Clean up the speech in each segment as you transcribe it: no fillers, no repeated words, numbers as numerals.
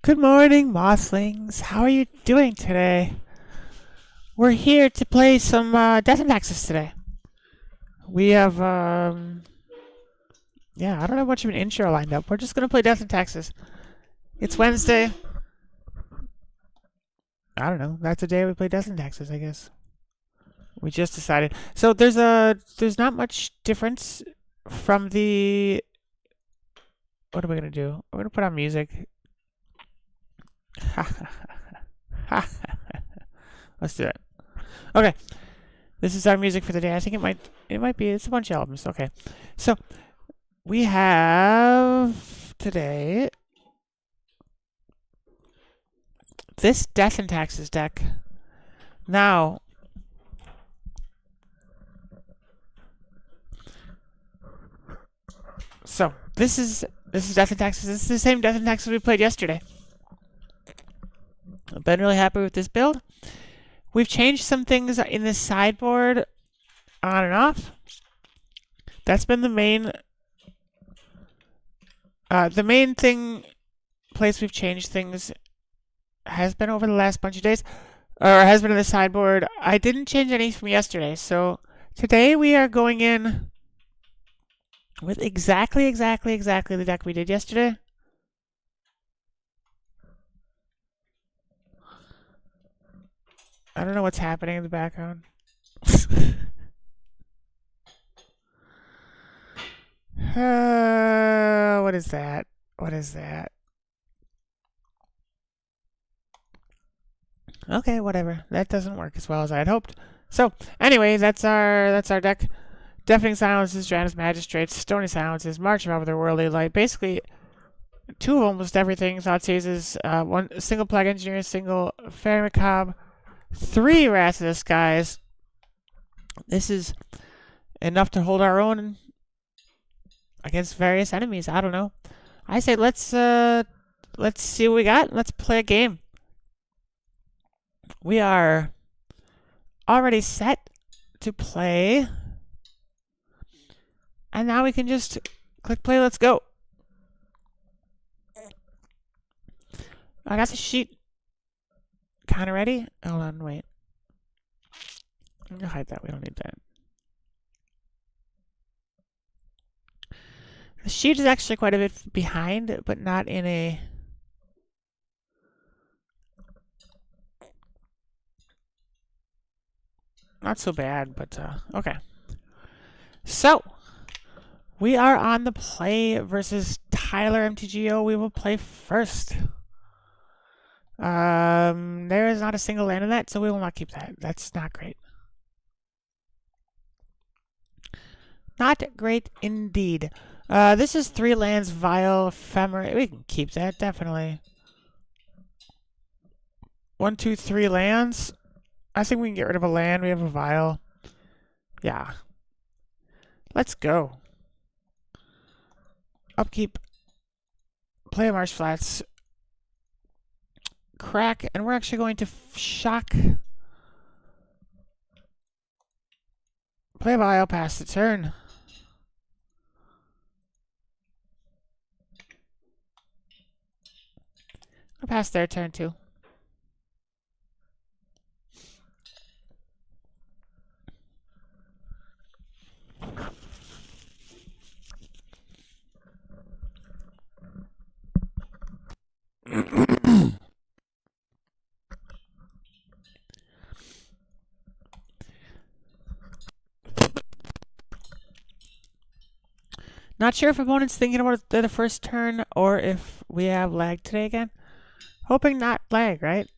Good morning, Mothlings. How are you doing today? We're here to play some Death and Taxes today. We have, yeah, I don't have much of an intro lined up. We're just gonna play Death and Taxes. It's Wednesday. I don't know. That's the day we play Death and Taxes, I guess. We just decided. So there's not much difference from the. What are we gonna do? We're gonna put on music. Let's do it. Okay. This is our music for the day. I think it might be, it's a bunch of albums. Okay. So we have today this Death and Taxes deck. Now so this is Death and Taxes. This is the same Death and Taxes we played yesterday. I've been really happy with this build. We've changed some things in the sideboard on and off. That's been the main place we've changed things has been over the last bunch of days, or has been in the sideboard. I didn't change any from yesterday, so today we are going in with exactly the deck we did yesterday. I don't know what's happening in the background. What is that? What is that? Okay, whatever. That doesn't work as well as I had hoped. So, anyway, that's our deck. Deafening Silences, Janus Magistrates, Stony Silences, March of Otherworldly Light. Basically, two of almost everything. Thoughtseizes, one single Plague Engineer, single Fairy Macabre, 3 Wrath of the Skies. This is enough to hold our own against various enemies. I don't know. I say let's see what we got. Let's play a game. We are already set to play. And now we can just click play. Let's go. I got the sheet kind of ready. Hold on, wait. I'm going to hide that. We don't need that. The sheet is actually quite a bit behind, but not in a... Not so bad, but okay. So, we are on the play versus Tyler MTGO. We will play first. There is not a single land in that, so we will not keep that. That's not great. Not great indeed. This is 3 lands, Vile, Ephemeral. We can keep that, definitely. 1, 2, 3 lands. I think we can get rid of a land. We have a Vile. Yeah. Let's go. Upkeep. Play a Marsh Flats. Crack. And we're actually going to shock. Play a Vile, pass the turn. I'll pass their turn too. Not sure if opponent's thinking about the first turn or if we have lag today again. Hoping not lag, right?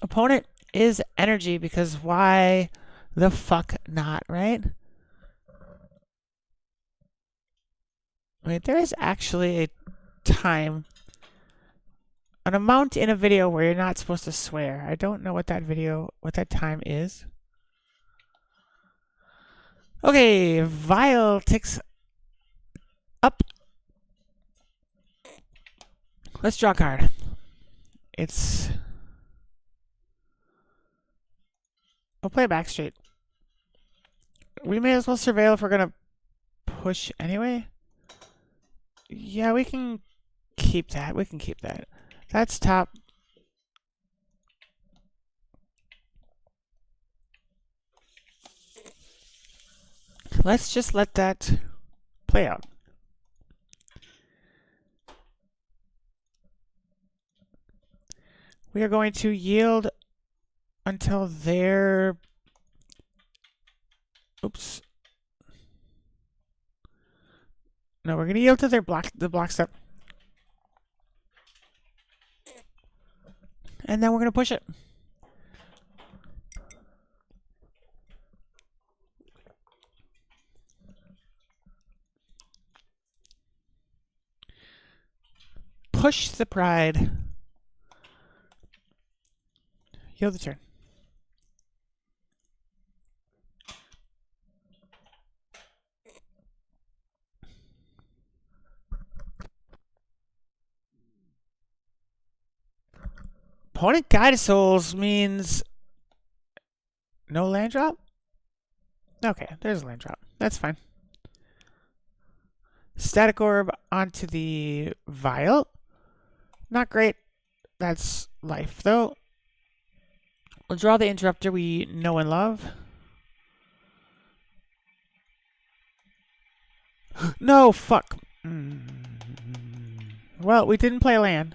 Opponent is energy because why the fuck not, right? Wait, there is actually a time, an amount in a video where you're not supposed to swear. I don't know what that time is. Okay, Vile ticks up. Let's draw a card. We'll play a back straight. We may as well surveil if we're gonna push anyway. Yeah, we can keep that. We can keep that. That's top. Let's just let that play out. We are going to yield until they're... Oops. No, we're going to yield to their the block step. And then we're going to push it. Push the pride. Yield the turn. Opponent Guide of Souls means no land drop? Okay, there's a land drop. That's fine. Static Orb onto the Vial. Not great. That's life, though. We'll draw the Interrupter we know and love. No, fuck. Well, we didn't play land,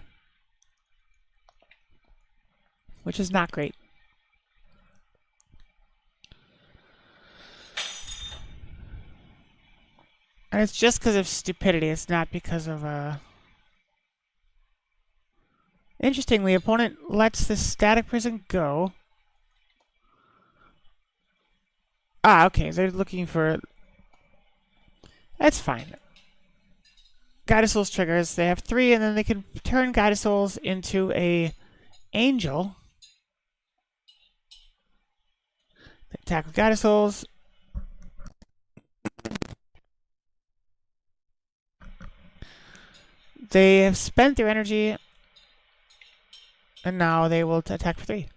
which is not great. And it's just because of stupidity. It's not because of... Interestingly, opponent lets the Static Prison go. Ah, okay. They're looking for... That's fine. Guide of Souls triggers. They have 3, and then they can turn Guide of Souls into a Angel. They attack with Guide of Souls. They have spent their energy, and now they will attack for 3.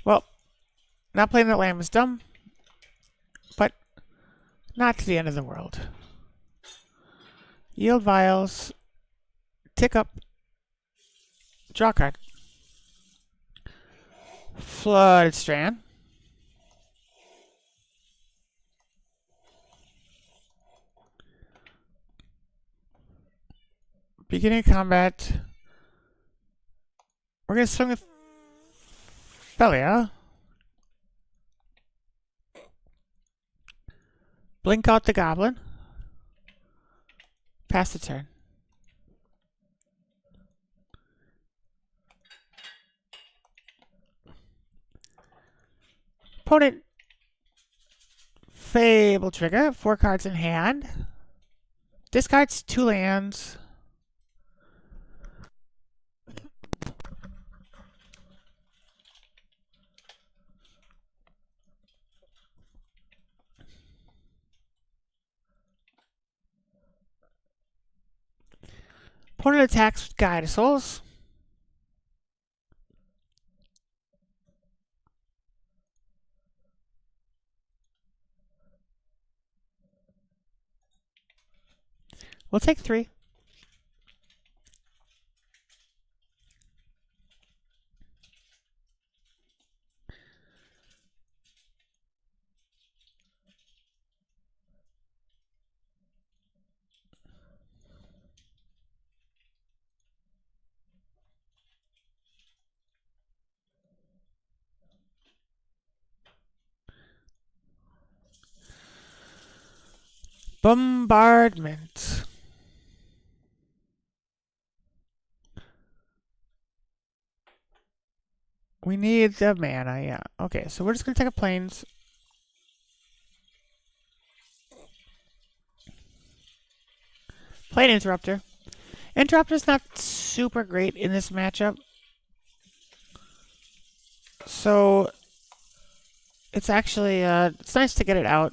Well, not playing that land was dumb, but not to the end of the world. Yield Vials, tick up, draw card. Flooded Strand. Beginning of combat. We're going to swing with Felia. Blink out the Goblin. Pass the turn. Opponent Fable trigger. 4 cards in hand. Discards 2 lands. Opponent attacks with Guide of Souls. We'll take 3. Bombardment. We need the mana, yeah. Okay, so we're just going to take a plains. Play an Interrupter. Interrupter's not super great in this matchup. So, it's actually, it's nice to get it out.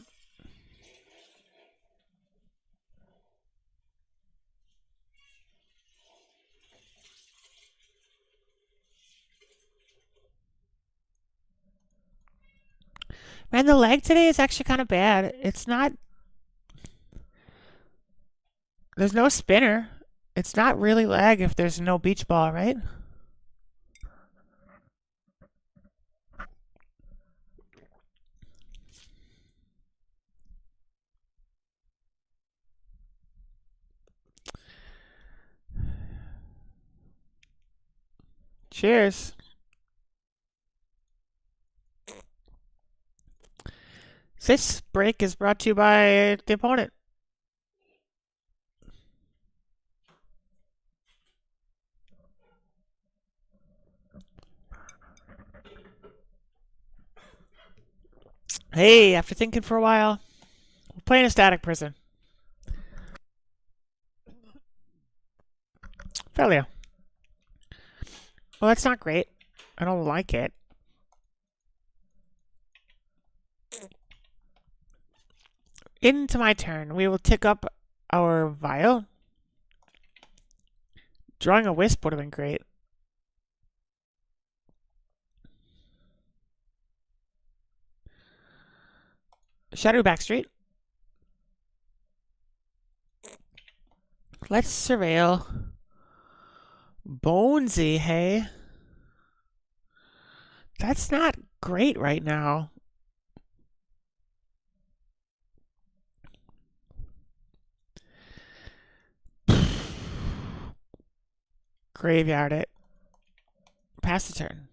Man, the lag today is actually kind of bad. It's not There's no spinner. It's not really lag if there's no beach ball, right? Cheers. This break is brought to you by the opponent. Hey, after thinking for a while, we're playing a static prison. Failure. Well, that's not great. I don't like it. Into my turn, we will tick up our vial. Drawing a wisp would have been great. Shadow Backstreet. Let's surveil. Bonesy, hey? That's not great right now. Graveyard it. Pass the turn.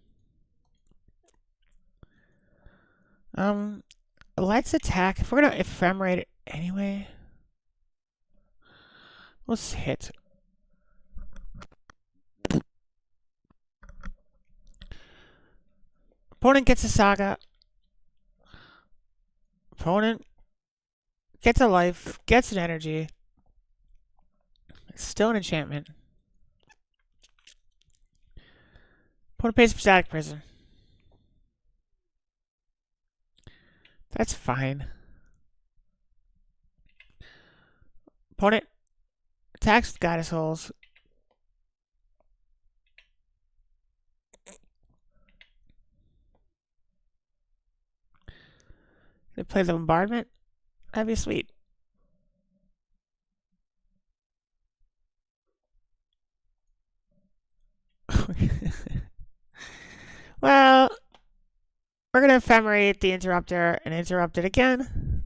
Let's attack. If we're gonna ephemerate it anyway, let's hit. Opponent gets a saga. Opponent gets a life, gets an energy. It's still an enchantment. Opponent pays for static prison. That's fine. Opponent attacks with Goddess Holes. They play the bombardment. That'd be sweet. Well, we're gonna ephemerate the interrupter and interrupt it again.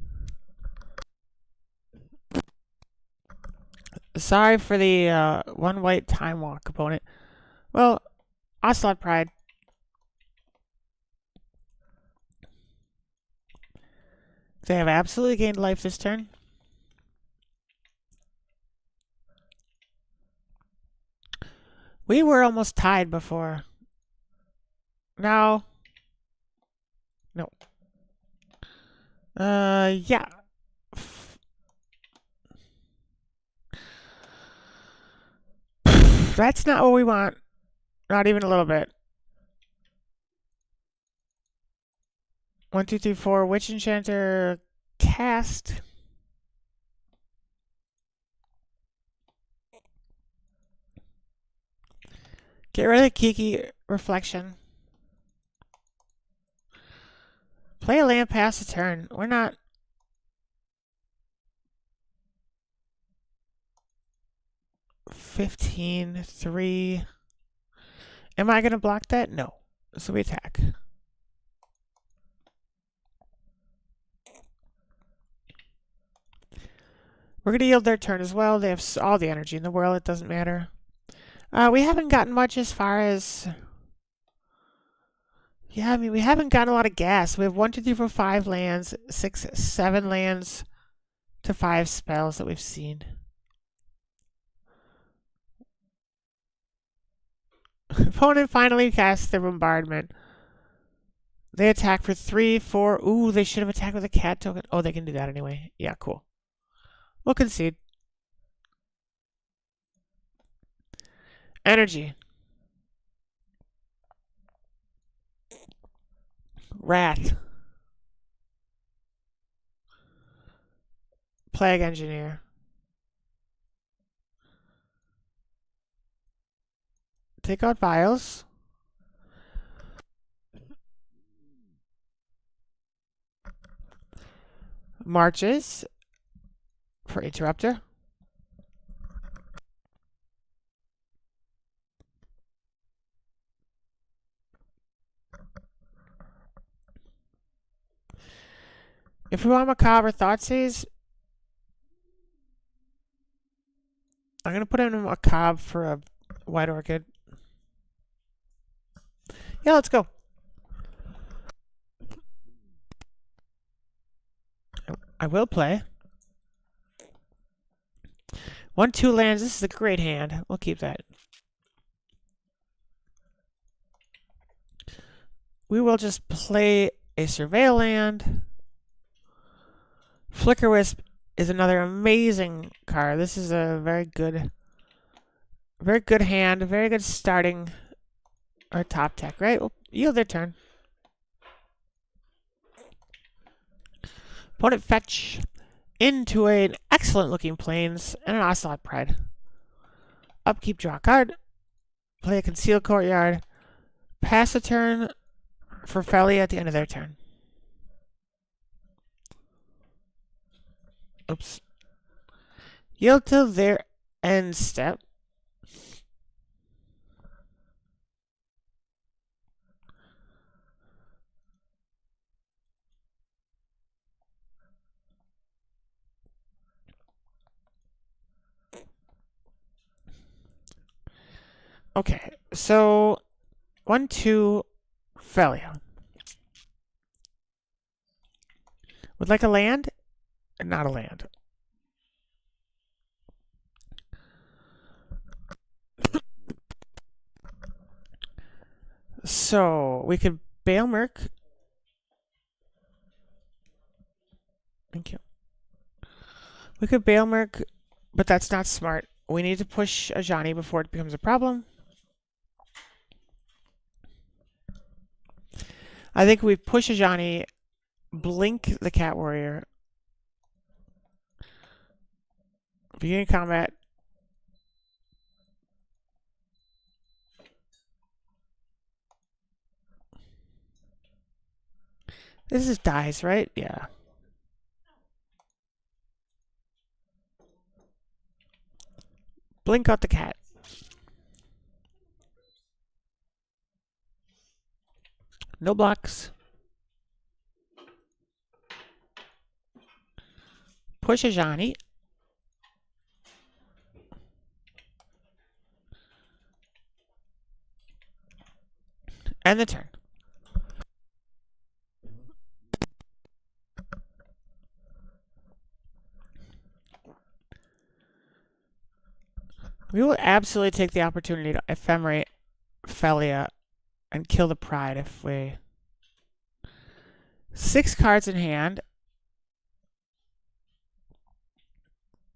Sorry for the one white time walk opponent. Well, Ocelot Pride. They have absolutely gained life this turn. We were almost tied before. No. No. Yeah. That's not what we want. Not even a little bit. 1, 2, 3, 4. Witch Enchanter cast. Get rid of Kiki Reflection. Play a land, pass a turn. We're not. $15, $3. Am I gonna block that? No. So we attack. We're gonna yield their turn as well. They have all the energy in the world. It doesn't matter. We haven't gotten much as far as. Yeah, I mean, we haven't gotten a lot of gas. We have 1, 2, 3, 4, 5 lands, 6, 7 lands to 5 spells that we've seen. Opponent finally casts their bombardment. They attack for 3, 4. Ooh, they should have attacked with a cat token. Oh, they can do that anyway. Yeah, cool. We'll concede. Energy. Wrath. Plague Engineer. Take out vials. Marches for Interrupter. If we want Macabre or Thoughtseize, I'm going to put in a Macabre for a White Orchid. Yeah, let's go. I will play. 1-2 lands. This is a great hand. We'll keep that. We will just play a Surveil land. Flicker Wisp is another amazing card. This is a very good hand. Very good starting or top tech, right? We'll yield their turn. Opponent fetch into an excellent looking Plains and an Ocelot Pride. Upkeep, draw a card. Play a Concealed Courtyard. Pass a turn for Felia at the end of their turn. Oops. Yield to their end step. Okay, so 1-2 Felia. Would like a land? Not a land. So we could Bale Merc. Thank you. We could Bale Merc, but that's not smart. We need to push Ajani before it becomes a problem. I think we push Ajani, blink the Cat Warrior, beginning combat. This is dies, right? Yeah. Blink out the cat. No blocks. Push Ajani. End the turn. We will absolutely take the opportunity to ephemerate Felia and kill the Pride if we... 6 cards in hand.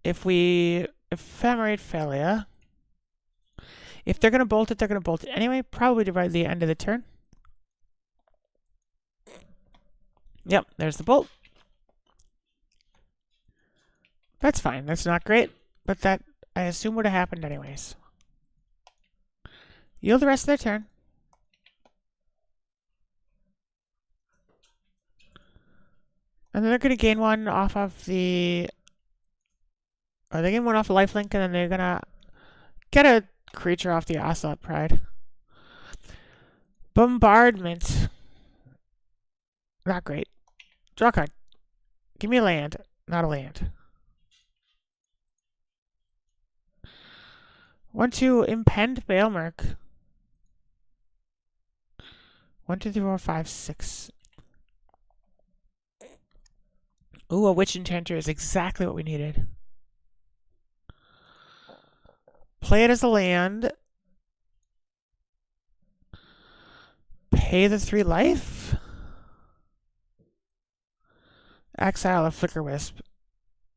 If we ephemerate Felia... If they're going to bolt it, they're going to bolt it anyway. Probably by the end of the turn. Yep, there's the bolt. That's fine. That's not great. But that, I assume, would have happened anyways. Yield the rest of their turn. And then they're going to gain 1 off of the... Or they gain 1 off of lifelink, and then they're going to get a creature off the Ocelot Pride. Bombardment. Not great. Draw a card. Give me a land. Not a land. 1-2 Impend Bale Merc. 1, 2, 3, 4, 5, 6. Ooh, a Witch Enchanter is exactly what we needed. Play it as a land. Pay the 3 life. Exile a Flicker Wisp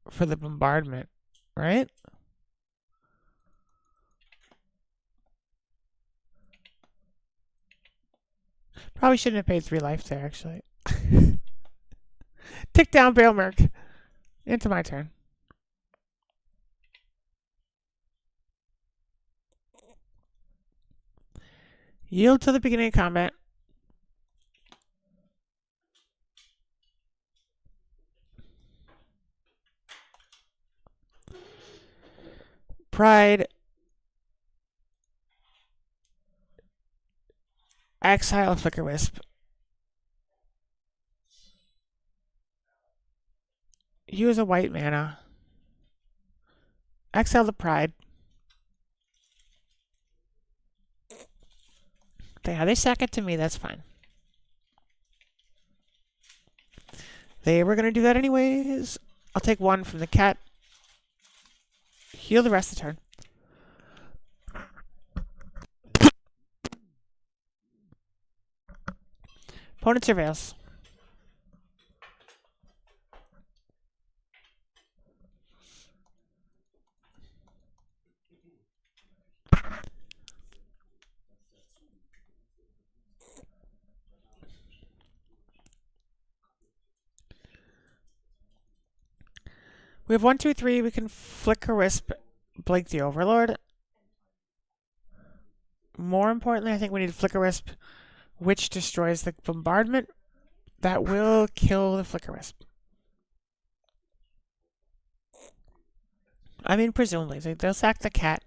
for the bombardment, right? Probably shouldn't have paid 3 life there, actually. Tick down Bale Merc. Into my turn. Yield till the beginning of combat. Pride. Exile Flicker Wisp. use a white mana. Exile the Pride. They sack it to me, that's fine. They were going to do that anyways. I'll take one from the cat. Heal the rest of the turn. Opponent surveils. We have 1, 2, 3. We can Flicker Wisp, Blink the Overlord. More importantly, I think we need Flicker Wisp, which destroys the bombardment. That will kill the Flicker Wisp. I mean, presumably. They'll sack the cat.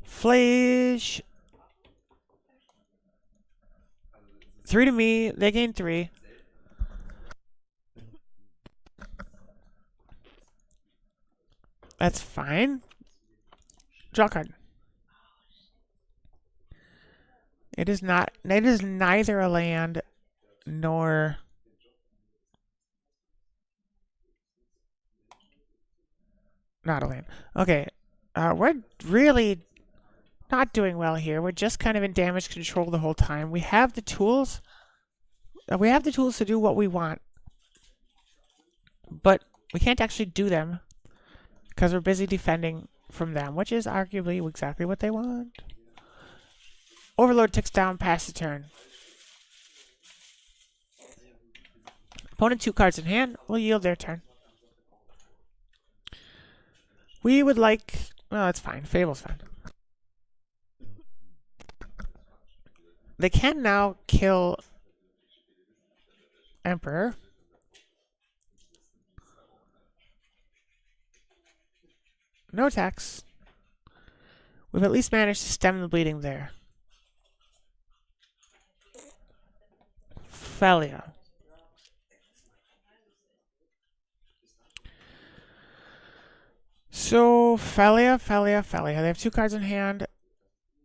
Flage. 3 to me. They gain 3. That's fine. Draw card. It is not. It is neither a land nor not a land. Okay, we're really not doing well here. We're just kind of in damage control the whole time. We have the tools. We have the tools to do what we want, but we can't actually do them because we're busy defending from them, which is arguably exactly what they want. Overlord ticks down past the turn. Opponent 2 cards in hand will yield their turn. We would like... Well, that's fine. Fable's fine. They can now kill Emperor. No attacks. We've at least managed to stem the bleeding there. Felia. So, Felia. They have 2 cards in hand.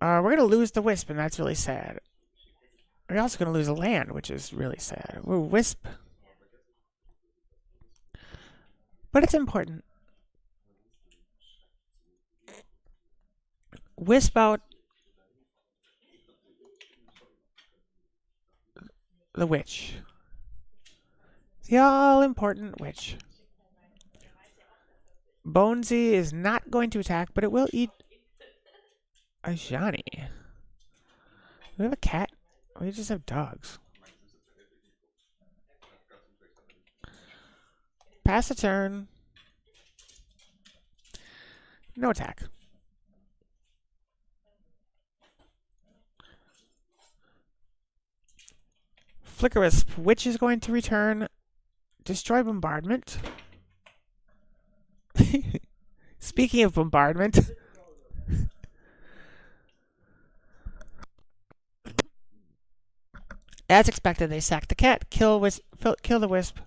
We're going to lose the Wisp, and that's really sad. We're also going to lose a land, which is really sad. Ooh, Wisp. But it's important. Wisp out the witch. The all-important witch. Bonesy is not going to attack, but it will eat a Johnny. Do we have a cat? We just have dogs. Pass the turn. No attack. Flicker Wisp, which is going to return Destroy Bombardment. Speaking of bombardment. As expected, they sack the cat, kill the Wisp.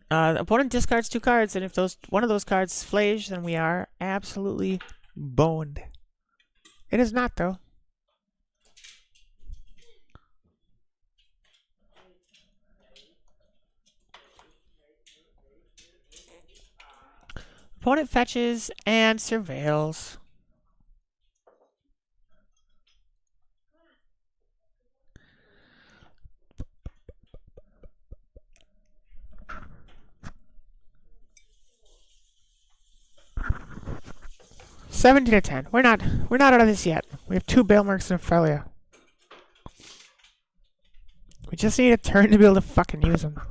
The opponent discards 2 cards, and if one of those cards is Flage, then we are absolutely boned. It is not, though. Opponent fetches and surveils. $17-10. We're not out of this yet. We have 2 Bailmerks and Felia. We just need a turn to be able to fucking use them.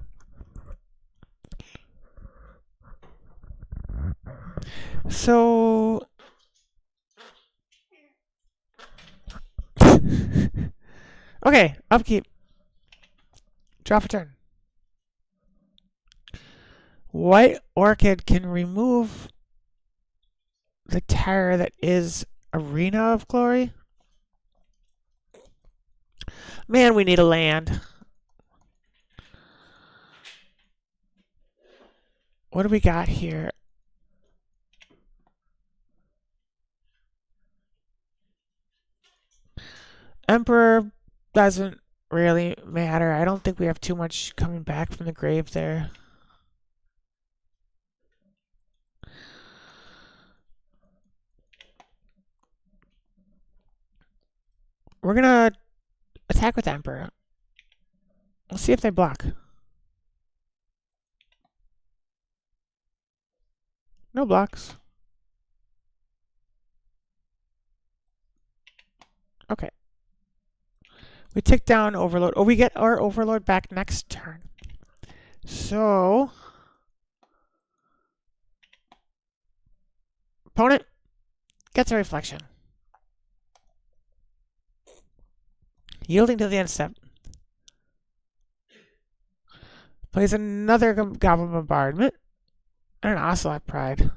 So... okay, upkeep. Drop a turn. White Orchid can remove the terror that is Arena of Glory. Man, we need a land. What do we got here? Emperor doesn't really matter. I don't think we have too much coming back from the grave there. We're gonna attack with Emperor. Let's see if they block. No blocks. Okay. We take down Overlord. Oh, we get our Overlord back next turn. So, opponent gets a reflection. Yielding to the end step. Plays another Goblin Bombardment. And an Ocelot Pride.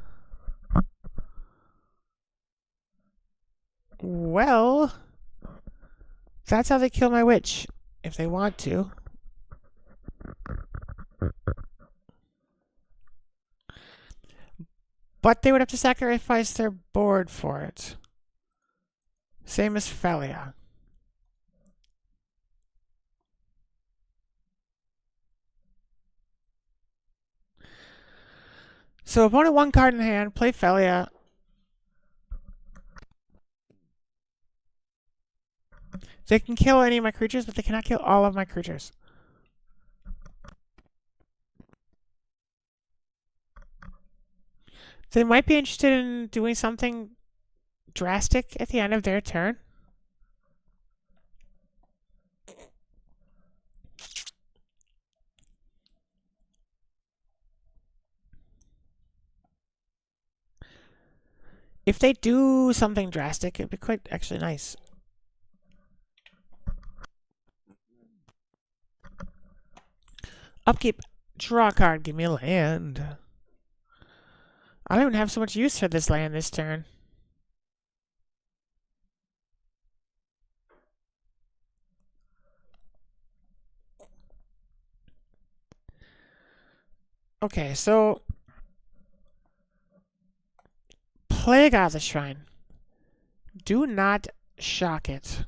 Well, that's how they kill my witch. If they want to. But they would have to sacrifice their board for it. Same as Felia. So opponent one card in hand, play Felia. They can kill any of my creatures, but they cannot kill all of my creatures. They might be interested in doing something drastic at the end of their turn. If they do something drastic, it'd be quite actually nice. Upkeep. Draw a card. Give me a land. I don't even have so much use for this land this turn. Okay, so play God of the Shrine. Do not shock it.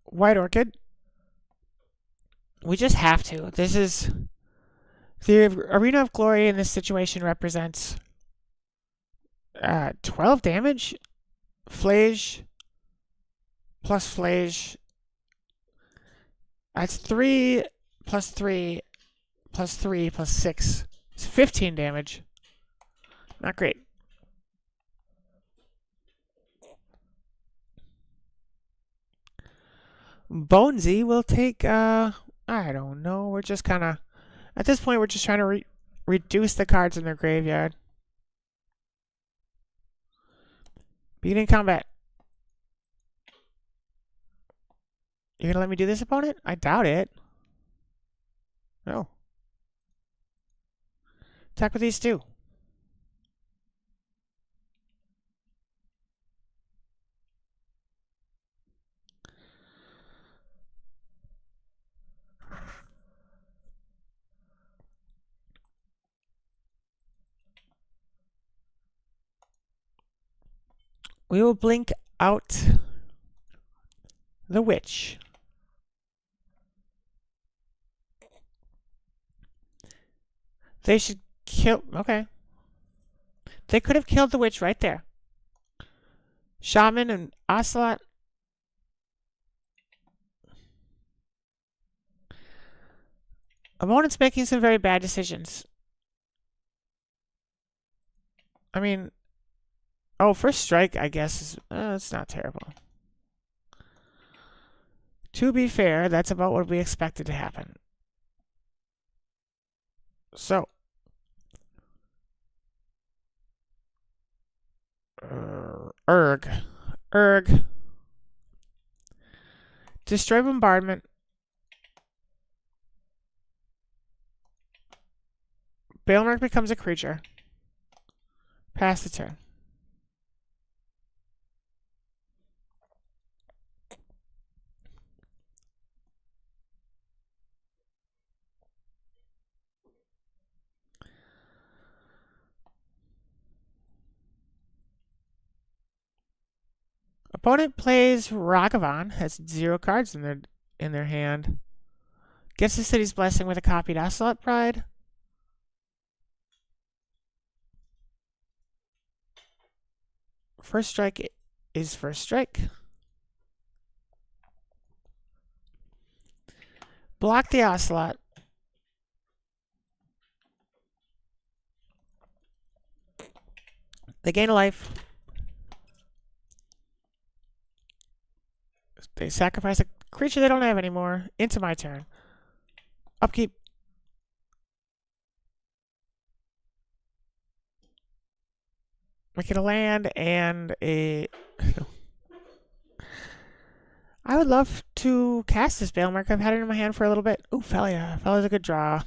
White Orchid. We just have to. This is the Arena of Glory in this situation represents 12 damage, Flage plus Flage. That's 3 plus 3 plus 3 plus 6. It's 15 damage. Not great. Bonesy will take, I don't know. We're just kind of, at this point, we're just trying to reduce the cards in their graveyard. Beginning combat. You're gonna let me do this, opponent? I doubt it. No. Attack with these two. We will blink out the witch. They should kill. Okay. They could have killed the witch right there. Shaman and Ocelot. Opponent's making some very bad decisions. I mean, oh, first strike, I guess, is it's not terrible. To be fair, that's about what we expected to happen. So, Erg. Destroy bombardment. Balemark becomes a creature. Pass the turn. Opponent plays Ragavan, has 0 cards in their hand. Gets the city's blessing with a copied Ocelot Pride. First strike is first strike. Block the Ocelot. They gain a life. They sacrifice a creature they don't have anymore. Into my turn. Upkeep. Make it a land and a... I would love to cast this Balemark. I've had it in my hand for a little bit. Ooh, Felia. Felia's a good draw.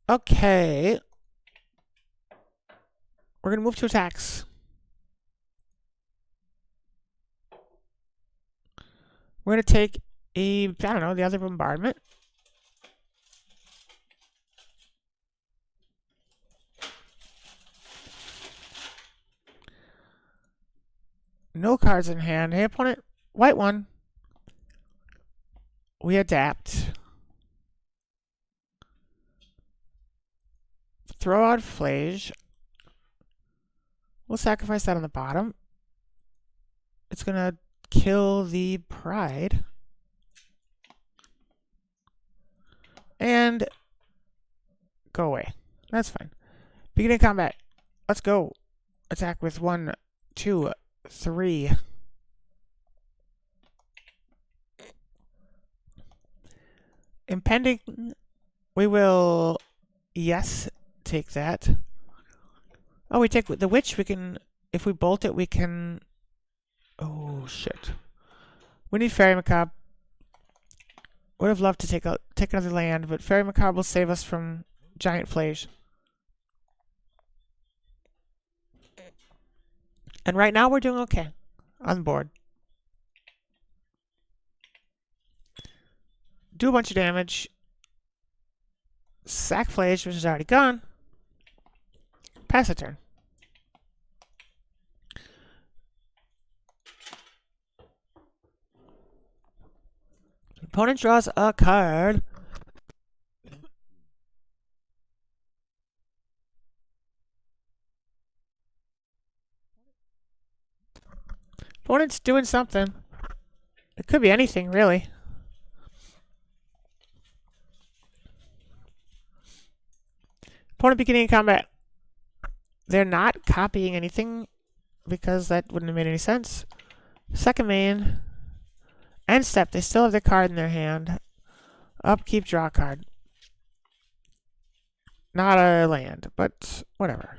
Okay. We're going to move to attacks. We're going to take a, I don't know, the other bombardment. No cards in hand. Hey, opponent. White one. We adapt. Throw out Flage. We'll sacrifice that on the bottom. It's going to kill the Pride. And go away. That's fine. Beginning combat. Let's go. Attack with 1, 2, 3. Impending. We will, yes, take that. Oh, we take the Witch. We can, if we bolt it, we can. Oh shit. We need Fairy Macabre. Would have loved to take another land, but Fairy Macabre will save us from Giant Flage. And right now we're doing okay on the board. Do a bunch of damage. Sack Flage, which is already gone. Pass a turn. Opponent draws a card. Opponent's doing something. It could be anything, really. Opponent beginning combat. They're not copying anything because that wouldn't have made any sense. Second main. End step. They still have their card in their hand. Upkeep, draw a card. Not a land, but whatever.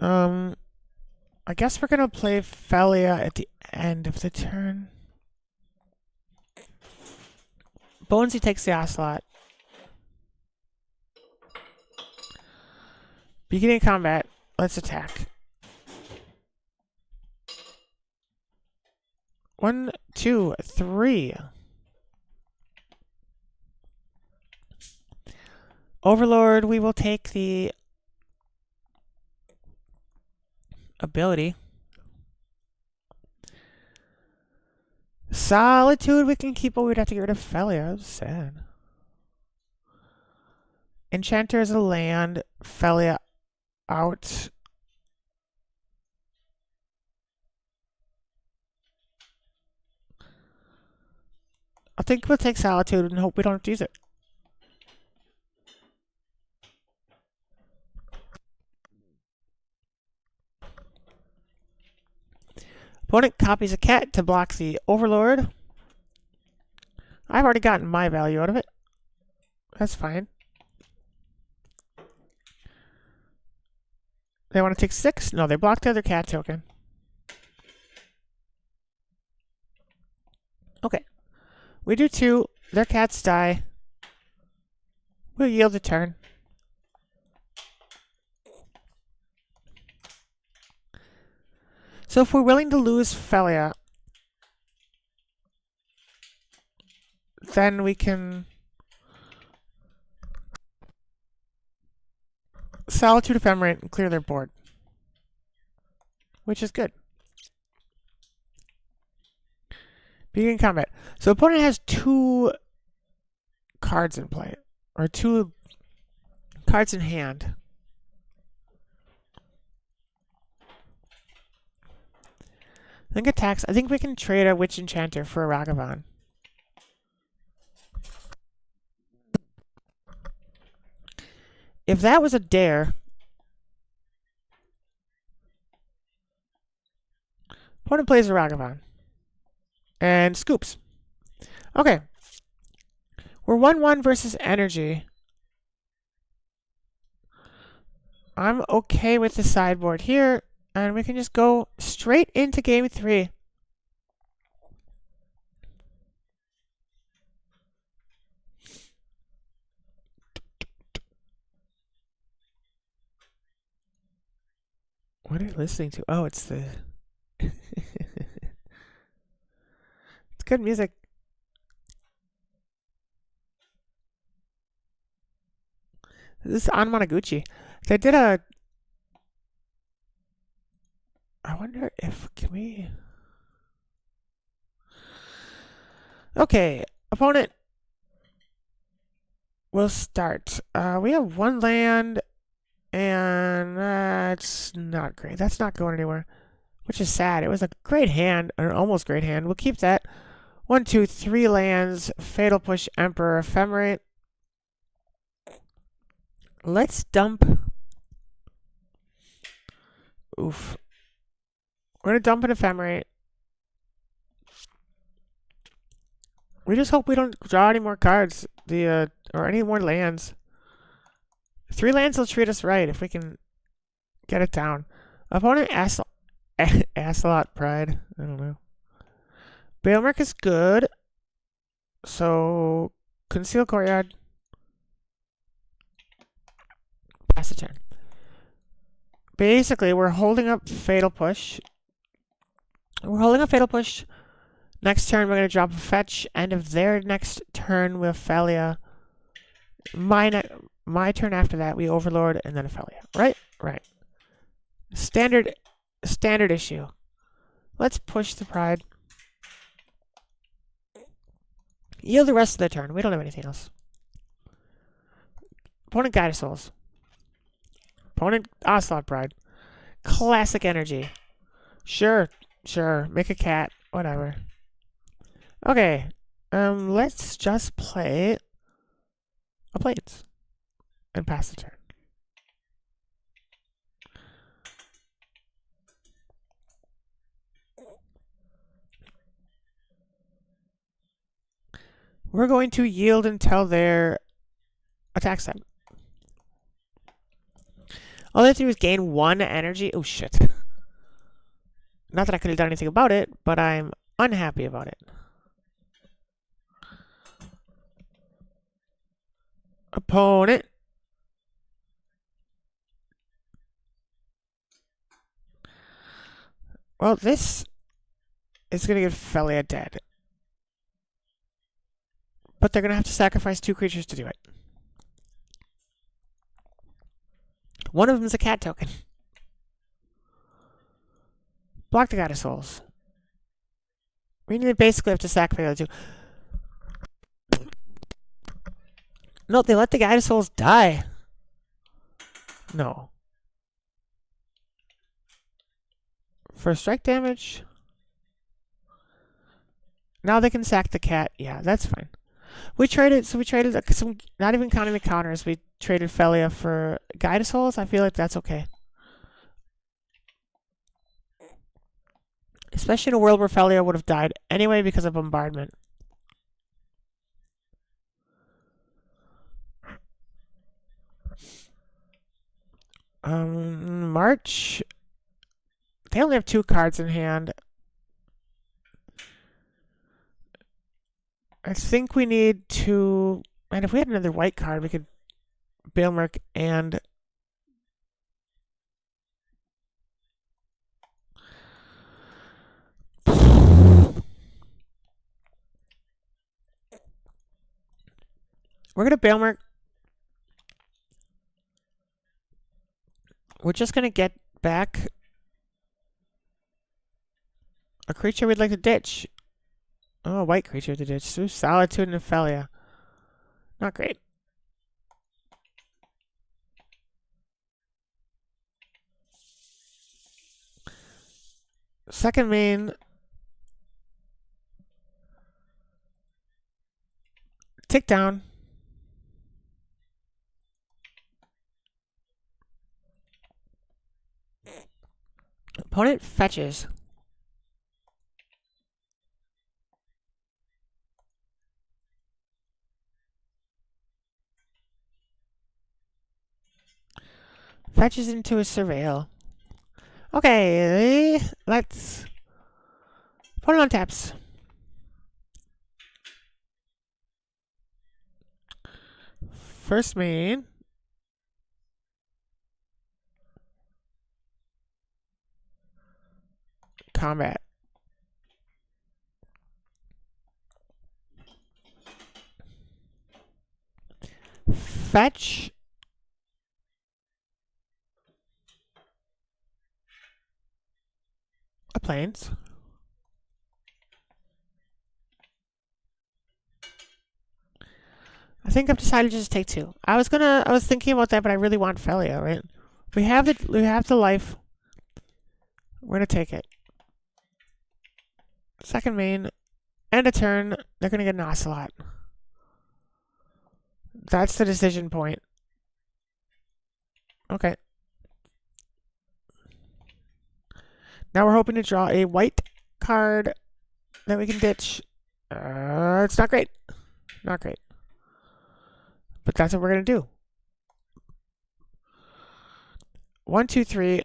I guess we're gonna play Felia at the end of the turn. Bonesy takes the Ocelot. Beginning combat. Let's attack. 1, 2, 3. Overlord, we will take the ability. Solitude we can keep, but we'd have to get rid of Felia. That's sad. Enchanter is a land. Felia out. I think we'll take Solitude and hope we don't have to use it. Opponent copies a cat to block the Overlord. I've already gotten my value out of it. That's fine. They want to take 6? No, they blocked the other cat token. Okay. We do 2. Their cats die. We'll yield the turn. So if we're willing to lose Felia, then we can Solitude Ephemerate and clear their board, which is good. Begin combat. So opponent has 2 cards in play, or 2 cards in hand. I think attacks. I think we can trade a Witch Enchanter for a Ragavan. If that was a dare, opponent plays a Ragavan and scoops. Okay. We're 1-1 versus energy. I'm okay with the sideboard here, and we can just go straight into game 3. What are you listening to? Oh, it's the... it's good music. This is on Monoguchi. They did a... I wonder if... Can we... Okay. Opponent will start. We have 1 land, and that's not great. That's not going anywhere, which is sad. It was a great hand, an almost great hand. We'll keep that. 1, 2, 3 lands. Fatal Push, Emperor, Ephemerate. Let's dump. Oof. We're gonna dump an Ephemerate. We just hope we don't draw any more cards. Or any more lands. 3 lands will treat us right if we can get it down. Opponent Aslot Pride. I don't know. Bailmerk is good. So Conceal Courtyard. Pass the turn. Basically, we're holding up Fatal Push. We're holding up Fatal Push. Next turn, we're going to drop a fetch. End of their next turn with Ophelia. My turn after that, we Overlord and then Ophelia. Right? Right. Standard issue. Let's push the Pride. Yield the rest of the turn. We don't have anything else. Opponent Guide of Souls. Opponent Ocelot Pride. Classic energy. Sure. Make a cat. Whatever. Okay. Let's just play a Plains and pass the turn. We're going to yield until their attack step. All they have to do is gain 1 energy. Oh, shit. Not that I could have done anything about it, but I'm unhappy about it. Opponent. Well, this is going to get Felia dead. But they're going to have to sacrifice 2 creatures to do it. One of them is a cat token. Block the Guide of Souls. We basically have to sacrifice the 2. No, they let the Guide of Souls die. No. For strike damage. Now they can sack the cat. Yeah, that's fine. We traded some, not even counting the counters, we traded Felia for Guide of Souls. I feel like that's okay. Especially in a world where Felia would have died anyway because of bombardment. March. They only have 2 cards in hand. I think we need to... And if we had another white card, we could Bailmerk and... We're going to Bailmerk. We're just going to get back a creature we'd like to ditch. Oh, a white creature to ditch. So Solitude and Ophelia. Not great. Second main. Tick down. Opponent fetches. Fetches into a surveil. Okay, let's put it on taps. First main. Combat. Fetch. A plains. I think I've decided to just take 2. I was thinking about that, but I really want Felia, right? We have the life. We're gonna take it. Second main. End of turn. They're gonna get an Ocelot. That's the decision point. Okay. Now we're hoping to draw a white card that we can ditch. It's not great. Not great. But that's what we're going to do. 1, 2, 3.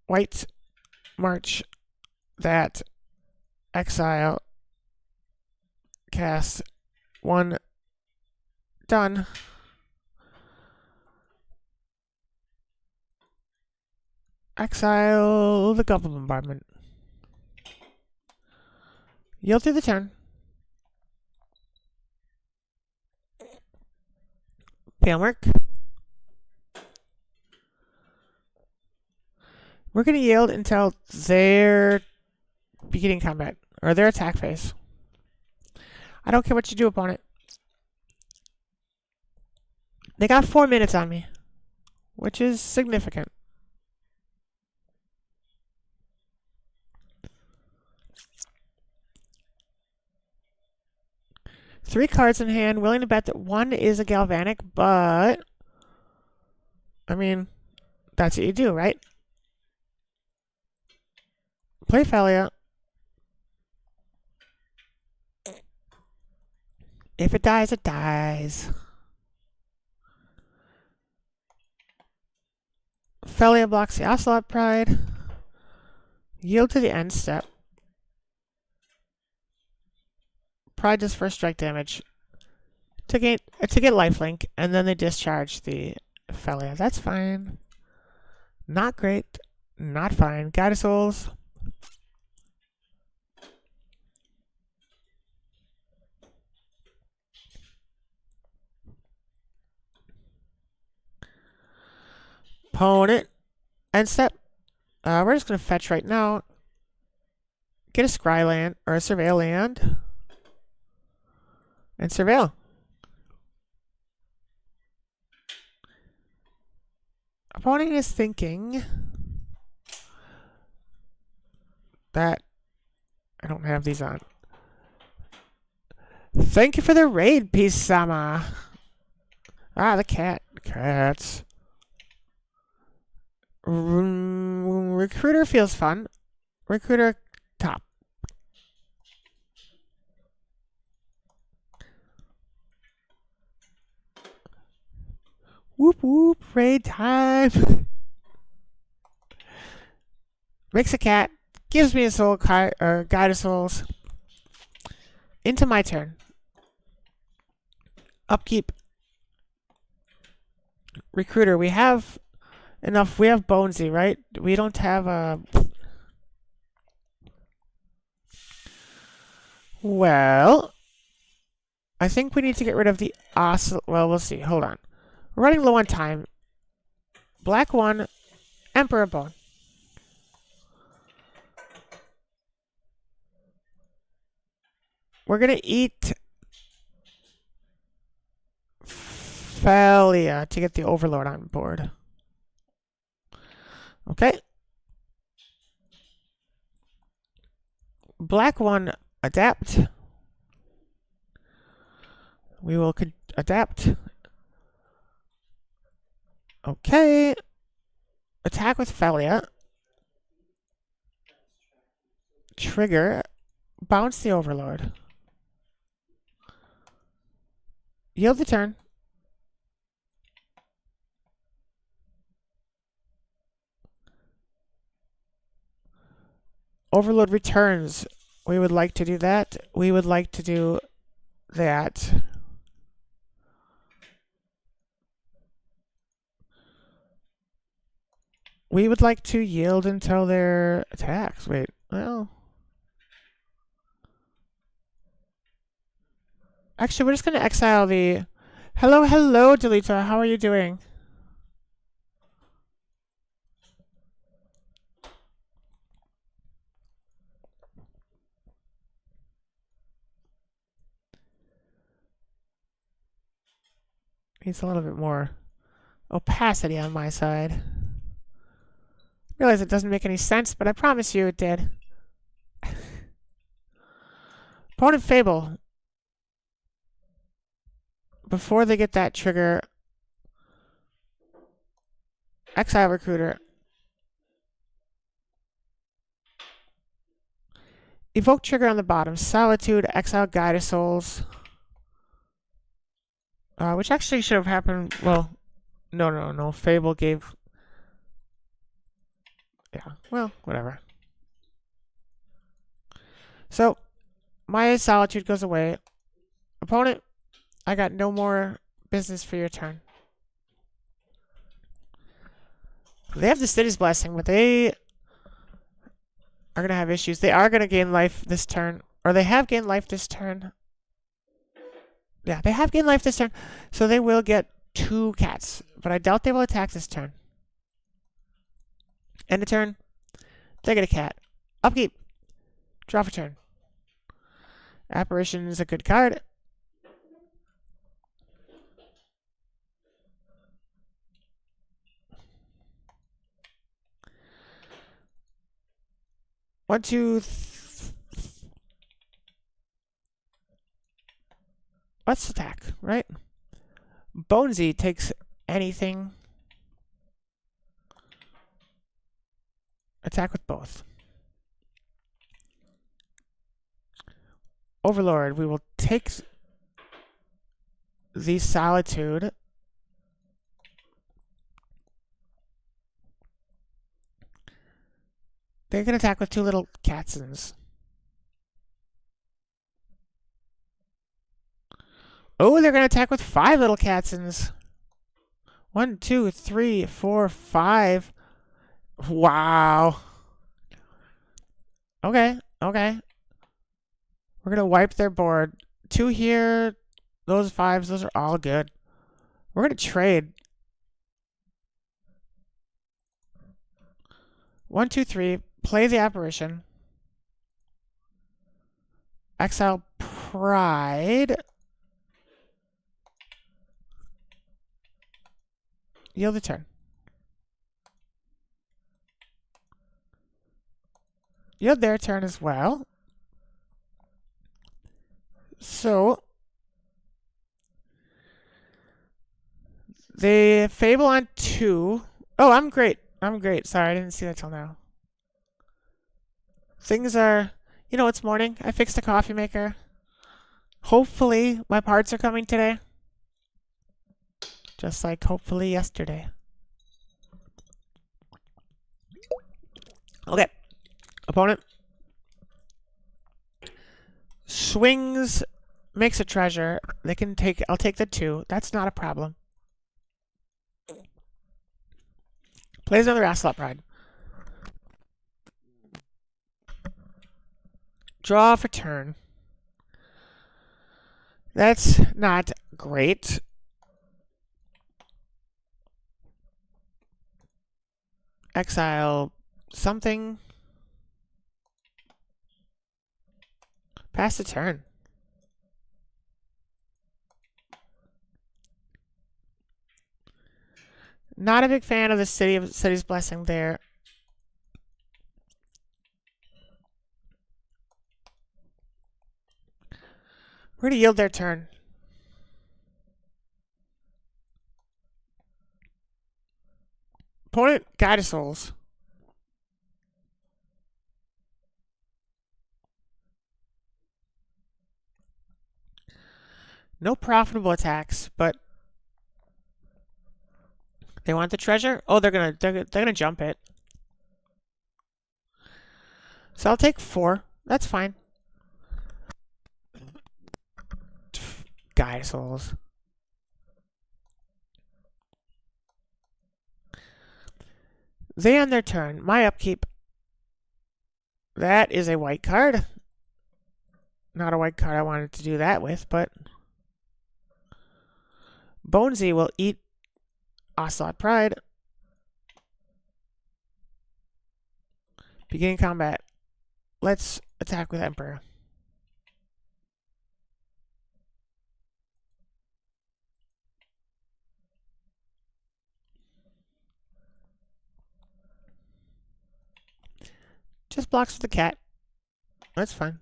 White. March. That. Exile. Cast. 1. Done. Exile the Goblin Bombardment. Yield through the turn. Palemark. We're going to yield until they're beginning combat, or their attack phase. I don't care what you do, opponent. They got 4 minutes on me, which is significant. Three cards in hand, willing to bet that 1 is a Galvanic, but I mean, that's what you do, right? Play Felia. If it dies, it dies. Felia blocks the Ocelot Pride. Yield to the end step. Pride does first strike damage to get lifelink, and then they discharge the Felia. That's fine. Not great. Not fine. Guide of Souls. Opponent. End step. We're just going to fetch right now. Get a Scry land, or a Surveil land. And Surveil. Opponent is thinking that I don't have these on. Thank you for the raid, Peace-sama. Ah, the cat. Cats. Recruiter feels fun. Recruiter top. Whoop whoop, raid time. Makes a cat. Gives me a soul card, or Guide of Souls. Into my turn. Upkeep. Recruiter. We have enough. We have Bonesy, right? We don't have a. Well, I think we need to get rid of the Well, we'll see. Hold on. We're running low on time. Black 1, Emperor Bone. We're gonna eat Thalia to get the Overlord on board. Okay. Black 1, adapt. We will adapt. Okay. Attack with Thalia. Trigger. Bounce the Overlord. Yield the turn. Overlord returns. We would like to do that. We would like to do that. We would like to yield until their attacks. Wait, well. Actually, we're just going to exile the... Hello, hello, Delita. How are you doing? Needs a little bit more opacity on my side. Realize it doesn't make any sense, but I promise you it did. Opponent Fable. Before they get that trigger, exile Recruiter. Evoke trigger on the bottom. Solitude, exile Guide of Souls. Which actually should have happened. Well, no. Fable gave. Yeah, well, whatever. So, my Solitude goes away. Opponent, I got no more business for your turn. They have the City's Blessing, but they are going to have issues. They are going to gain life this turn. Or they have gained life this turn. Yeah, they have gained life this turn. So they will get 2 cats. But I doubt they will attack this turn. End of turn. They get a cat. Upkeep. Draw for turn. Apparition is a good card. One, two. Let's attack, right? Bonesy takes anything. Attack with both. Overlord, we will take the Solitude. They can attack with 2 little Catsons. Oh, they're going to attack with 5 little Catsons. 1, 2, 3, 4, 5. Wow. Okay. We're going to wipe their board. 2 here. Those 5s, those are all good. We're going to trade. 1, 2, 3. Play the Apparition. Exile Pride. Yield the turn. Yield their turn as well. So, they Fable on 2. Oh, I'm great. Sorry, I didn't see that till now. Things are, it's morning. I fixed a coffee maker. Hopefully, my parts are coming today. Just like hopefully yesterday. Okay. Opponent. Swings, makes a treasure. They can take, I'll take the 2. That's not a problem. Plays another Asslot Pride. Draw for turn. That's not great. exile something. Pass the turn. Not a big fan of the city's blessing there. We're gonna yield their turn. Opponent, Guide of Souls. No profitable attacks, but they want the treasure. Oh, they're gonna jump it. So I'll take 4. That's fine. Guide of Souls. They end their turn. My upkeep. That is a white card. Not a white card I wanted to do that with, but Bonesy will eat Ocelot Pride. Beginning combat. Let's attack with Emperor. Just blocks with the cat. That's fine.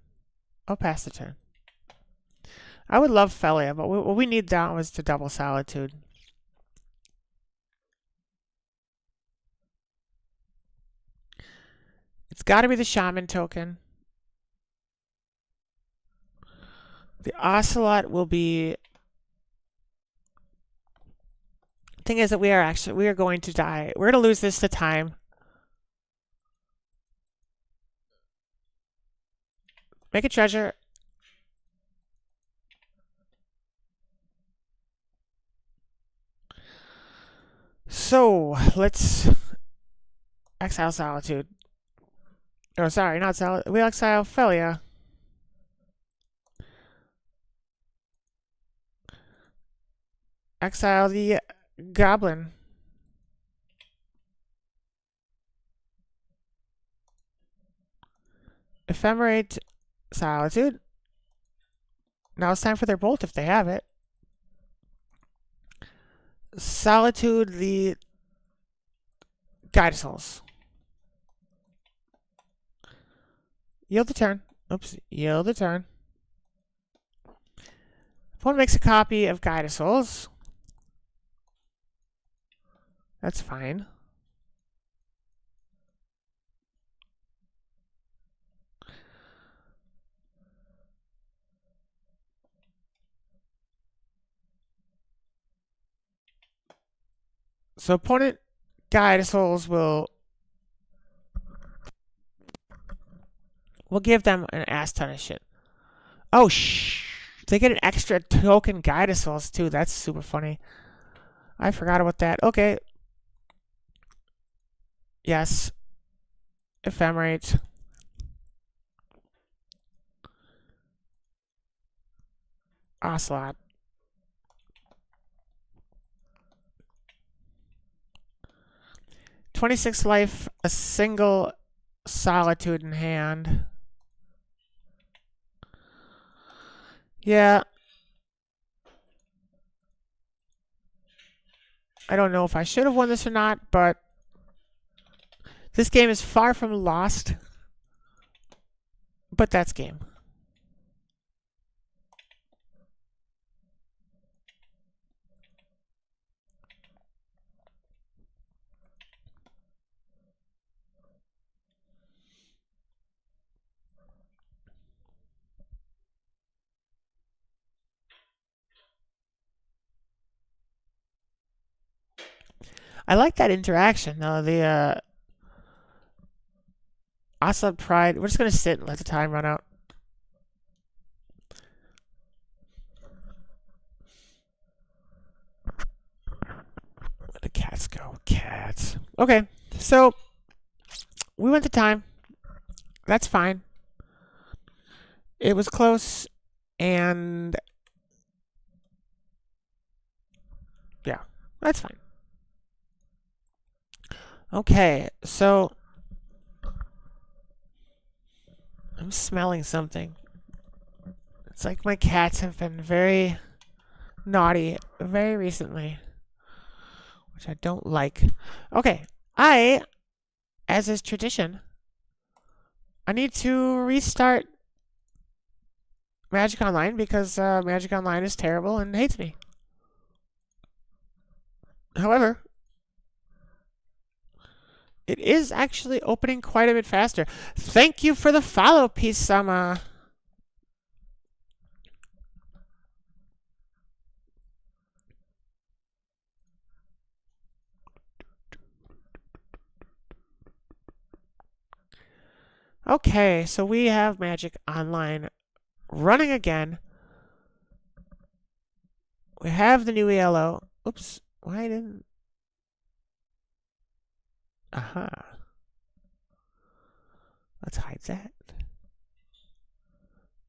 I'll pass the turn. I would love Felia, but what we need down was to double Solitude. It's got to be the Shaman token. The Ocelot will be... Thing is that we are going to die. We're going to lose this to time. Make a treasure. So, let's exile Solitude. Oh, sorry, not Solitude. We exile Felia. Exile the Goblin. Ephemerate Solitude. Now it's time for their bolt if they have it. Solitude the Guide of Souls. Yield the turn. Oops, yield the turn. Opponent makes a copy of Guide of Souls. That's fine. So opponent Guide of Souls will give them an ass ton of shit. Oh, they get an extra token Guide of Souls too. That's super funny. I forgot about that. Okay. Yes. Ephemerate. Ocelot. $26 life, a single Solitude in hand. Yeah. I don't know if I should have won this or not, but this game is far from lost. But that's game. I like that interaction, though. The Ocelot Pride. We're just going to sit and let the time run out. Where the cats go? Cats. Okay, so we went to time. That's fine. It was close, and yeah, that's fine. Okay, so I'm smelling something. It's like my cats have been very naughty very recently, which I don't like. Okay, as is tradition, I need to restart Magic Online because Magic Online is terrible and hates me. However, it is actually opening quite a bit faster. Thank you for the follow, Peace-sama. Okay, so we have Magic Online running again. We have the new ELO. Oops, why didn't... Aha. Let's hide that.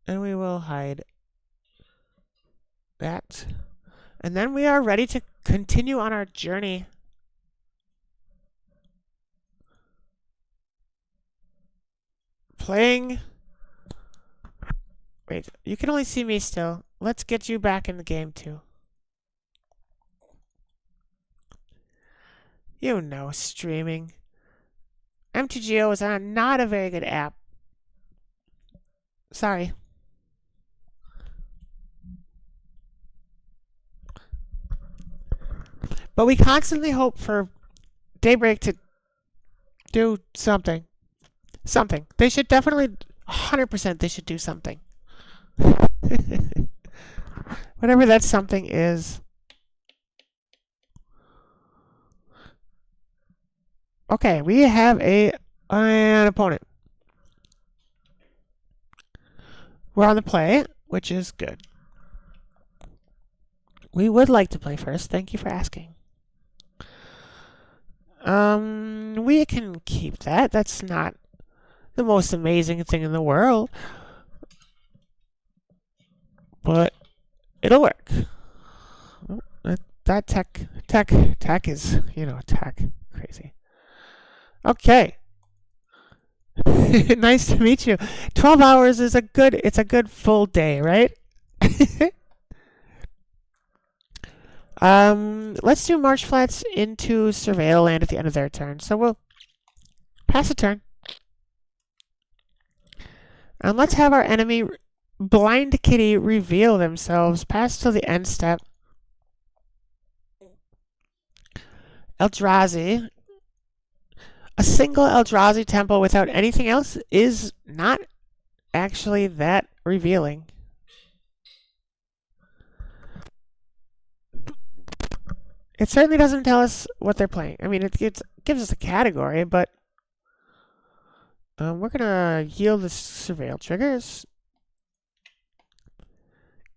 And we will hide that. And then we are ready to continue on our journey. Playing... Wait, you can only see me still. Let's get you back in the game, too. You know, streaming. MTGO is not a very good app. Sorry. But we constantly hope for Daybreak to do something. Something. They should definitely, 100% they should do something. Whatever that something is. Okay, we have an opponent. We're on the play, which is good. We would like to play first. Thank you for asking. We can keep that. That's not the most amazing thing in the world. But it'll work. That tech is, tech crazy. Okay. Nice to meet you. 12 hours is it's a good full day, right? Let's do Marsh Flats into Surveil Land at the end of their turn. So we'll pass a turn. And let's have our enemy Blind Kitty reveal themselves. Pass till the end step. Eldrazi. A single Eldrazi temple without anything else is not actually that revealing. It certainly doesn't tell us what they're playing. I mean, it gives us a category, but we're going to yield the Surveil triggers.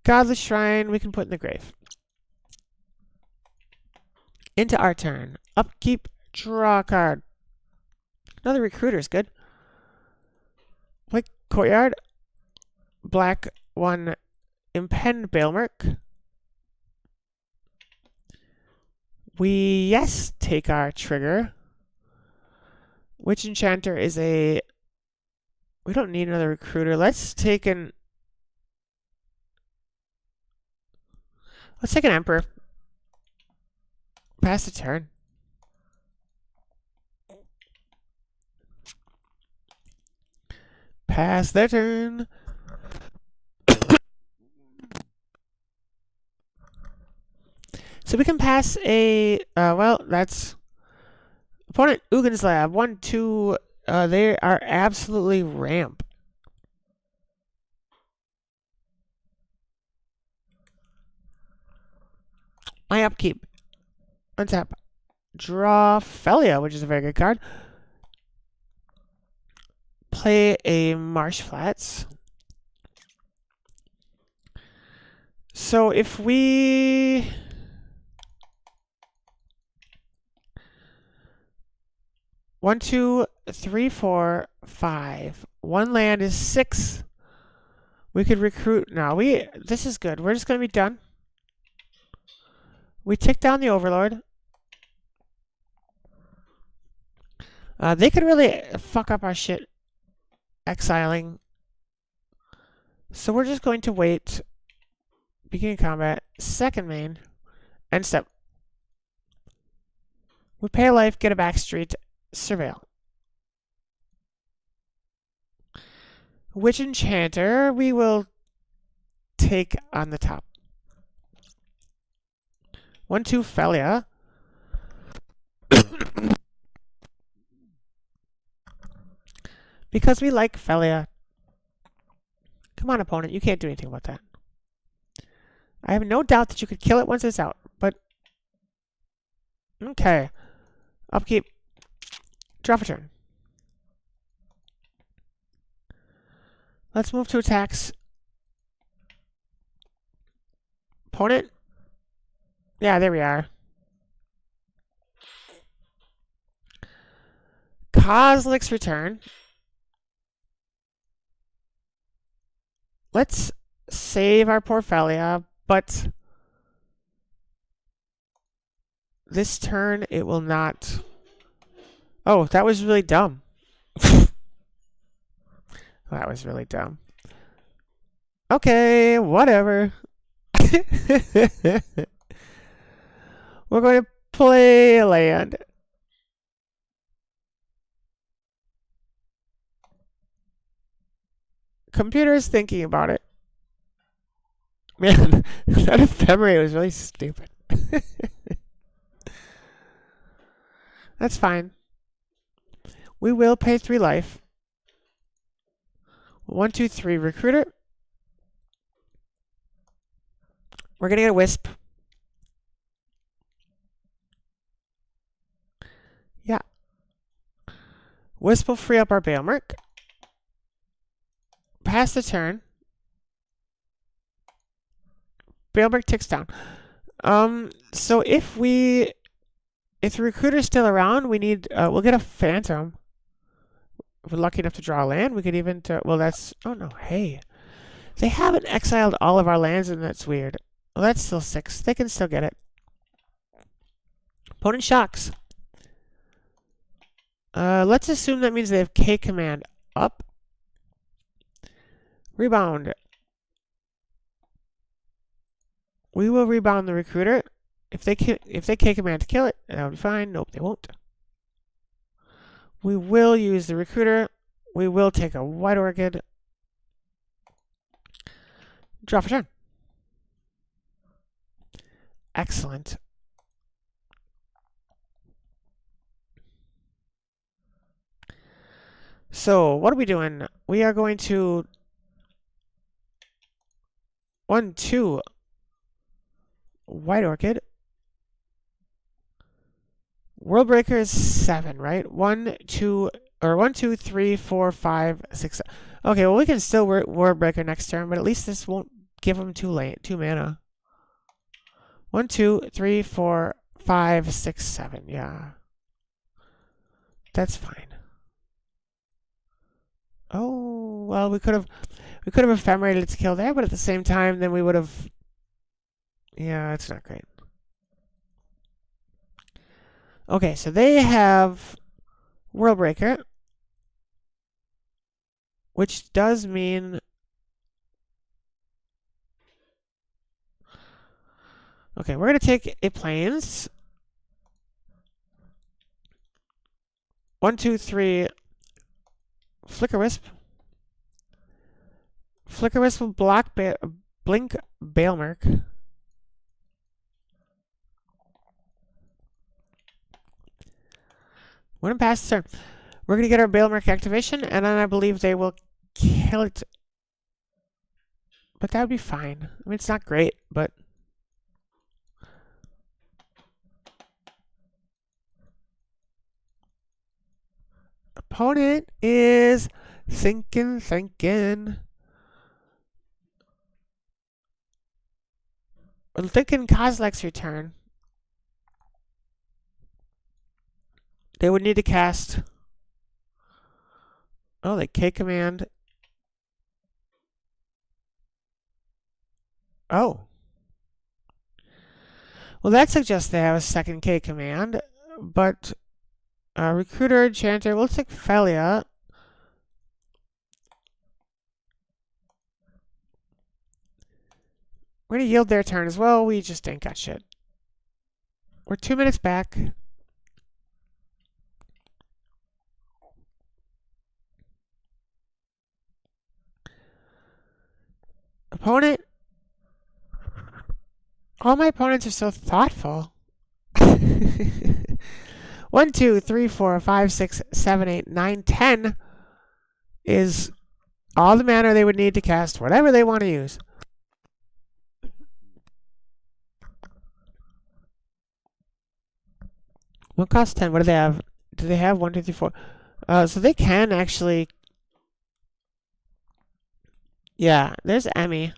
Godless Shrine we can put in the grave. Into our turn. Upkeep, draw a card. Another Recruiter is good. Play Courtyard. Black 1, Impend Bailmerk. We, take our trigger. Witch Enchanter is a... We don't need another Recruiter. Let's take an Emperor. Pass the turn. Pass their turn. So we can pass a, that's opponent Ugin's Lab. 1, 2, they are absolutely ramp. My upkeep. Untap. Draw Felia, which is a very good card. Play a Marsh Flats. So if we... One, 2, 3, 4, 5. One land is 6. We could recruit. No, this is good. We're just going to be done. We tick down the Overlord. They could really fuck up our shit exiling. So we're just going to wait. Beginning combat. Second main. End step. We pay a life, get a backstreet, surveil. Witch Enchanter, we will take on the top. 1/2 Felia. Because we like Felia. Come on, opponent, you can't do anything about that. I have no doubt that you could kill it once it's out, but... Okay. Upkeep. Draw for turn. Let's move to attacks. Opponent? Yeah, there we are. Kozilek's return. Let's save our poor Felia, but this turn it will not. Oh, that was really dumb. That was really dumb. Okay, whatever. We're going to play a land. Computer is thinking about it. Man, that ephemera was really stupid. That's fine. We will pay 3 life. 1, 2, 3, recruiter. We're gonna get a wisp. Yeah. Wisp will free up our Bailmerk. Pass the turn. Bailmerk ticks down. So if the recruiter's still around, we need we'll get a phantom. If we're lucky enough to draw a land, we could even well that's oh no, hey. They haven't exiled all of our lands and that's weird. Well, that's still 6. They can still get it. Opponent shocks. Let's assume that means they have K command up. Rebound. We will rebound the recruiter. If they K command to kill it, that'll be fine. Nope, they won't. We will use the recruiter. We will take a white orchid. Draw for turn. Excellent. So, what are we doing? We are going to 1, 2 white orchid. World Breaker is 7, right? 1, 2, 3, 4, 5, 6. Okay, well we can still World Breaker next turn, but at least this won't give them 2 mana. 1, 2, 3, 4, 5, 6, 7. Yeah, that's fine. Oh well, we could have ephemerated its kill there, but at the same time, then we would have. Yeah, it's not great. Okay, so they have World Breaker, which does mean. Okay, we're gonna take a plains. 1, 2, 3. Flicker Wisp. Flicker Wisp will block blink Bailmerk. We're gonna pass the turn. We're gonna get our Bailmerk activation, and then I believe they will kill it. But that would be fine. I mean, it's not great, but. Opponent is thinking. We're thinking Kozilek's return. They would need to cast. Oh, they K command. Oh. Well, that suggests they have a second K command, but Recruiter, Enchanter. We'll take Felia. We're going to yield their turn as well. We just ain't got shit. We're 2 minutes back. Opponent. All my opponents are so thoughtful. 1, 2, 3, 4, 5, 6, 7, 8, 9, 10 is all the mana they would need to cast whatever they want to use. What costs 10? What do they have? Do they have 1, 2, 3, 4? So they can actually. Yeah, there's Emmy.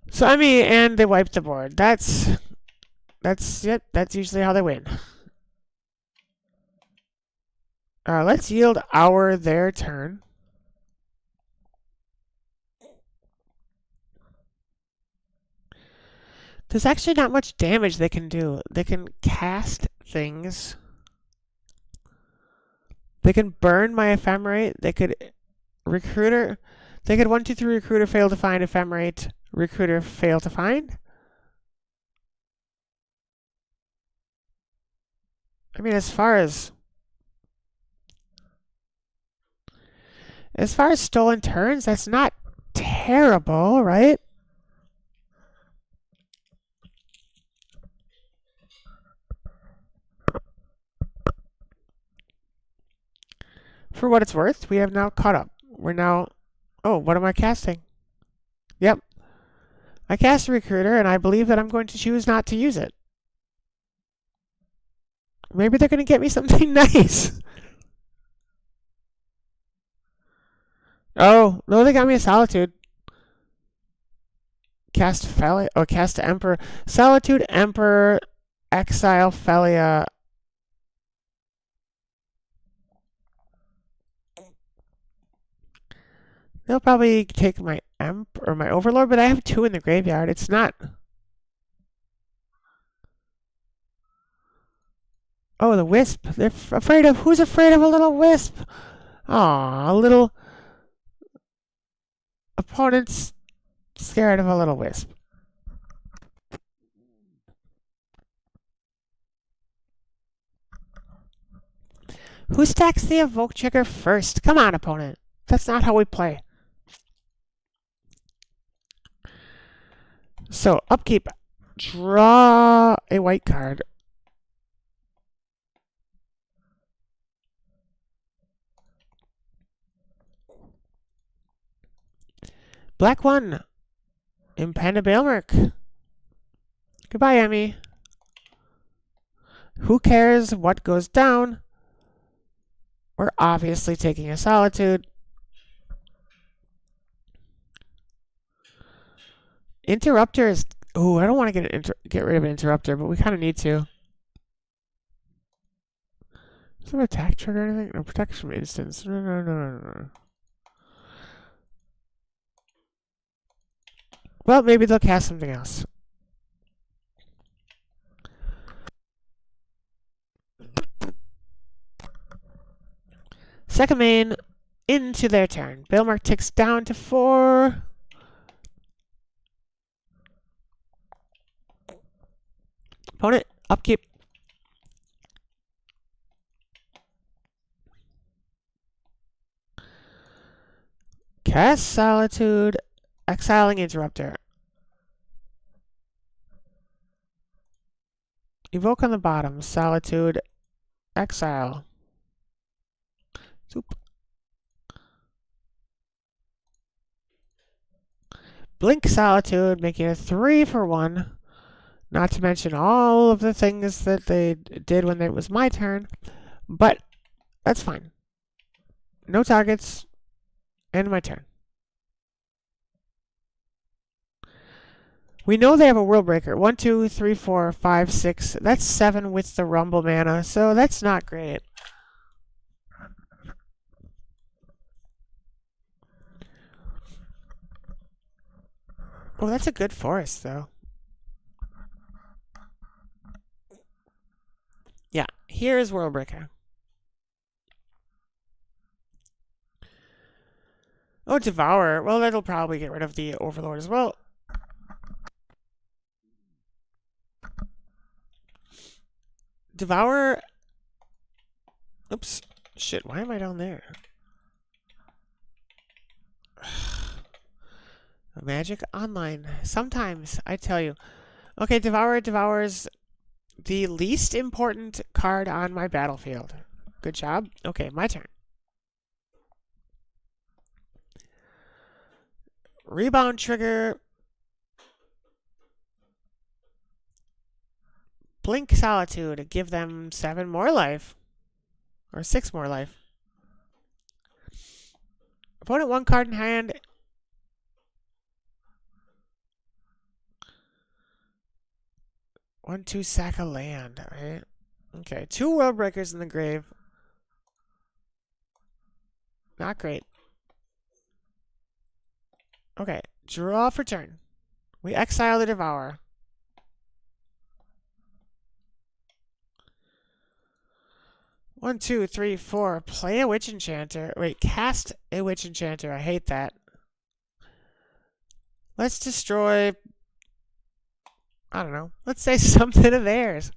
So Emmy, and they wipe the board. That's it. That's usually how they win. Let's yield their turn. There's actually not much damage they can do. They can cast things. They can burn my Ephemerate. They could Recruiter. They could 1, 2, 3 Recruiter, fail to find Ephemerate. Recruiter, fail to find. I mean, as far as stolen turns, that's not terrible, right? For what it's worth, we have now caught up. We're now... Oh, what am I casting? Yep. I cast a Recruiter, and I believe that I'm going to choose not to use it. Maybe they're going to get me something nice. Oh, no, they got me a Solitude. Cast Felia. Oh, cast Emperor. Solitude, Emperor, exile Felia. They'll probably take my or my Overlord, but I have 2 in the graveyard. It's not. Oh, the Wisp. They're afraid of. Who's afraid of a little Wisp? Aw, a little. Opponent's scared of a little Wisp. Who stacks the Evoke trigger first? Come on, opponent. That's not how we play. So, upkeep. Draw a white card. Black 1. Impenda Bailmerk. Goodbye, Emmy. Who cares what goes down? We're obviously taking a Solitude. Interrupter is... Ooh, I don't want to get rid of an Interrupter, but we kind of need to. Is there an attack trigger or anything? No, protection from instance. No. Well, maybe they'll cast something else. Second main, into their turn. Bailmark ticks down to 4. Opponent, upkeep. Cast Solitude, exiling Interrupter. Evoke on the bottom, Solitude, exile. Zoop. Blink Solitude, making it 3 for 1. Not to mention all of the things that they did when it was my turn. But that's fine. No targets. End my turn. We know they have a World Breaker. 1, 2, 3, 4, 5, 6. That's 7 with the Rumble mana, so that's not great. Oh, that's a good forest, though. Yeah, here is World Breaker. Oh, Devour. Well, that'll probably get rid of the Overlord as well. Devour. Oops. Shit, why am I down there? Magic Online. Sometimes, I tell you. Okay, Devour devours the least important card on my battlefield. Good job. Okay, my turn. Rebound trigger. Blink Solitude. Give them 7 more life. Or 6 more life. Opponent 1 card in hand. One, two, sack a land. Right? Okay, 2 World Breakers in the grave. Not great. Okay, draw for turn. We exile the Devourer. One, two, three, four. Play a Witch Enchanter. Wait, cast a Witch Enchanter. I hate that. Let's destroy. I don't know. Let's say something of theirs.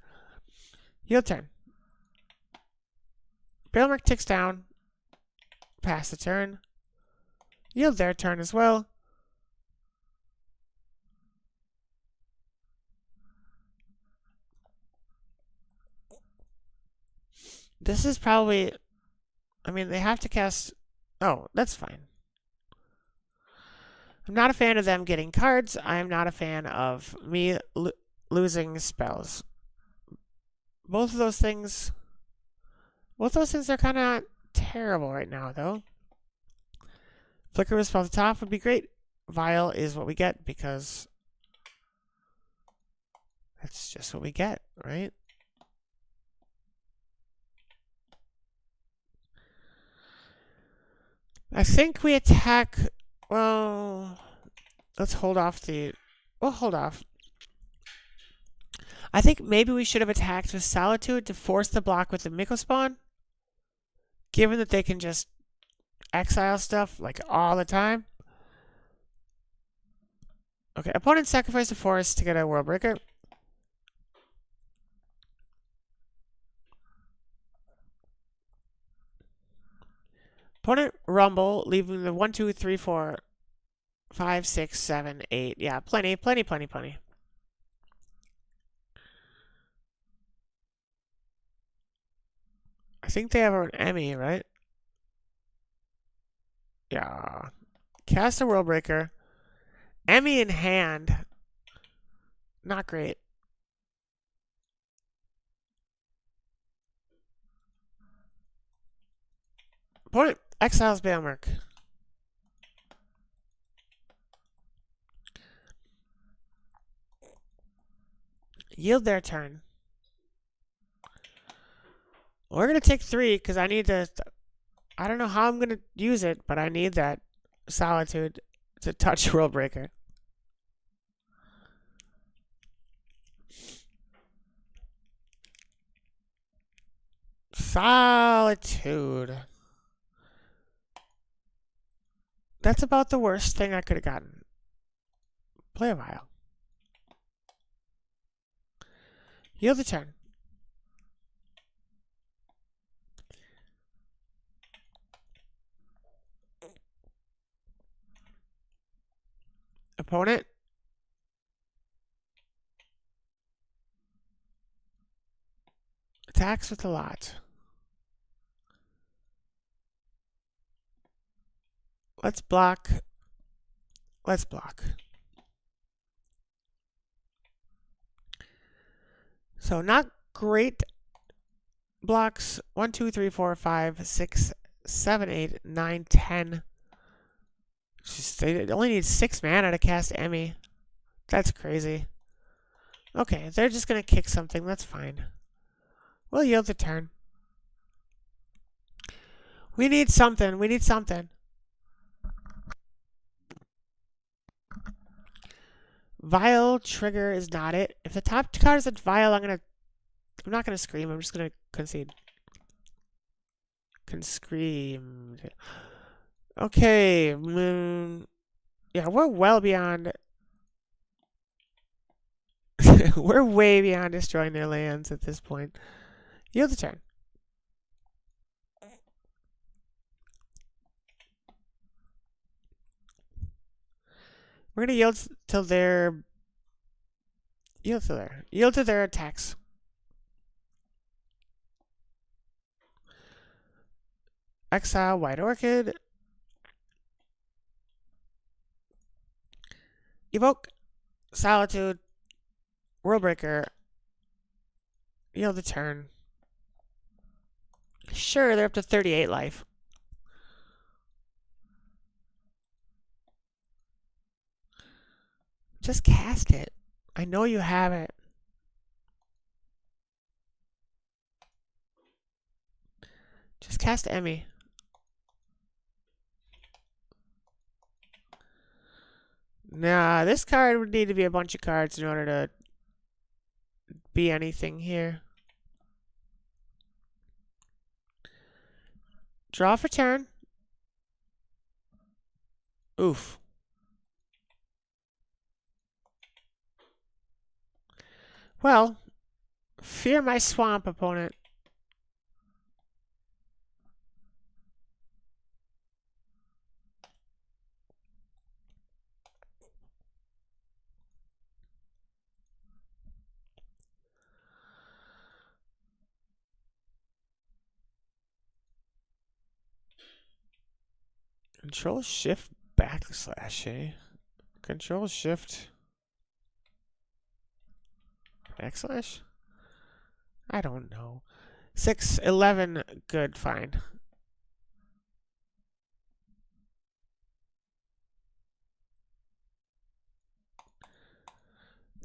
Your turn. Bailmerk ticks down. Pass the turn. Yield their turn as well. This is probably. I mean, they have to cast. Oh, that's fine. I'm not a fan of them getting cards. I am not a fan of me losing spells. Both of those things. Both those things are kind of terrible right now, though. Flicker with spell at the top would be great. Vial is what we get because that's just what we get, right? I think we attack. Well, let's hold off the. We'll hold off. I think maybe we should have attacked with Solitude to force the block with the Miko spawn. Given that they can just exile stuff like all the time. Okay, opponent sacrificed a forest to get a World Breaker. Opponent Rumble, leaving the 1, 2, 3, 4, 5, 6, 7, 8. Yeah, plenty. I think they have an Emmy, right? Yeah. Cast a World Breaker. Emmy in hand. Not great. Opponent exiles Bailmerk. Yield their turn. We're going to take 3 because I need to. I don't know how I'm going to use it, but I need that Solitude to touch World Breaker. Solitude. That's about the worst thing I could have gotten. Play a Vial. Yield the turn. Opponent. Attacks with a lot. Let's block. Let's block. So not great blocks. 1, 2, 3, 4, 5, 6, 7, 8, 9, 10. They only need 6 mana to cast Emmy. That's crazy. Okay, they're just going to kick something. That's fine. We'll yield the turn. We need something. Vial trigger is not it. If the top card is a vial, I'm not gonna scream. I'm just gonna concede. Can scream. Okay, moon. Yeah, we're well beyond. We're way beyond destroying their lands at this point. Yield the turn. We're gonna yield to their attacks. Exile White Orchid. Evoke Solitude. Worldbreaker. Yield the turn. Sure, they're up to 38 life. Just cast it. I know you have it. Just cast Emmy. Nah, this card would need to be a bunch of cards in order to be anything here. Draw for turn. Oof. Well, fear my swamp, opponent. Control Shift backslash, eh? Control Shift backslash? I don't know. 6, 11, good, fine.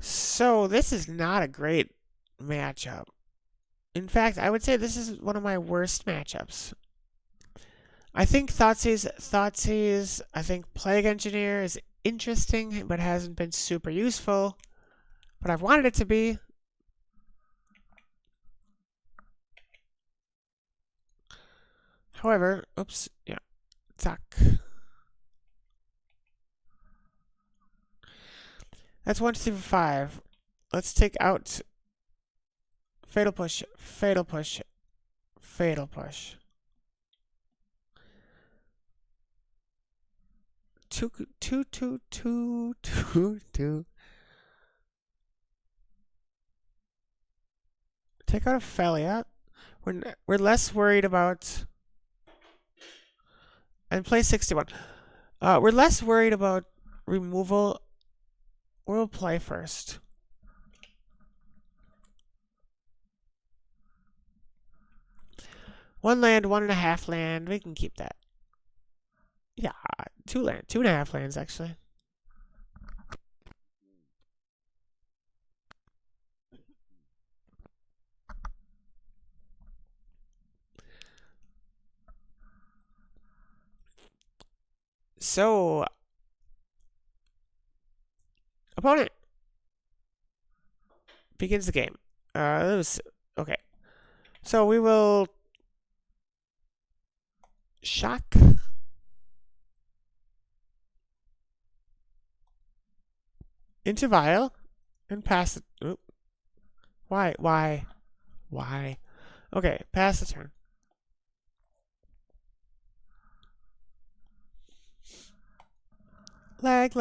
So, this is not a great matchup. In fact, I would say this is one of my worst matchups. I think Thoughtseize, I think Plague Engineer is interesting, but hasn't been super useful. But I've wanted it to be. However, oops, yeah, zack. That's 1, 2, 3, 4, 5. Let's take out Fatal Push, Fatal Push, Fatal Push. Two. Take out Ophelia. We're less worried about. And play 61. We're less worried about removal. We'll play first. One land, 1.5 land. We can keep that. Yeah, 2.5 lands actually. So, opponent begins the game. Okay. So we will shock. Into Vial and pass it. Oop. Why? Okay, pass the turn. Lag.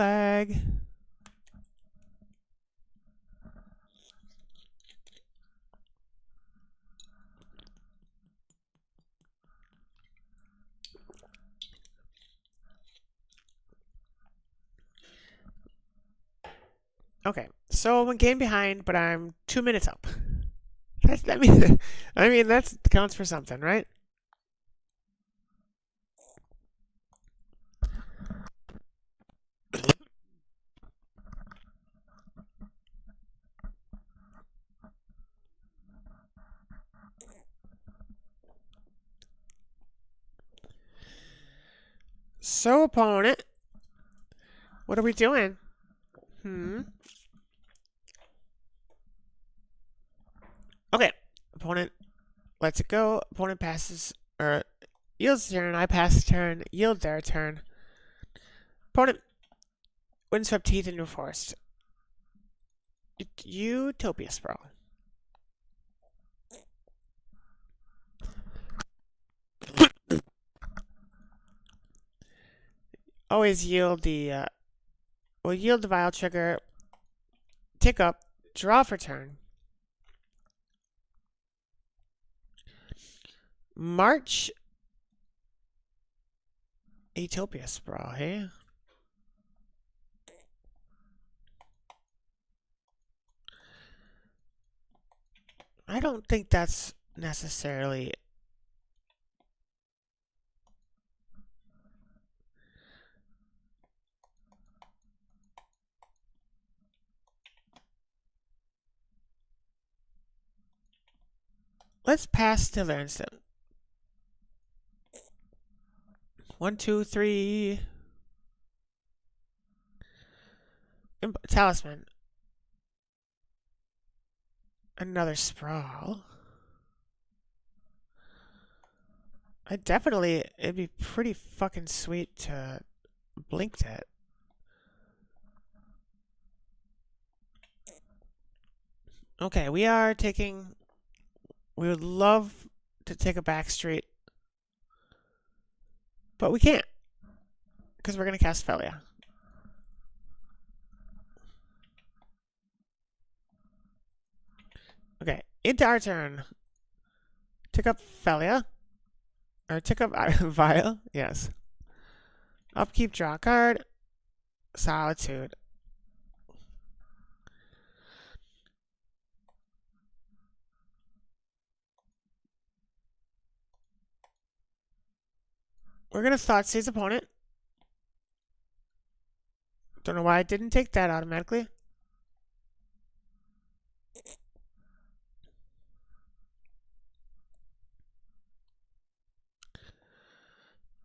Okay, so I'm a game behind, but I'm 2 minutes up. I mean that counts for something, right? So opponent, what are we doing? Okay. Opponent lets it go. Opponent passes, or yields the turn. I pass the turn. Yield their turn. Opponent windswept teeth into a forest. Utopia Sprawl. Always yield the, we'll yield the Vile Trigger, tick up, draw for turn. March Utopia Sprawl, hey? I don't think that's necessarily... Let's pass to their instant. 1, 2, 3. Talisman. Another Sprawl. It'd be pretty fucking sweet to blink that. Okay, we would love to take a back street, but we can't, because we're going to cast Felia. Okay, into our turn. Tick up Felia. Or tick up Vile. Yes. Upkeep, draw a card. Solitude. We're going to Thoughtseize opponent. Don't know why I didn't take that automatically.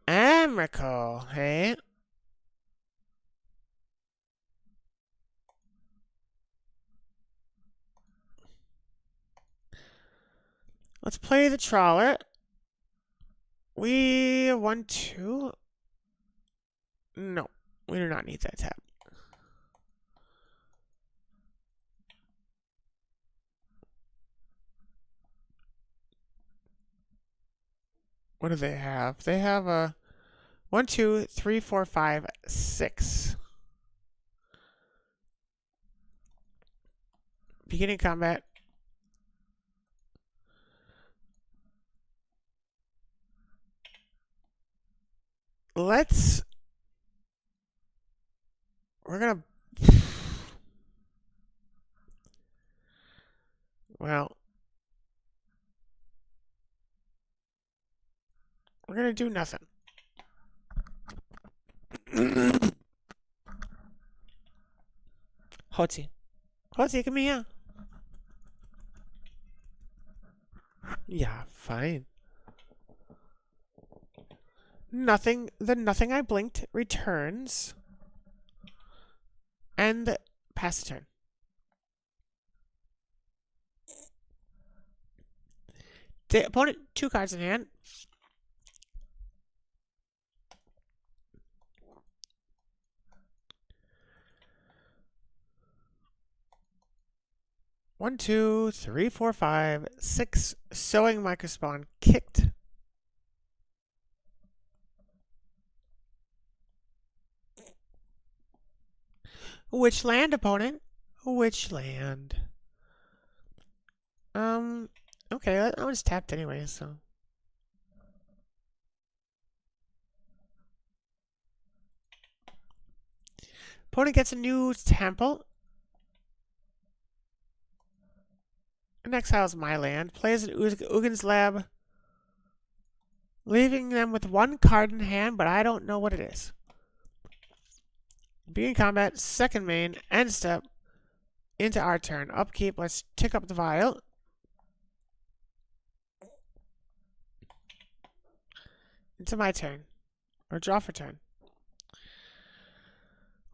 Emrakul, hey? Let's play the Trawler. We want to... No, we do not need that tap. What do they have? They have a 1, 2, 3, 4, 5, 6. Beginning combat. We're gonna... Well... We're gonna do nothing. Hoti. Hoti, come here. Yeah, fine. Nothing. The nothing I blinked returns. And pass the turn. The opponent, 2 cards in hand. One, 2, 3, 4, 5, 6. Sowing Microspawn kicked. Which land, opponent? Which land? Okay, I was tapped anyway, so. Opponent gets a new temple. And exiles my land. Plays an Ugin's Lab. Leaving them with 1 card in hand, but I don't know what it is. Begin combat, second main, end step. Into our turn. Upkeep, let's tick up the Vile. Into my turn. Or draw for turn.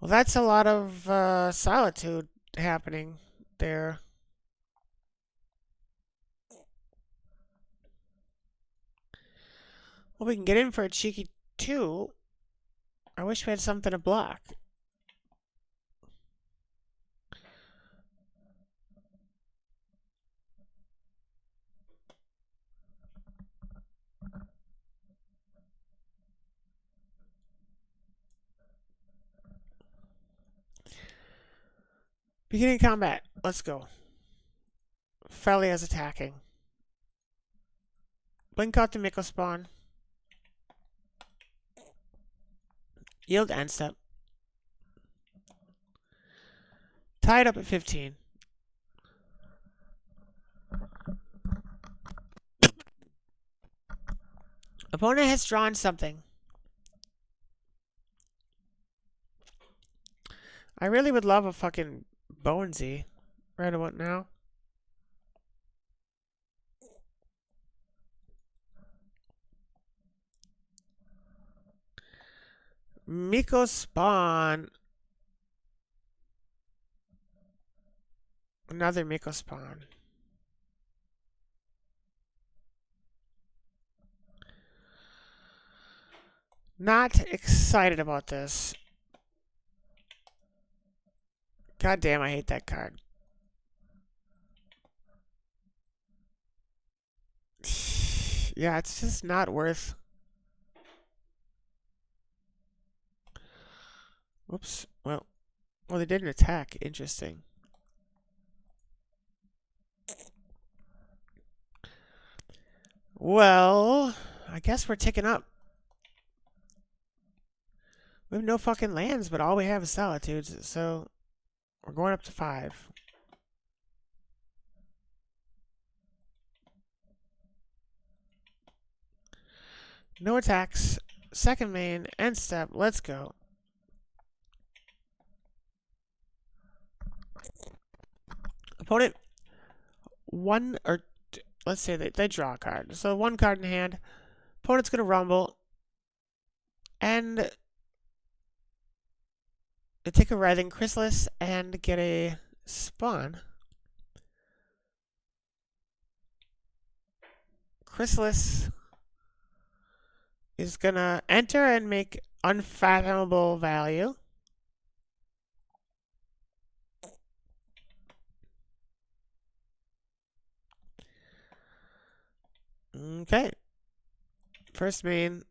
Well, that's a lot of solitude happening there. Well, we can get in for a cheeky 2. I wish we had something to block. Beginning combat. Let's go. Felia's attacking. Blink out the Miko spawn. Yield end step. Tied up at 15. Opponent has drawn something. I really would love a fucking Bonesy right about now. Miko spawn. Another Miko spawn. Not excited about this. God damn, I hate that card. Yeah, it's just not worth. Whoops. Well, they didn't attack. Interesting. Well, I guess we're ticking up. We have no fucking lands, but all we have is solitudes, so we're going up to 5. No attacks. Second main, end step. Let's go. Opponent, one or let's say they draw a card. So 1 card in hand. Opponent's going to rumble. And they take a Writhing Chrysalis and get a spawn. Chrysalis is going to enter and make unfathomable value. Okay. First main.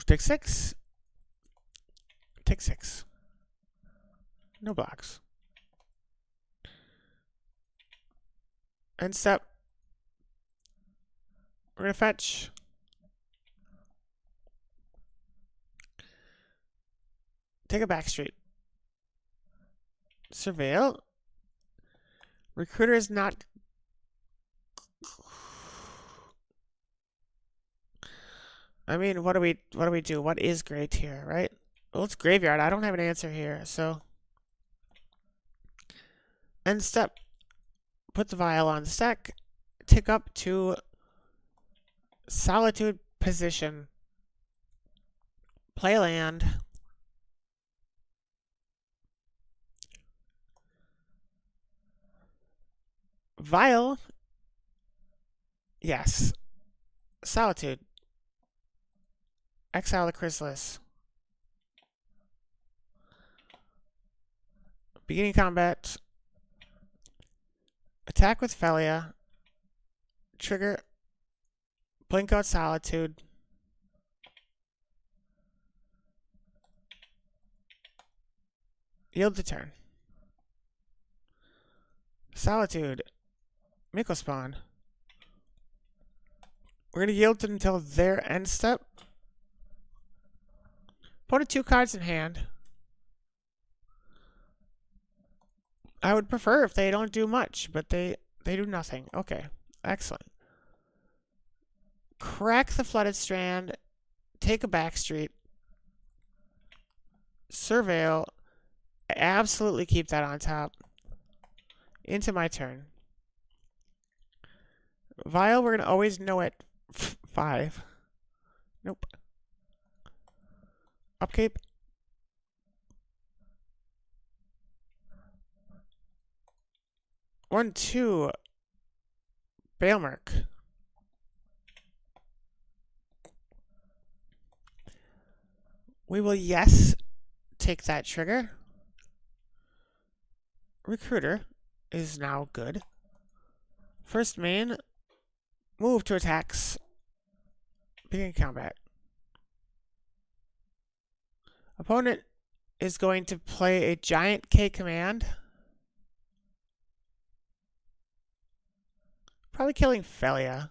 Take 6. Take 6. No blocks. End step. We're going to fetch. Take a backstreet. Surveil. Recruiter is not. I mean, what do we do? What is great here, right? Well, it's graveyard. I don't have an answer here, so end step. Put the vial on the stack. Tick up to solitude position. Play land. Vial. Yes. Solitude. Exile the Chrysalis. Beginning combat. Attack with Felia. Trigger. Blink out Solitude. Yield to turn. Solitude. Miko spawn. We're going to yield until their end step. Put 2 cards in hand. I would prefer if they don't do much, but they do nothing. Okay, excellent. Crack the Flooded Strand. Take a backstreet. Surveil. Absolutely keep that on top. Into my turn. Vial, we're going to always know it 5. Nope. Upkeep. One, two. Bailmerk. We will, yes, take that trigger. Recruiter is now good. First main, move to attacks. Begin combat. Opponent is going to play a giant K command. Probably killing Felia.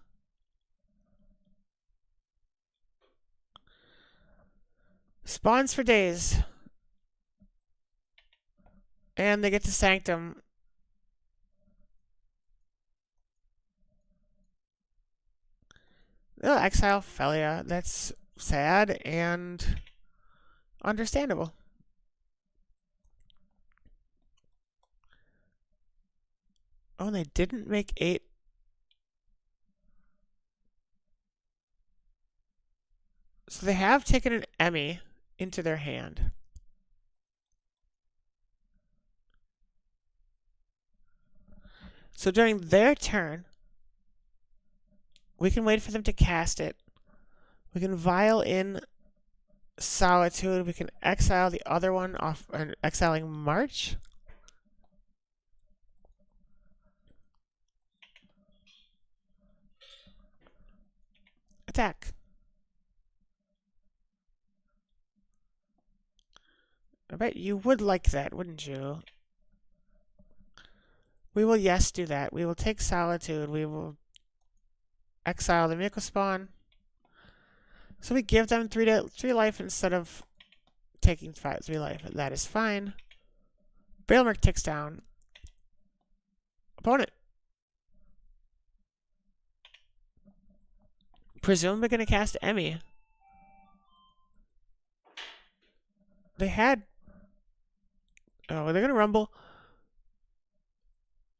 Spawns for days. And they get to Sanctum. They'll exile Felia. That's sad and understandable. Oh, and they didn't make 8. So they have taken an Emmy into their hand. So during their turn, we can wait for them to cast it. We can vial in Solitude. We can exile the other one off, exiling March. Attack. I bet you would like that, wouldn't you? We will, yes, do that. We will take Solitude. We will exile the Miko spawn. So we give them 3 life instead of taking 3 life. That is fine. Bailmerk ticks down. Opponent. Presumably going to cast Emmy. They had... Oh, they're going to rumble.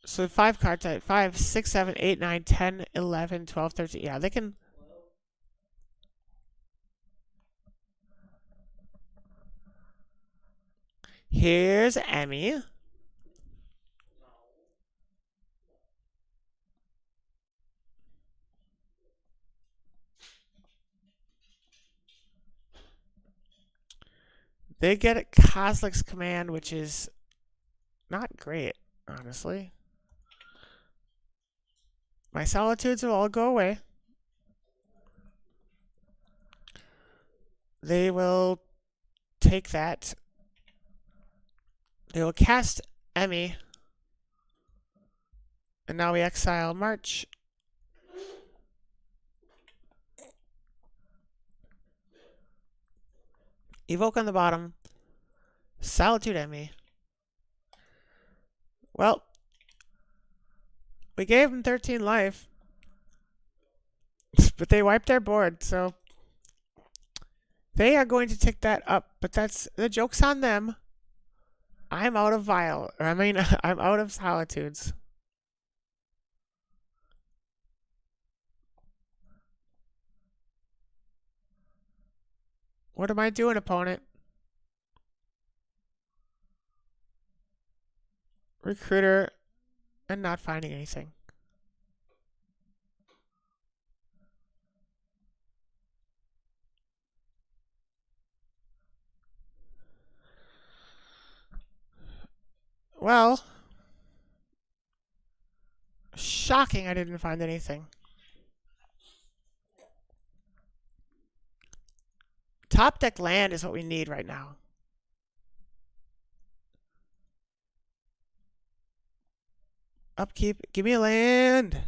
So 5 card type. 5, 6, 7, 8, 9, 10, 11, 12, 13. Yeah, they can... Here's Emmy. They get a Kozilek's command, which is not great, honestly. My Solitudes will all go away. They will take that. They will cast Emmy. And now we exile March. Evoke on the bottom. Solitude Emmy. Well, we gave them 13 life. But they wiped their board, so they are going to tick that up. But that's the joke's on them. I'm out of vial. Or I mean, I'm out of Solitudes. What am I doing, opponent? Recruiter and not finding anything. Well, shocking I didn't find anything. Top deck land is what we need right now. Upkeep. Give me a land.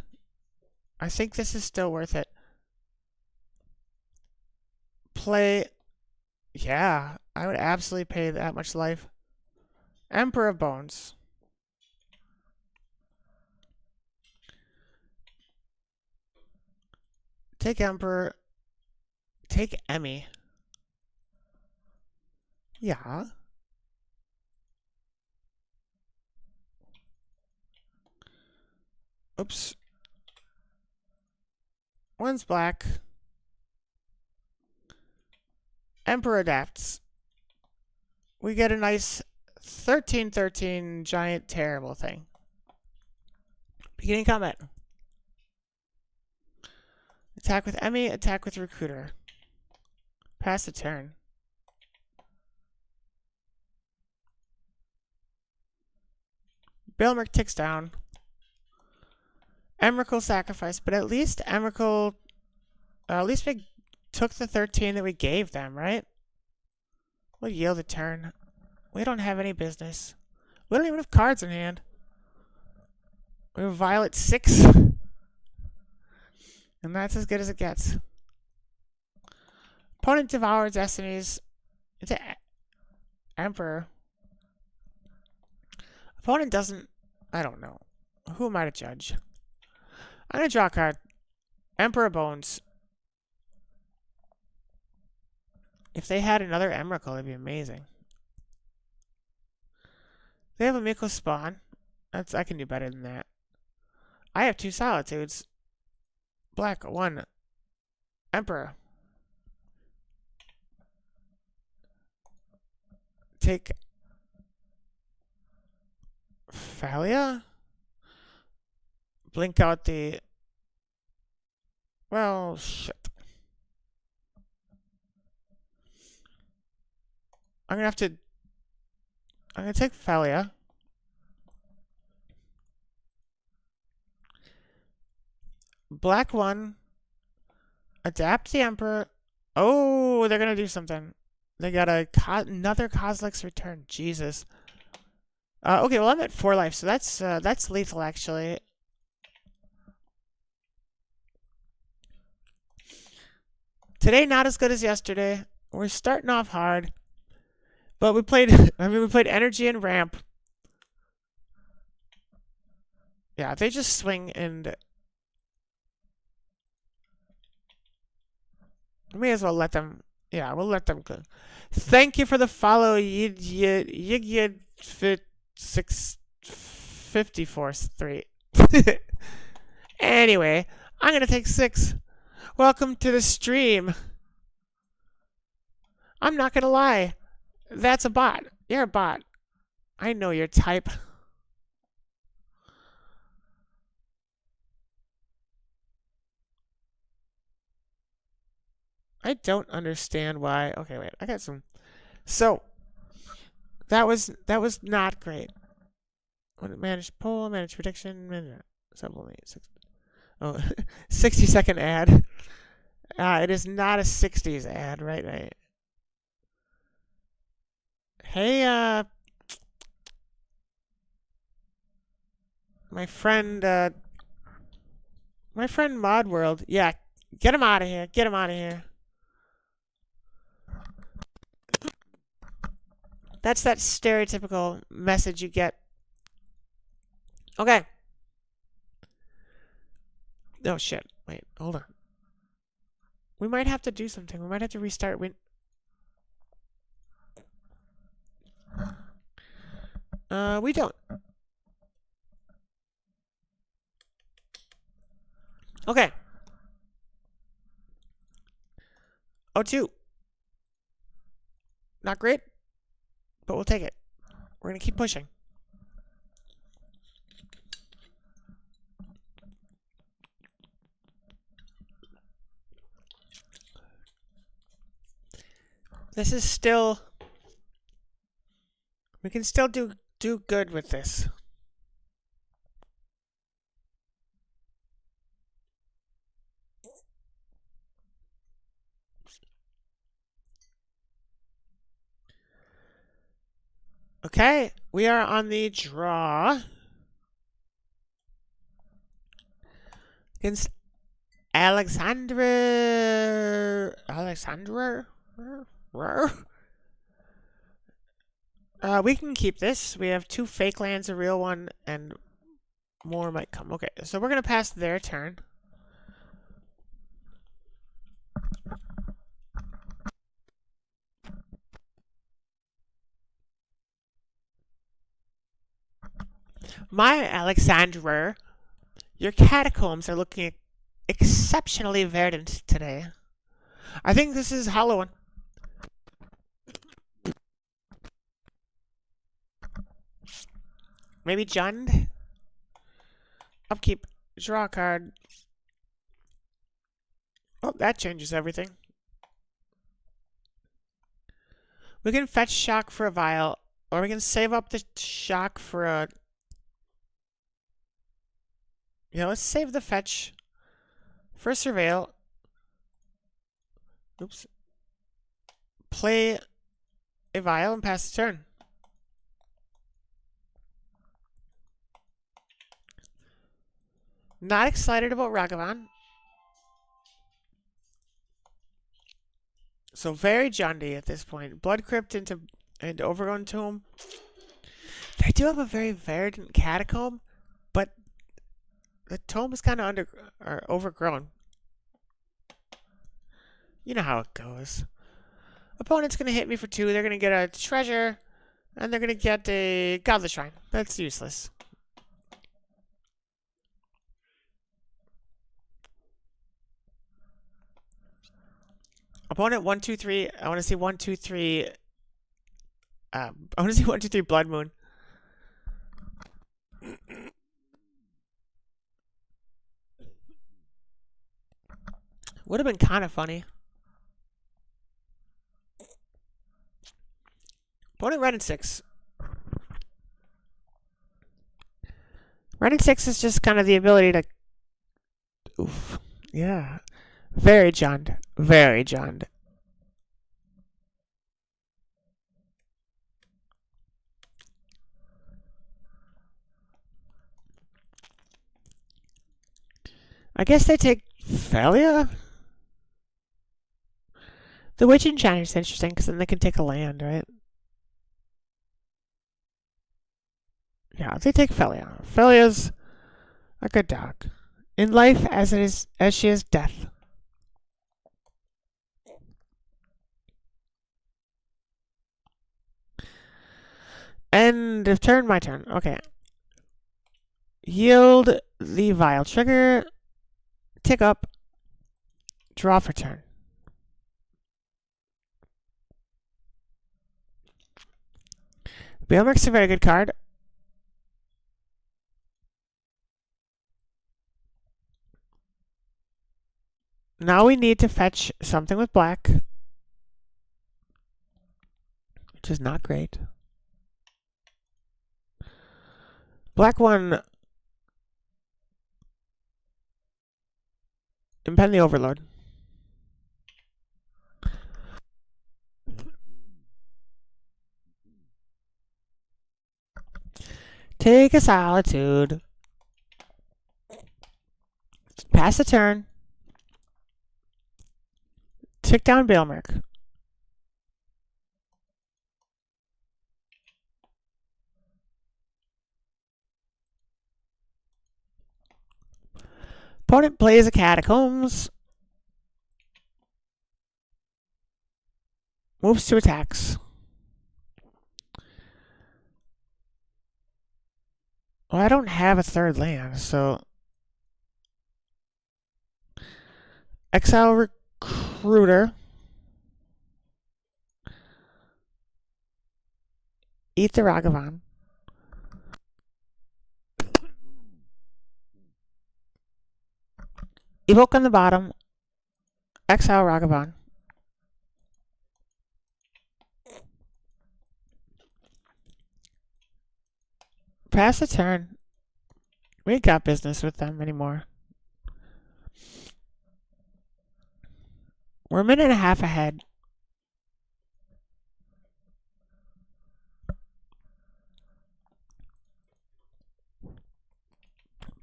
I think this is still worth it. Play. Yeah, I would absolutely pay that much life. Emperor of Bones. Take Emperor. Take Emmy. Yeah. Oops. One's black. Emperor adapts. We get a nice 13/13 giant terrible thing. Beginning combat. Attack with Emmy, attack with Recruiter. Pass the turn. Bailmerk ticks down. Emrakul sacrifice, but at least Emrakul... at least we took the 13 that we gave them, right? We'll yield a turn. We don't have any business. We don't even have cards in hand. We have Violet 6. And that's as good as it gets. Opponent devours destinies into Emperor. Opponent doesn't... I don't know. Who am I to judge? I'm going to draw a card. Emperor Bones. If they had another Emrakul, it'd be amazing. They have a Miko spawn. I can do better than that. I have 2 Solitudes. Black 1. Emperor. Take Thalia. Blink out the... well, shit. I'm gonna have to... I'm gonna take Thalia. Black 1. Adapt the Emperor. Oh, they're gonna do something. They got another Kozilek's Return. Jesus. Okay, well I'm at 4 life, so that's lethal actually. Today not as good as yesterday. We're starting off hard, but we played. we played energy and ramp. Yeah, they just swing and. We may as well let them. Yeah, we'll let them go. Thank you for the follow, Yig 654-3. Anyway, I'm gonna take 6. Welcome to the stream. I'm not gonna lie. That's a bot. You're a bot. I know your type. I don't understand why. Okay, wait. I got some. So that was not great. Manage poll, manage prediction, sublimate. Oh, 60-second ad. It is not a 60s ad, right? Hey, my friend Mod World. Yeah, get him out of here. Get him out of here. That's that stereotypical message you get. Okay. Oh, shit. Wait, hold on. We might have to do something. We might have to restart. We don't. Okay. 0-2. Not great, but we'll take it. We're going to keep pushing. This is still... we can still do good with this. Okay, we are on the draw against Alexandra. We can keep this. We have 2 fake lands, a real one, and more might come. Okay, so we're gonna pass their turn. My Alexandra, your catacombs are looking exceptionally verdant today. I think this is Halloween. Maybe Jund? Upkeep. Draw a card. Oh, that changes everything. We can fetch shock for a vial, or we can save up the shock for a... Yeah, let's save the fetch for a surveil. Oops. Play a vial and pass the turn. Not excited about Ragavan. So very Jundy at this point. Blood Crypt into Overgrown Tomb. They do have a very verdant catacomb, but the tomb is kind of overgrown. You know how it goes. Opponent's gonna hit me for 2. They're gonna get a treasure, and they're gonna get a Godless Shrine. That's useless. Opponent 1, 2, 3. I want to see 1, 2, 3. I want to see 1, 2, 3 Blood Moon. Would have been kind of funny. Opponent red and 6. Red and 6 is just kind of the ability to... Oof. Yeah. Very Jund. Very Jund. I guess they take Felia? The Witch Enchanter is interesting because then they can take a land, right? Yeah, they take Felia. Felia's a good dog. In life as she is death. End of turn, my turn. Okay. Yield the vial trigger. Tick up. Draw for turn. Bailmerk's a very good card. Now we need to fetch something with black, which is not great. Black 1. Impend the Overlord. Take a Solitude. Pass the turn. Tick down Bailmerk. Opponent plays a Catacombs. Moves to attacks. Well, I don't have a third land, so... Exile Recruiter. Eat the Ragavan. Evoke on the bottom. Exile Ragavan. Pass the turn. We ain't got business with them anymore. We're a minute and a half ahead.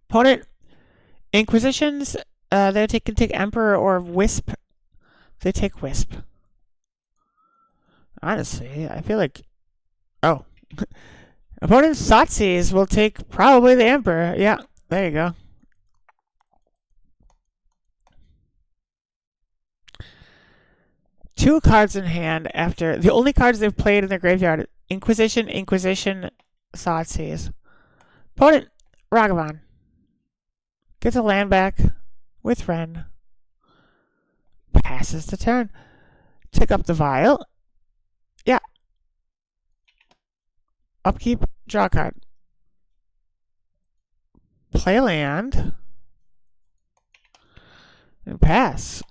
Opponent Inquisitions. They can take Emperor or Wisp. They take Wisp. Honestly, I feel like... Oh. Opponent Satsis will take probably the Emperor. Yeah, there you go. Two cards in hand after... The only cards they've played in their graveyard. Inquisition, Satsis. Opponent Ragavan. Gets a land back with Ren. Passes the turn. Tick up the vial. Yeah. Upkeep, draw a card. Play land. And pass.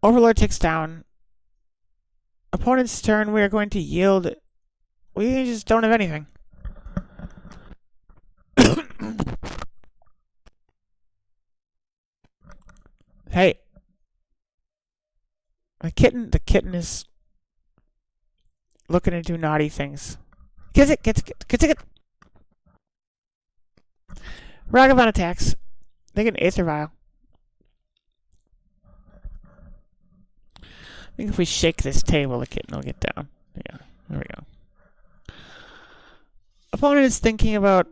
Overlord takes down. Opponent's turn, we are going to yield. We just don't have anything. Hey. The kitten is looking to do naughty things. Gets it. Ragavan attacks. They get an Aether Vial. I think if we shake this table, the kitten will get down. Yeah, there we go. Opponent is thinking about...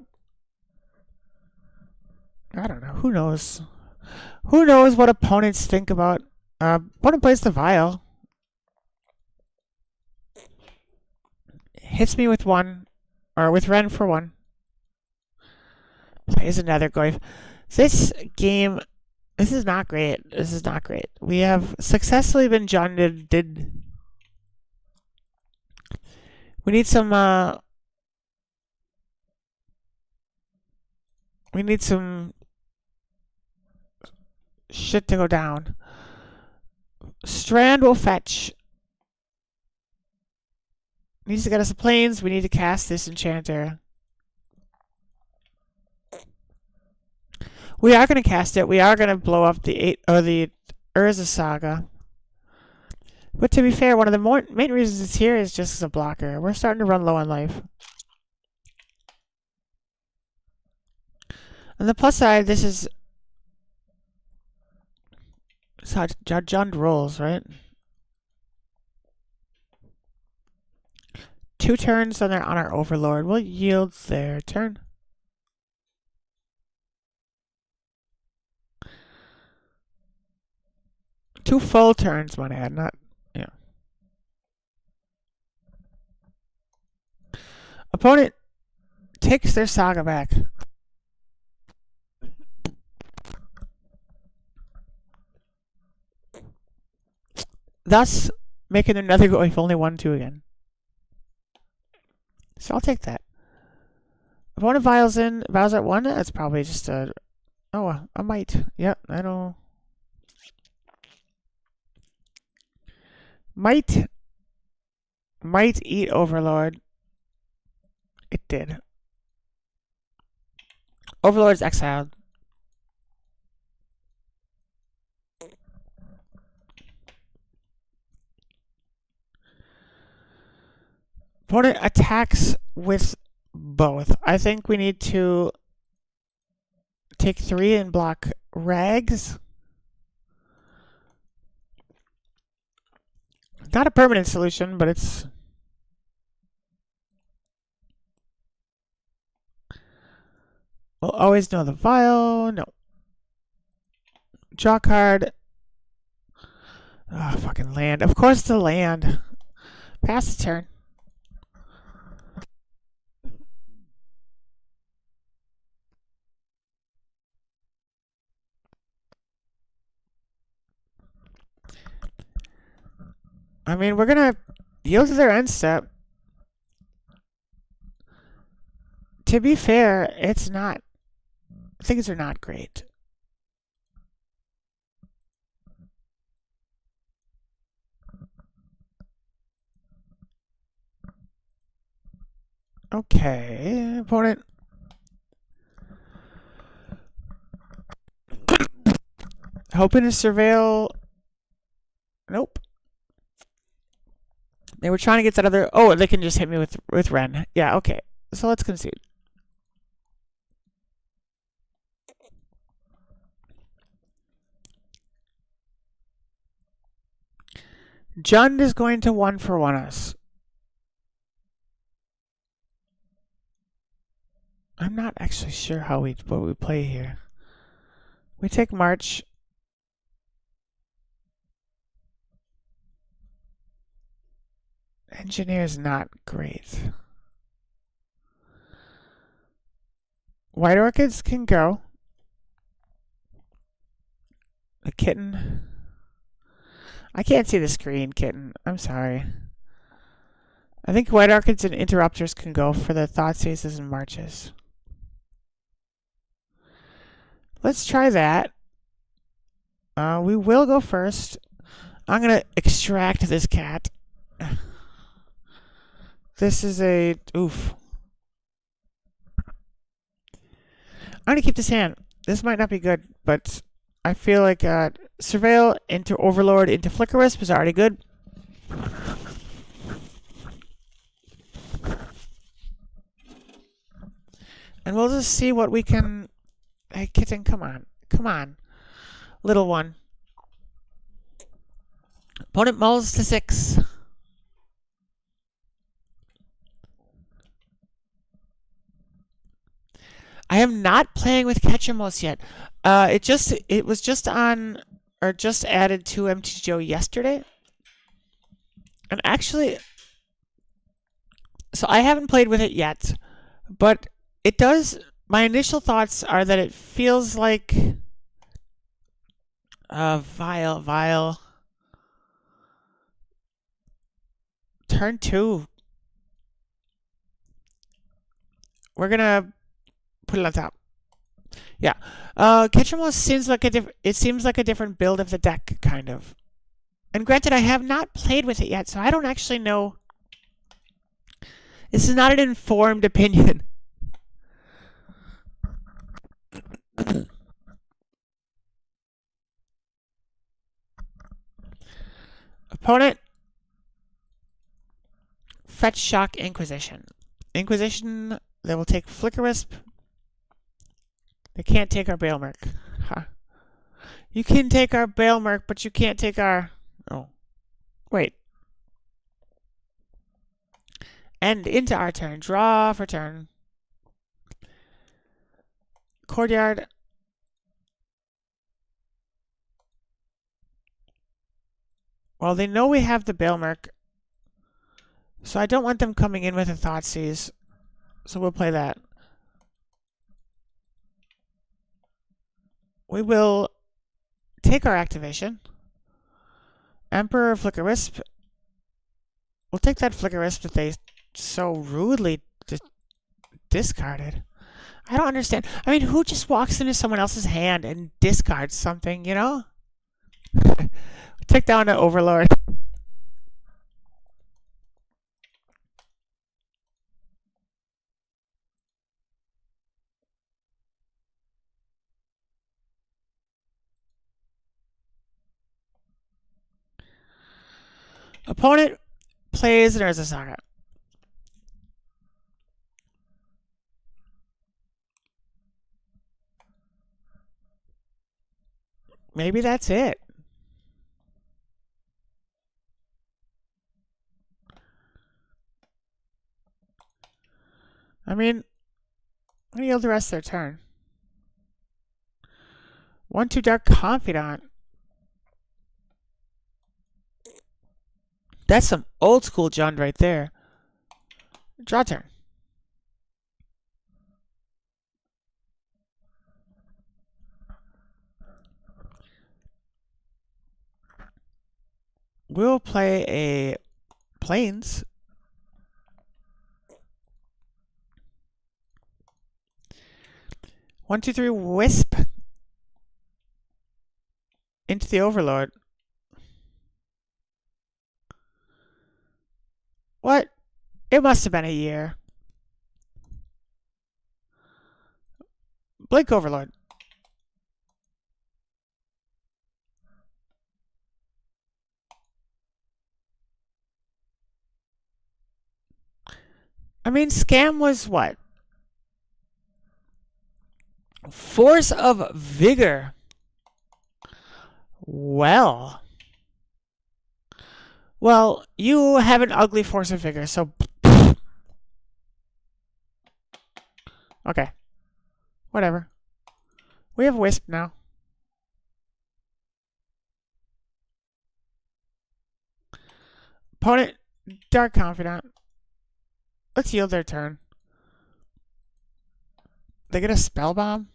I don't know. Who knows? Who knows what opponents think about? Opponent plays the Vial. Hits me with one. Or with Ren for one. Plays another Goyf. This game... This is not great. This is not great. We have successfully been junded. We need some, we need some shit to go down. Strand will fetch. Needs to get us the planes. We need to cast this enchanter. We are going to cast it. We are going to blow up the Urza Saga. But to be fair, one of the main reasons it's here is just as a blocker. We're starting to run low on life. On the plus side, this is how Jund rolls, right? 2 turns on our Overlord. We'll yield their turn. Two full turns, might add, not, yeah. Opponent takes their Saga back. Thus, making another go if only 1-2 again. So I'll take that. Opponent vials at 1, that's probably just a... Oh, a might. Yep, I know. Might eat Overlord. It did. Overlord's exiled. Opponent attacks with both. I think we need to take 3 and block Rags. Not a permanent solution, but it's... We'll always know the Vial. No. Draw card. Oh, fucking land. Of course it's a land. Pass the turn. I mean, we're gonna yield to their end step. To be fair, it's not... Things are not great. Okay, opponent. Hoping to surveil. Nope. They were trying to get that other... Oh, they can just hit me with Ren. Yeah, okay. So let's concede. Jund is going to 1-for-1 us. I'm not actually sure what we play here. We take March. Engineer's not great. White Orchids can go. The kitten. I can't see the screen, kitten. I'm sorry. I think White Orchids and Interrupters can go for the Thoughtseizes and Marches. Let's try that. We will go first. I'm going to extract this cat. This is a... Oof. I'm going to keep this hand. This might not be good, but I feel like Surveil into Overlord into Flicker Wisp is already good. And we'll just see what we can... Hey, kitten, come on. Come on. Little one. Opponent mulls to 6. I am not playing with Ketchumos yet. It was just on or just added to MTGO yesterday. And actually, so I haven't played with it yet, but it does. My initial thoughts are that it feels like Vile. Turn 2. We're gonna put it on top. Yeah. Ketchumos seems like it seems like a different build of the deck, kind of. And granted, I have not played with it yet, so I don't actually know. This is not an informed opinion. Opponent, fetch Shock Inquisition. Inquisition, they will take Flicker Wisp. They can't take our Balemerc. Huh. You can take our Balemerc, but you can't take our... Oh. Wait. End into our turn. Draw for turn. Courtyard. Well, they know we have the Balemerc, so I don't want them coming in with a Thoughtseize. So we'll play that. We will take our activation. Emperor Flicker Wisp. We'll take that Flicker Wisp that they so rudely discarded. I don't understand. I mean, who just walks into someone else's hand and discards something, you know? Take down an Overlord. Opponent plays an Urza Saga. Maybe that's it. I mean, I'm gonna yield the rest of their turn. 1/2 Dark Confidant. That's some old school Jund right there. Draw turn. We'll play a Plains. One, two, three, Wisp into the Overlord. What? It must have been a year. Blink Overlord. I mean, Scam was what? Force of Vigor. Well, you have an ugly Force of Vigor, so... Okay. Whatever. We have Wisp now. Opponent, Dark Confidant. Let's yield their turn. They get a Spell Bomb.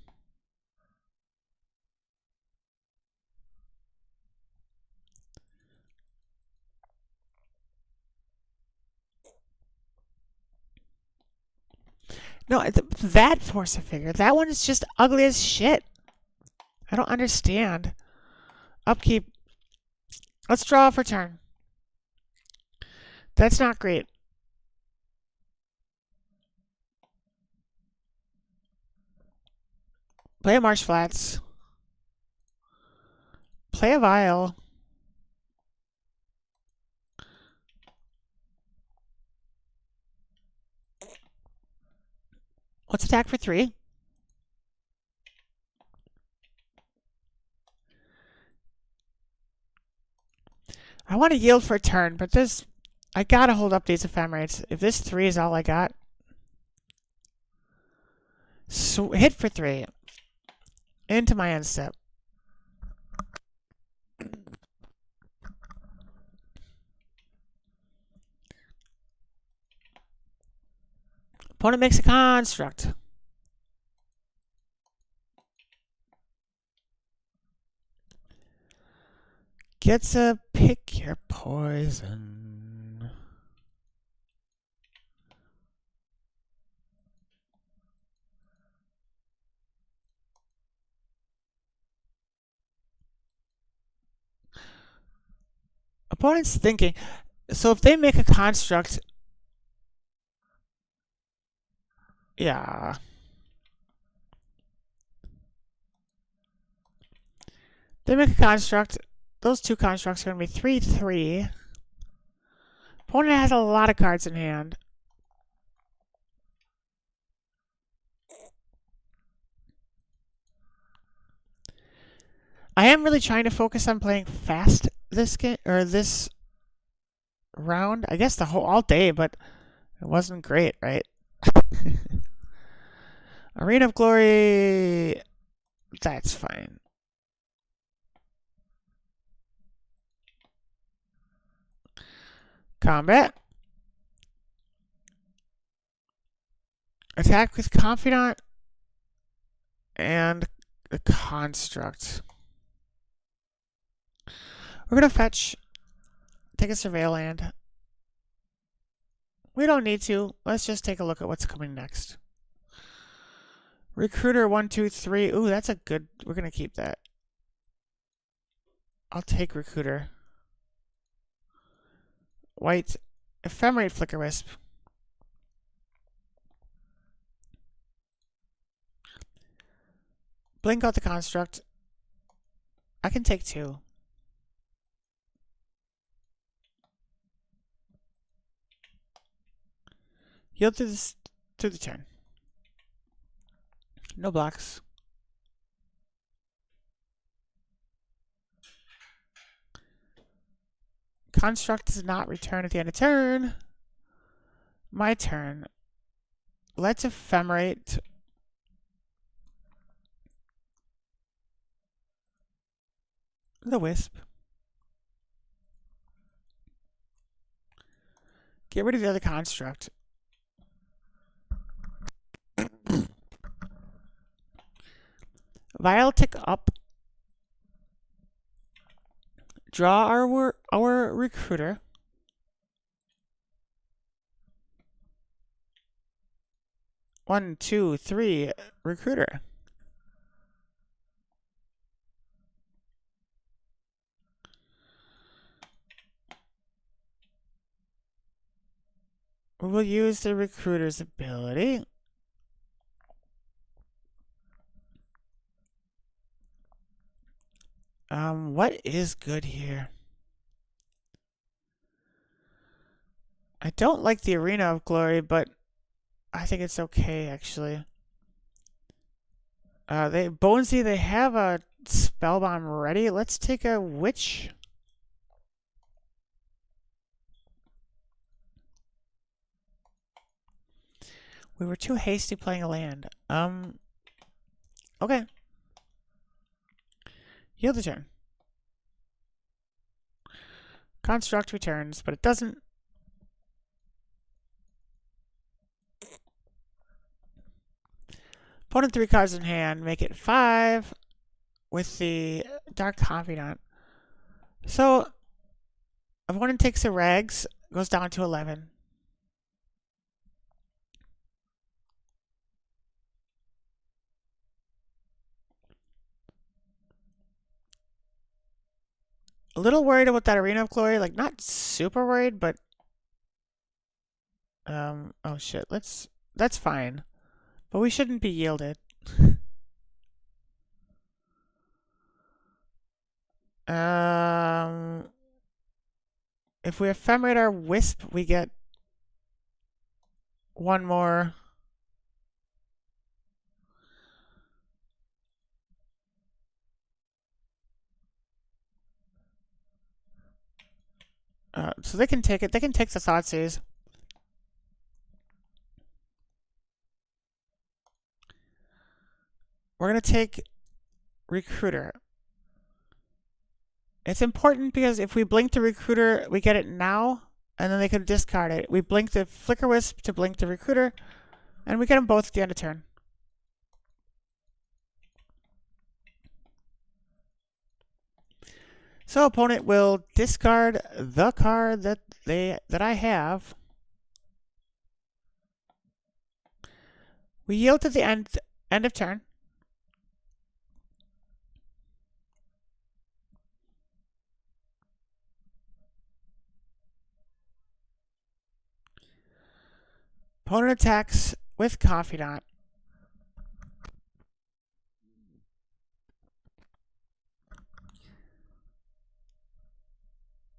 No, that force of figure. That one is just ugly as shit. I don't understand. Upkeep. Let's draw for turn. That's not great. Play a Marsh Flats. Play a Vial. Let's attack for 3. I want to yield for a turn, but this... I gotta hold up these ephemerates. If this 3 is all I got... So hit for 3. Into my end step. Opponent makes a construct. Gets a pick your poison. Opponent's thinking. So if they make a construct... Yeah. They make a construct. Those 2 constructs are going to be 3/3. Opponent has a lot of cards in hand. I am really trying to focus on playing fast this game or this round. I guess all day, but it wasn't great, right? Arena of Glory. That's fine. Combat. Attack with Confidant and the Construct. We're going to fetch. Take a Surveil land. We don't need to. Let's just take a look at what's coming next. Recruiter 1, 2, 3. Ooh, that's a good... We're going to keep that. I'll take Recruiter. White. Ephemerate Flicker Wisp. Blink out the Construct. I can take 2. Yield to the turn. No blocks. Construct does not return at the end of turn. My turn. Let's ephemerate. The Wisp. Get rid of the other construct. Vial tick up. Draw our recruiter. One, two, three, recruiter. We will use the recruiter's ability. What is good here? I don't like the Arena of Glory, but I think it's okay, actually. Bonesy, they have a Spellbomb ready. Let's take a Witch. We were too hasty playing a land. Okay. Yield the turn. Construct returns, but it doesn't. Opponent 3 cards in hand, make it 5 with the Dark Confidant. So, opponent takes a Rags, goes down to 11. A little worried about that Arena of Glory. Like, not super worried, but... oh shit, that's fine. But we shouldn't be yielded. If we ephemerate our Wisp, we get one more. So they can take it. They can take the Thoughtseize. We're going to take Recruiter. It's important because if we blink the Recruiter, we get it now, and then they can discard it. We blink the Flicker Wisp to blink the Recruiter, and we get them both at the end of turn. So opponent will discard the card that I have. We yield to the end of turn. Opponent attacks with Confidant.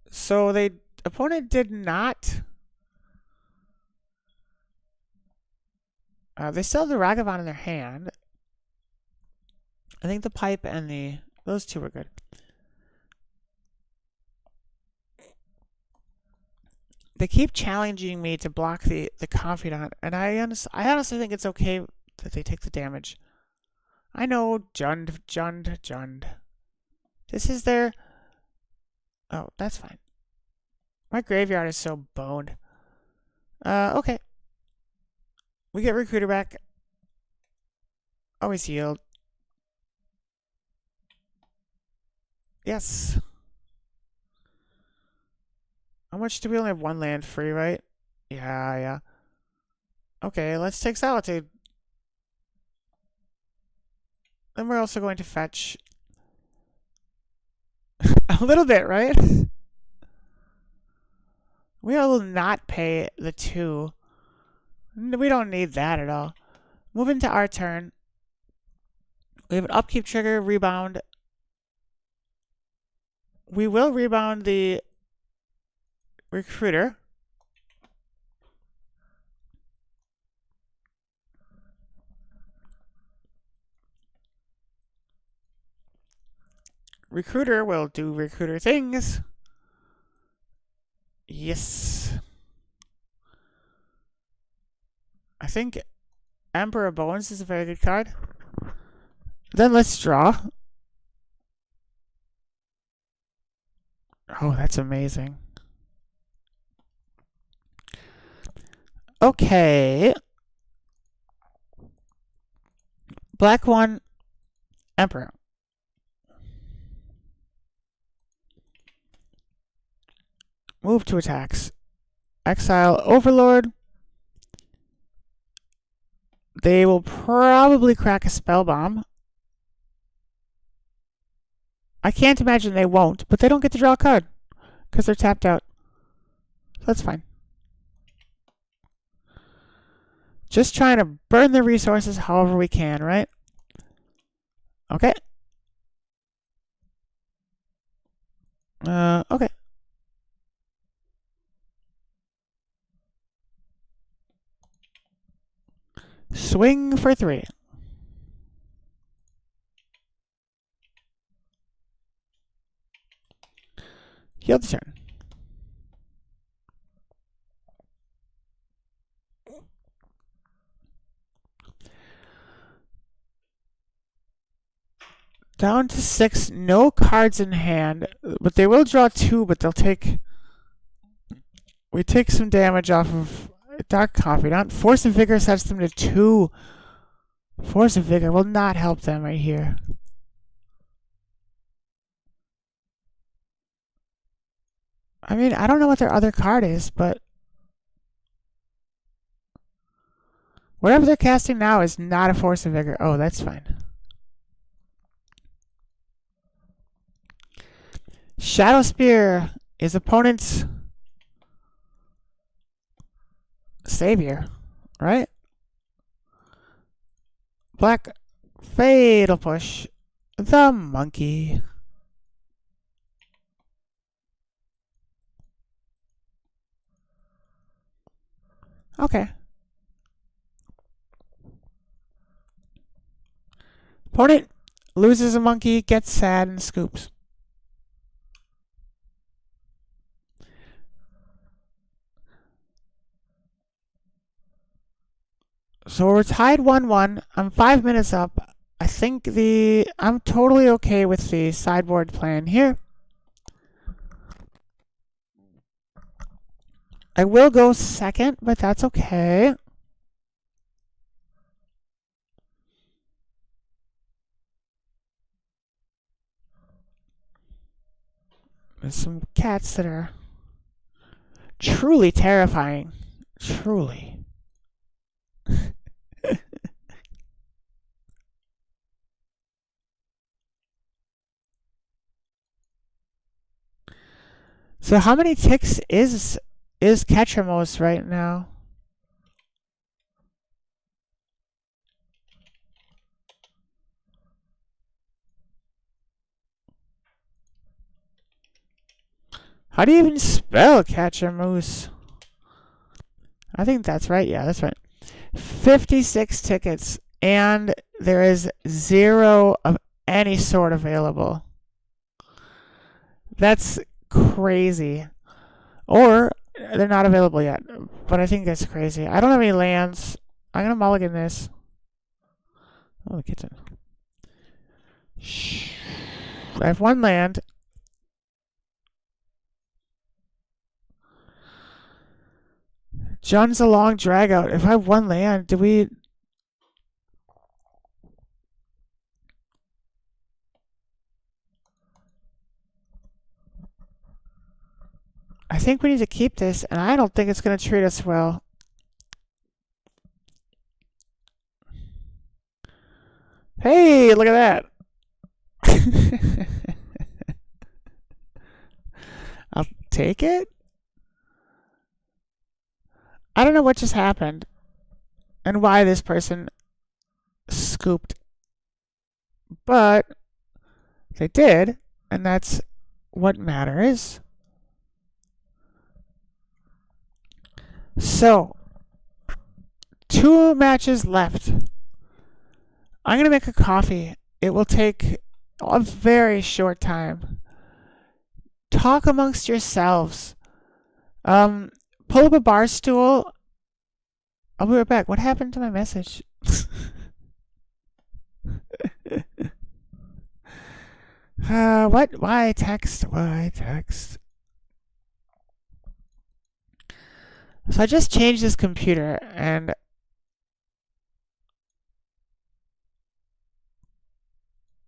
So opponent did not. They still have the Ragavan in their hand. I think the pipe and those two were good. They keep challenging me to block the Confidant, and I honestly think it's okay that they take the damage. I know, Jund. This is their... Oh, that's fine. My graveyard is so boned. Okay. We get Recruiter back. Always yield. Yes. How much do we only have one land free, right? Yeah. Okay, let's take Solitude. Then we're also going to fetch a little bit, right? We will not pay the 2. We don't need that at all. Move into our turn. We have an upkeep trigger, rebound. We will rebound the Recruiter. Recruiter will do Recruiter things. Yes. I think Emperor of Bones is a very good card. Then let's draw. Oh, that's amazing. Okay. Black 1, Emperor. Move to attacks. Exile Overlord. They will probably crack a spell bomb. I can't imagine they won't, but they don't get to draw a card because they're tapped out. So that's fine. Just trying to burn the resources however we can, right? Okay. Okay. Swing for 3. Yield the turn. Down to 6, no cards in hand, but they will draw 2, but they'll take... We take some damage off of Dark Confidant. Force of Vigor sets them to 2. Force of Vigor will not help them right here. I mean, I don't know what their other card is, but... Whatever they're casting now is not a Force of Vigor. Oh, that's fine. Shadow Spear is opponent's savior, right? Black Fatal Push. The monkey. Okay. Opponent loses a monkey, gets sad, and scoops. So we're tied 1-1. I'm 5 minutes up. I think I'm totally okay with the sideboard plan here. I will go second, but that's okay. There's some cats that are truly terrifying. Truly. So how many ticks is Ketramos right now? How do you even spell Ketramos? I think that's right. Yeah, that's right. 56 tickets, and there is 0 of any sort available. That's crazy. Or they're not available yet, but I think that's crazy. I don't have any lands. I'm gonna mulligan this. Oh, the kitchen. Shh. I have 1 land. John's a long drag out. If I have 1 land, do we? I think we need to keep this, and I don't think it's gonna treat us well. Hey, look at that. I'll take it. I don't know what just happened and why this person scooped, but they did, and that's what matters. So, 2 matches left. I'm going to make a coffee. It will take a very short time. Talk amongst yourselves. Pull up a bar stool. I'll be right back. What happened to my message? What? Why text? Why text? So I just changed this computer, and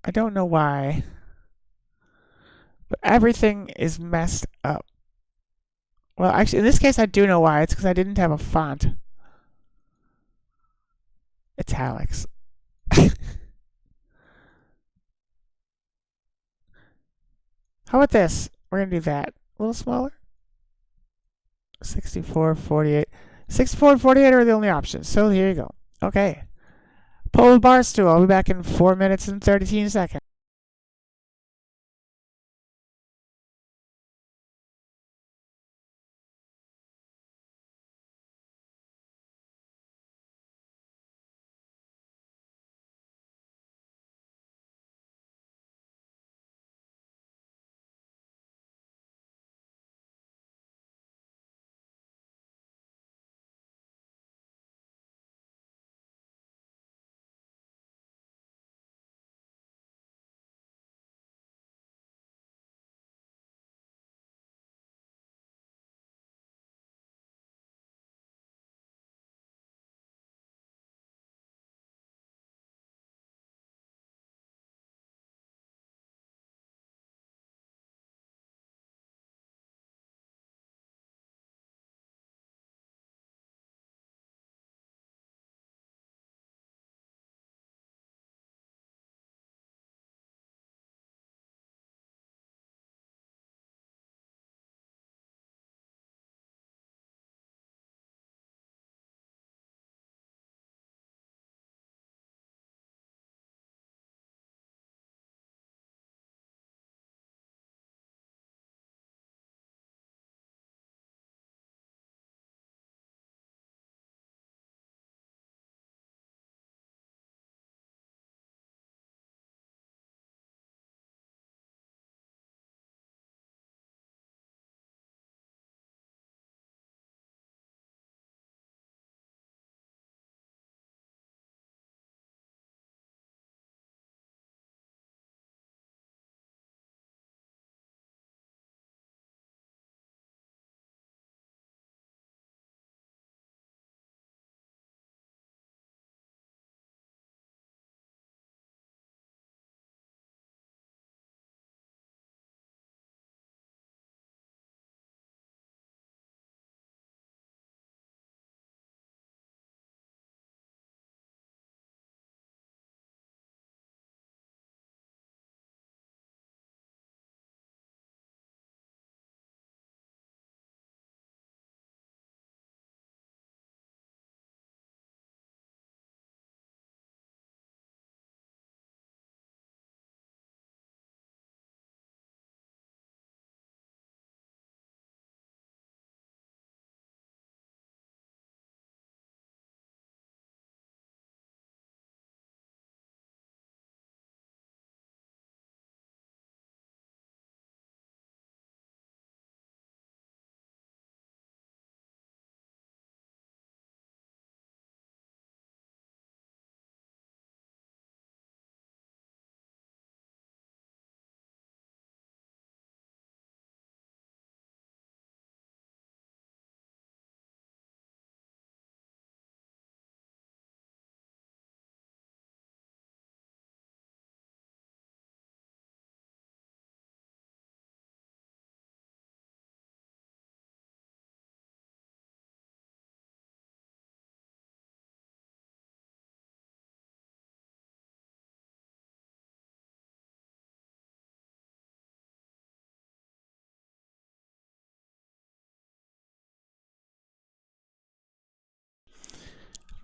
I don't know why, but everything is messed up. Well, actually, in this case, I do know why. It's because I didn't have a font. Italics. How about this? We're going to do that. A little smaller. 64, 48. 64 and 48 are the only options. So here you go. Okay. Pull the bar stool. I'll be back in 4 minutes and 13 seconds.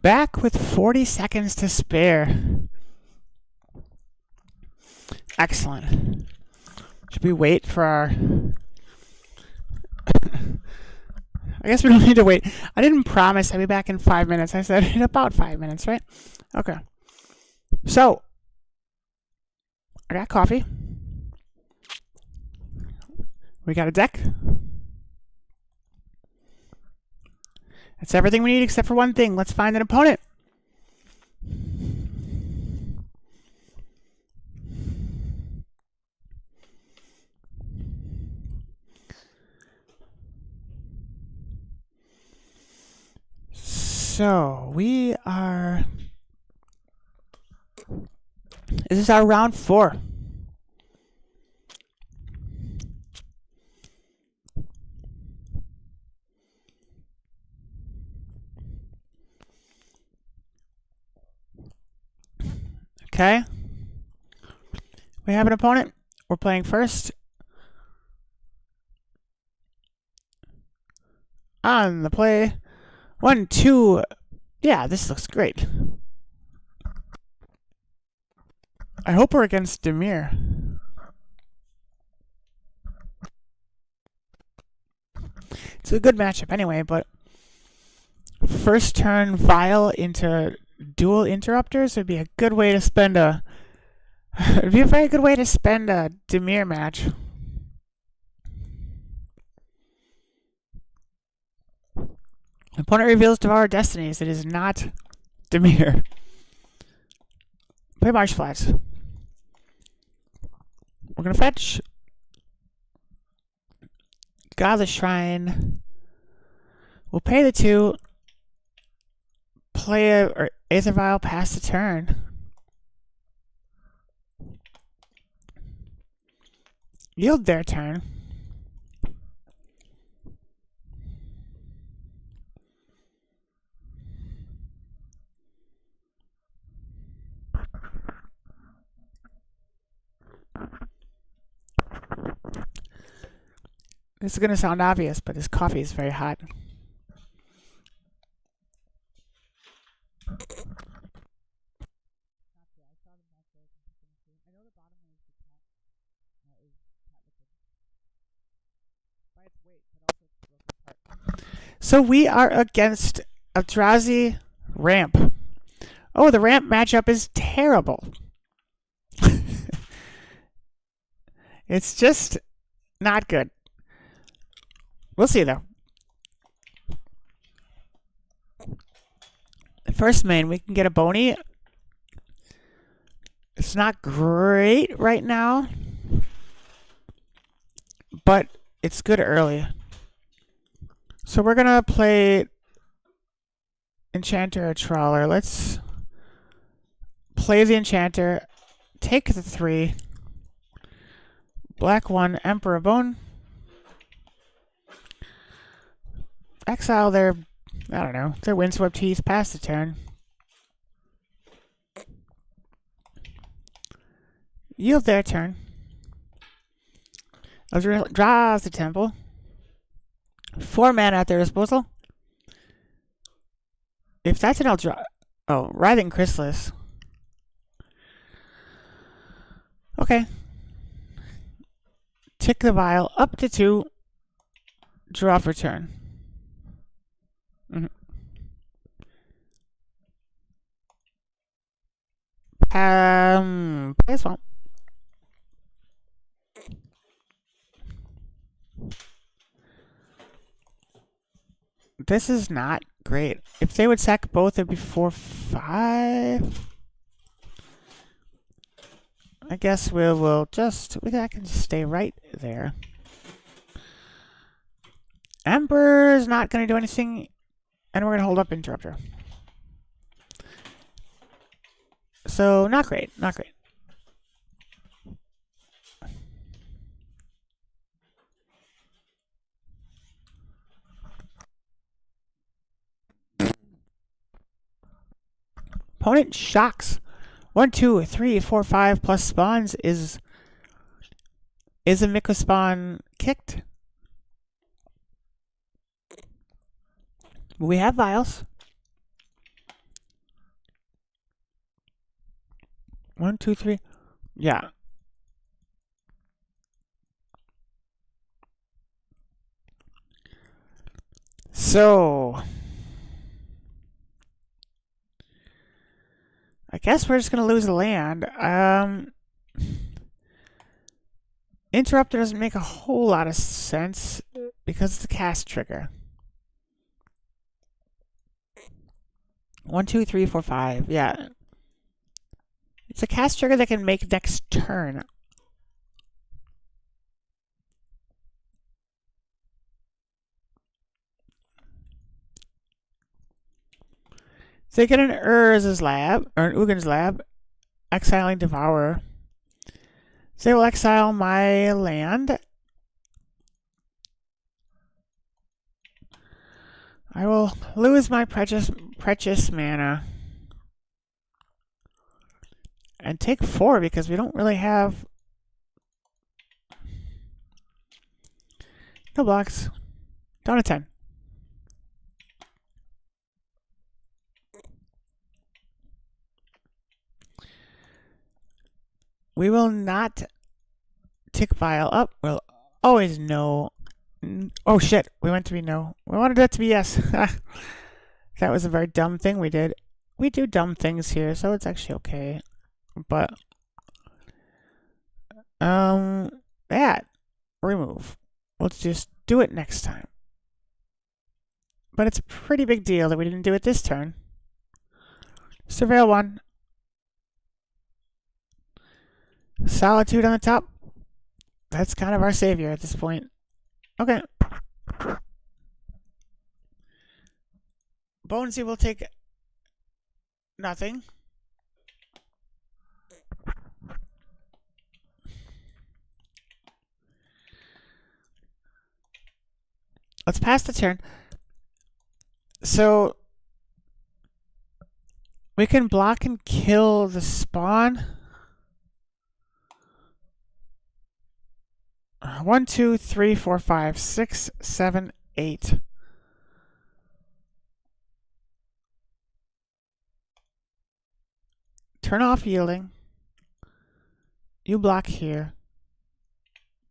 Back with 40 seconds to spare. Excellent. Should we wait for our... I guess we don't need to wait. I didn't promise I'd be back in 5 minutes. I said in about 5 minutes, right? Okay. So, I got coffee. We got a deck. That's everything we need except for one thing. Let's find an opponent. So, we are... This is our round 4. Okay. We have an opponent. We're playing first. On the play. 1, 2. Yeah, this looks great. I hope we're against Demir. It's a good matchup anyway, but first turn Vile into dual interrupters would be a good way to spend a... It'd be a very good way to spend a Demir match. Opponent reveals Devour Destinies. It is not Demir. Play Marsh Flats. We're gonna fetch Godless Shrine. We'll pay the 2. Play a Aether Vial, pass the turn. Yield their turn. This is going to sound obvious, but this coffee is very hot. So we are against Eldrazi Ramp. Oh, the Ramp matchup is terrible. It's just not good. We'll see, though. First main, we can get a Boney. It's not great right now, but it's good early. So we're going to play Enchanter or Trawler. Let's play the Enchanter, take the 3, black 1, Emperor Bone. Exile their, I don't know, their Windswept Heath, pass the turn. Yield their turn. Draws the Temple. 4 mana at their disposal. If that's an Eldra... Oh, Writhing Chrysalis. Okay. Tick the Vial up to 2. Draw for turn. Play a Swamp. This is not great. If they would sack both, it'd be 4/5. I guess we can just stay right there. Emperor's not going to do anything, and we're going to hold up Interrupter. So, not great, not great. Opponent shocks. 1, 2, 3, 4, 5 plus spawns is a Miko spawn kicked? We have vials. 1, 2, 3. Yeah. So, I guess we're just gonna lose the land. Interrupter doesn't make a whole lot of sense because it's a cast trigger. 1, 2, 3, 4, 5. Yeah. It's a cast trigger that can make next turn. So you get an Urz's Lab, or an Ugin's Lab, exiling Devourer. So they will exile my land. I will lose my precious mana. And take 4 because we don't really have... No blocks. Down to 10. We will not tick Vial up. We'll always no. Oh shit, we went to be no. We wanted that to be yes. That was a very dumb thing we did. We do dumb things here, so it's actually okay. But that remove. Let's just do it next time. But it's a pretty big deal that we didn't do it this turn. Surveil 1. Solitude on the top. That's kind of our savior at this point. Okay. Bonesy will take nothing. Let's pass the turn. So we can block and kill the spawn. 1, 2, 3, 4, 5, 6, 7, 8. Turn off yielding. You block here.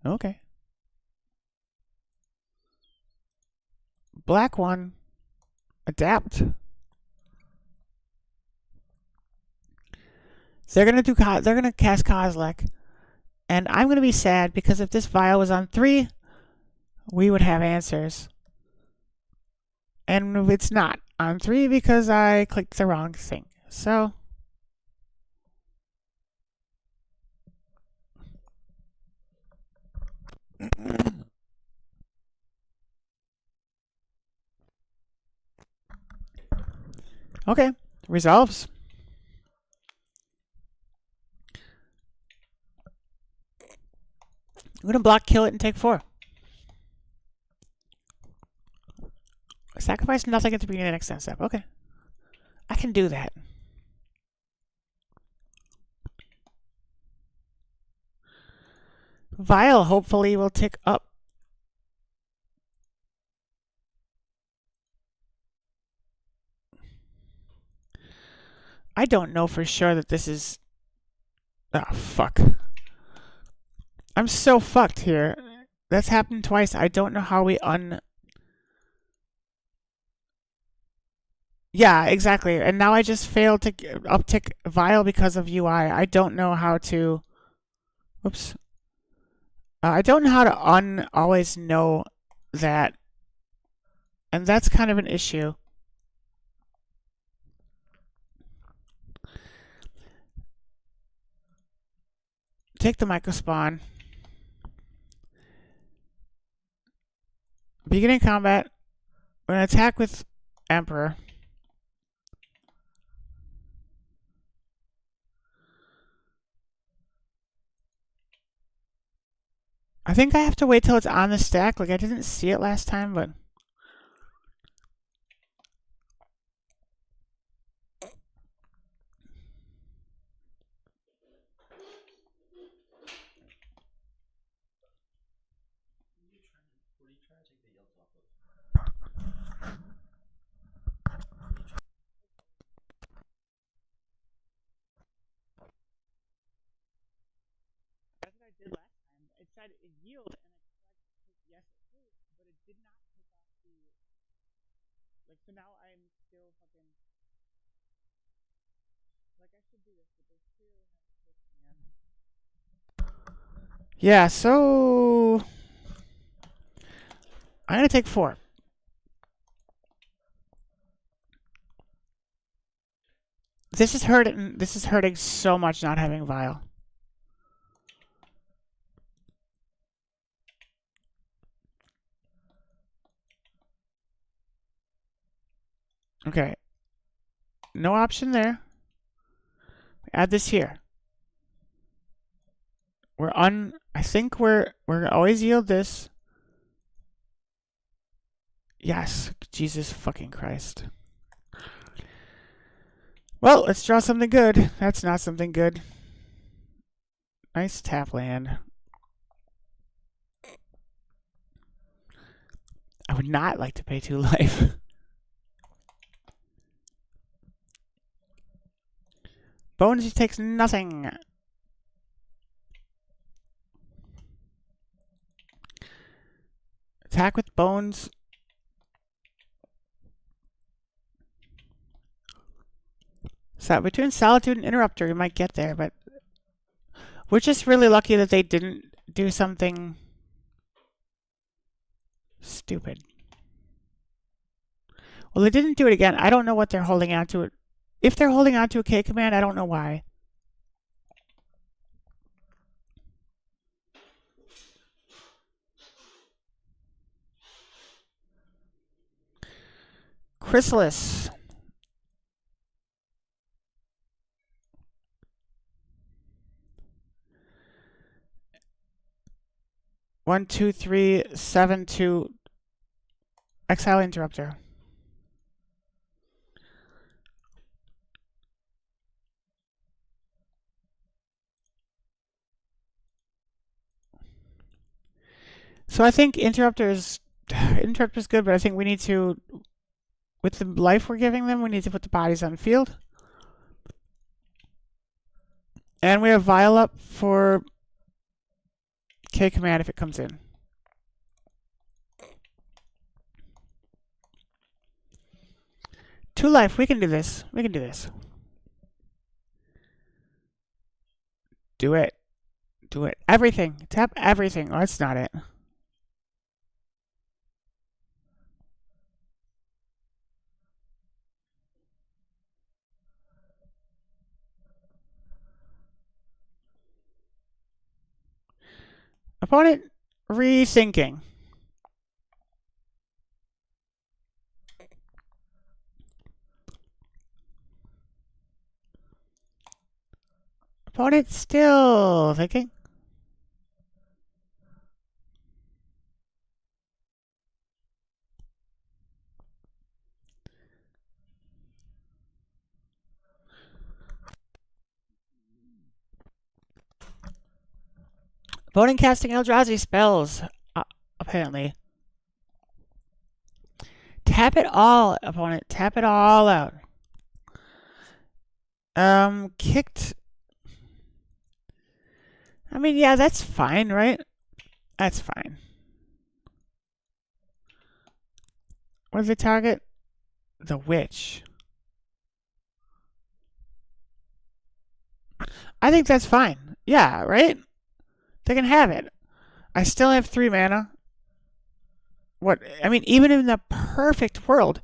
Okay. Black 1. Adapt. So they're gonna cast Kozilek. And I'm gonna be sad because if this vial was on 3, we would have answers. And it's not on 3 because I clicked the wrong thing. So okay, resolves. I'm gonna block, kill it, and take 4. Sacrifice nothing at the beginning of the next end step. Okay, I can do that. Vial hopefully will tick up. I don't know for sure that this is... Oh, fuck. I'm so fucked here. That's happened twice. I don't know how we Yeah, exactly. And now I just failed to uptick Vial because of UI. I don't know how to... Whoops. I don't know how to always know that. And that's kind of an issue. Take the microspawn. Beginning combat. We're going to attack with Emperor. I think I have to wait till it's on the stack. Like, I didn't see it last time, but... said it yield, and I clicked yes at first, but it did not take off the like. So now I'm still fucking like I should do this, but there's clearly not a click command. Yeah, so I'm gonna take 4. This is hurting. This is hurting so much not having Vile. Okay. No option there. Add this here. I think we're gonna always yield this. Yes. Jesus fucking Christ. Well, let's draw something good. That's not something good. Nice tap land. I would not like to pay 2 life. Bones, he takes nothing. Attack with bones. So between Solitude and Interrupter, we might get there, but we're just really lucky that they didn't do something stupid. Well, they didn't do it again. I don't know what they're holding on to. If they're holding on to a K command, I don't know why. Chrysalis. One, two, three, 7, 2. Exile Interrupter. So I think Interrupter's good, but I think we need to, with the life we're giving them, we need to put the bodies on the field. And we have Vile up for K command if it comes in. Two life, we can do this. We can do this. Do it. Do it. Everything. Tap everything. Oh, that's not it. Opponent rethinking. Opponent still thinking. Opponent casting Eldrazi spells, apparently. Tap it all, opponent. Tap it all out. Kicked. I mean, yeah, that's fine, right? That's fine. What does it target? The witch. I think that's fine. Yeah, right? They can have it. I still have 3 mana. What? I mean, even in the perfect world,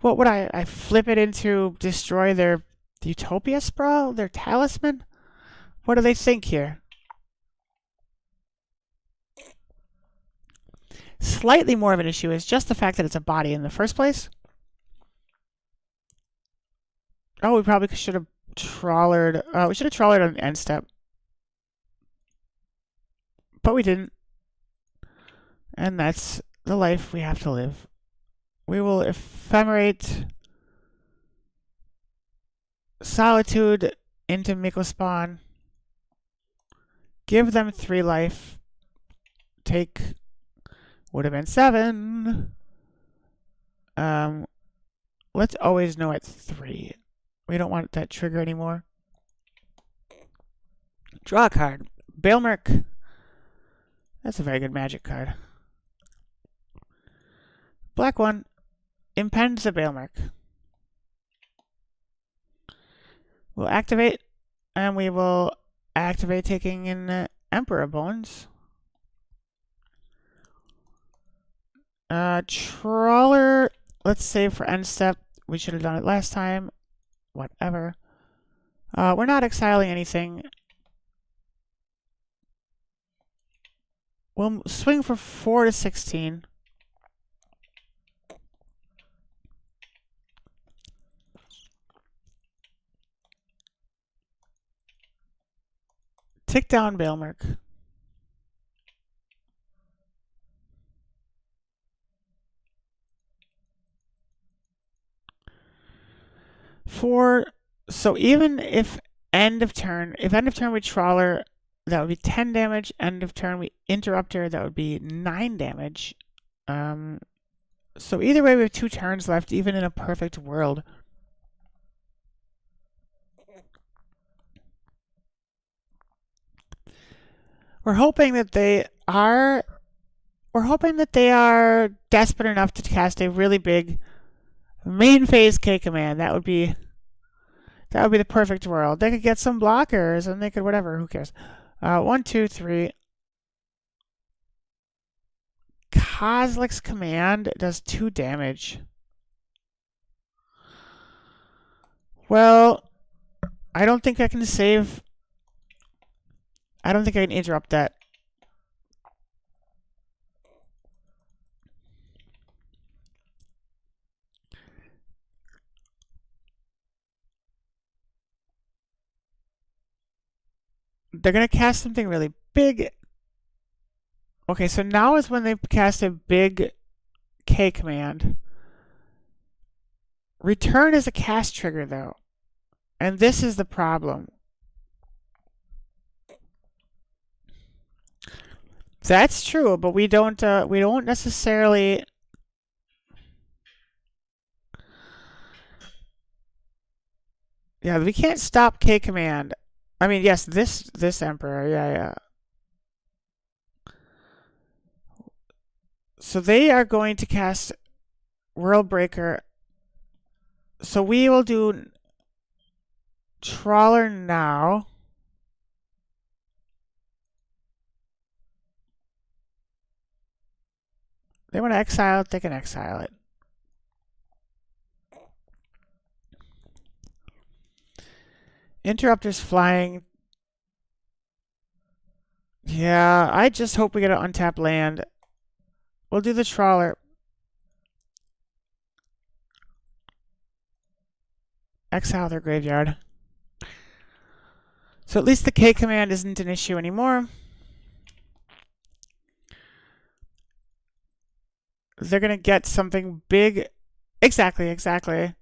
what would I flip it into destroy their Utopia Sprawl? Their talisman? What do they think here? Slightly more of an issue is just the fact that it's a body in the first place. Oh, we probably should have trawlered. We should have trawlered on the end step. But we didn't. And that's the life we have to live. We will ephemerate Solitude into Miko Spawn. Give them 3 life. Take. Would have been 7. Let's always know at 3. We don't want that trigger That's a very good magic card. Black one. Impend the Balemark. We'll activate, and we will activate taking in Emperor Bones. Trawler, let's save for end step. We should have done it last time. Whatever. We're not exiling anything. We'll swing for 4 to 16. Tick down Balemark. So even if end of turn we Trawler, that would be 10 damage. End of turn we Interrupter, that would be 9 damage. So either way, we have 2 turns left, even in a perfect world. We're hoping that they are desperate enough to cast a really big main phase K command. That would be the perfect world. They could get some blockers and they could whatever. Who cares? 1, 2, 3. Kozilek's command does 2 damage. Well, I don't think I can save. I don't think I can interrupt that. They're going to cast something really big. Okay, so now is when they cast a big K command. Return is a cast trigger, though. And this is the problem. That's true, but we don't necessarily. Yeah, we can't stop K command. I mean, yes, this Emperor, yeah. So they are going to cast World Breaker. So we will do Trawler now. They want to exile it, they can exile it. Interrupter's flying. Yeah, I just hope we get an untapped land. We'll do the Trawler. Exile their graveyard. So at least the K command isn't an issue anymore. They're going to get something big. Exactly.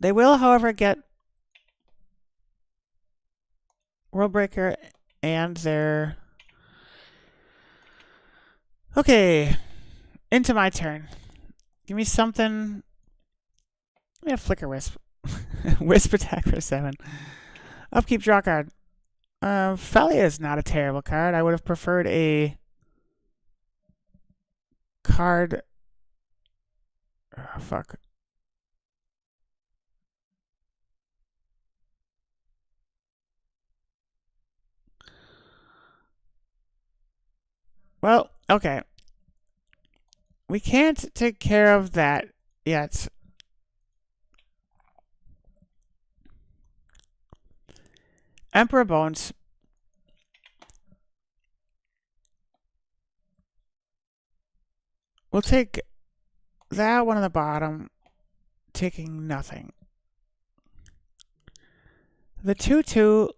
They will, however, get World Breaker and their... Okay, into my turn. Give me something... Yeah, Flicker Wisp. Wisp attack for 7. Upkeep, draw card. Felia is not a terrible card. I would have preferred a card... Oh, fuck. Well, okay. We can't take care of that yet. Emperor Bones. We'll take that one on the bottom, taking nothing. The 2/2,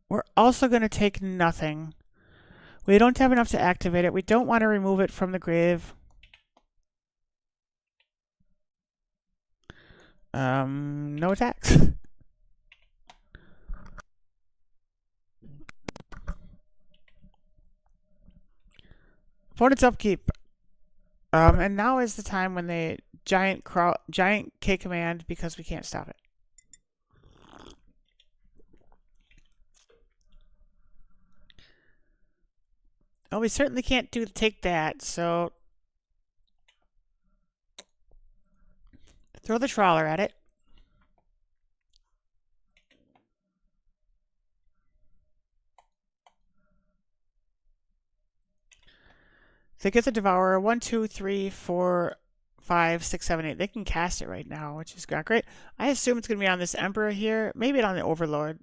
we're also going to take nothing. We don't have enough to activate it. We don't want to remove it from the grave. No attacks. Opponent's upkeep. And now is the time when they giant K command because we can't stop it. Well, we certainly can't take that, so throw the trawler at it. They get the Devourer. 1, 2, 3, 4, 5, 6, 7, 8. They can cast it right now, which is not great. I assume it's going to be on this Emperor here. Maybe on the Overlord.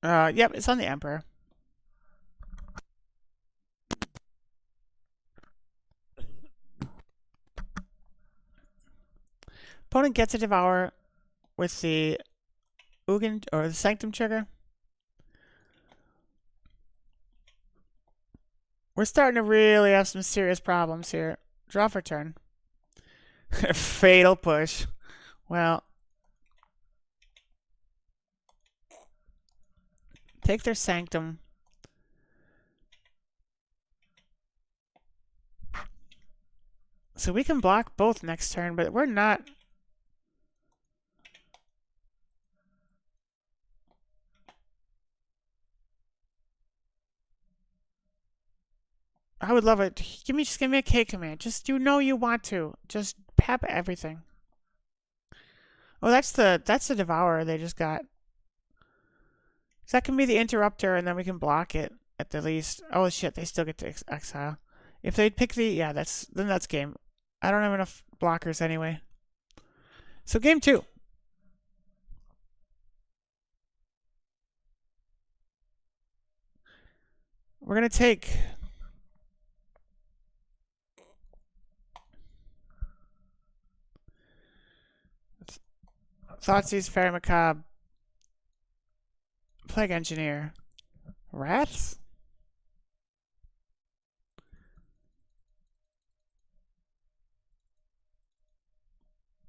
Yep, it's on the Emperor. Opponent gets a Devourer with the Ugin or the Sanctum trigger. We're starting to really have some serious problems here. Draw for turn. Fatal push. Well, take their Sanctum. So we can block both next turn, but we're not. I would love it. Just give me a K command. Just you want to. Just pap everything. Oh, that's the Devourer they just got. So that can be the Interrupter, and then we can block it at the least. Oh shit, they still get to exile. If they pick the then that's game. I don't have enough blockers anyway. So game 2. We're gonna take Thoughtseize, Fairy Macabre, Plague Engineer, Wraths?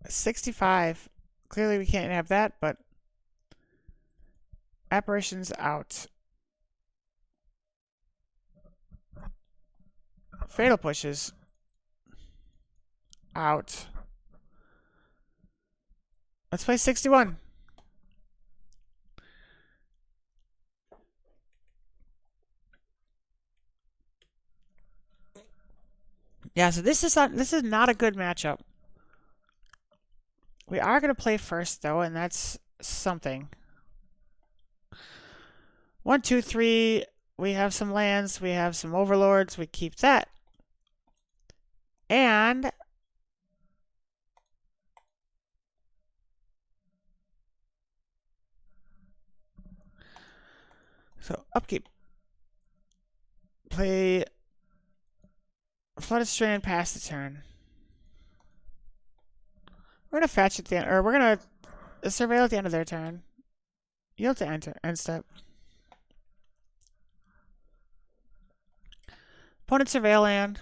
$65. Clearly we can't have that, but Apparition's out. Fatal Pushes out. Let's play 61. Yeah, so this is not a good matchup. We are going to play first, though, and that's something. 1, 2, 3. We have some lands. We have some overlords. We keep that. And so upkeep. Play Flooded Strand past the turn. We're going to fetch at the end, or we're going to surveil at the end of their turn. Yield to end step. Opponent surveil land.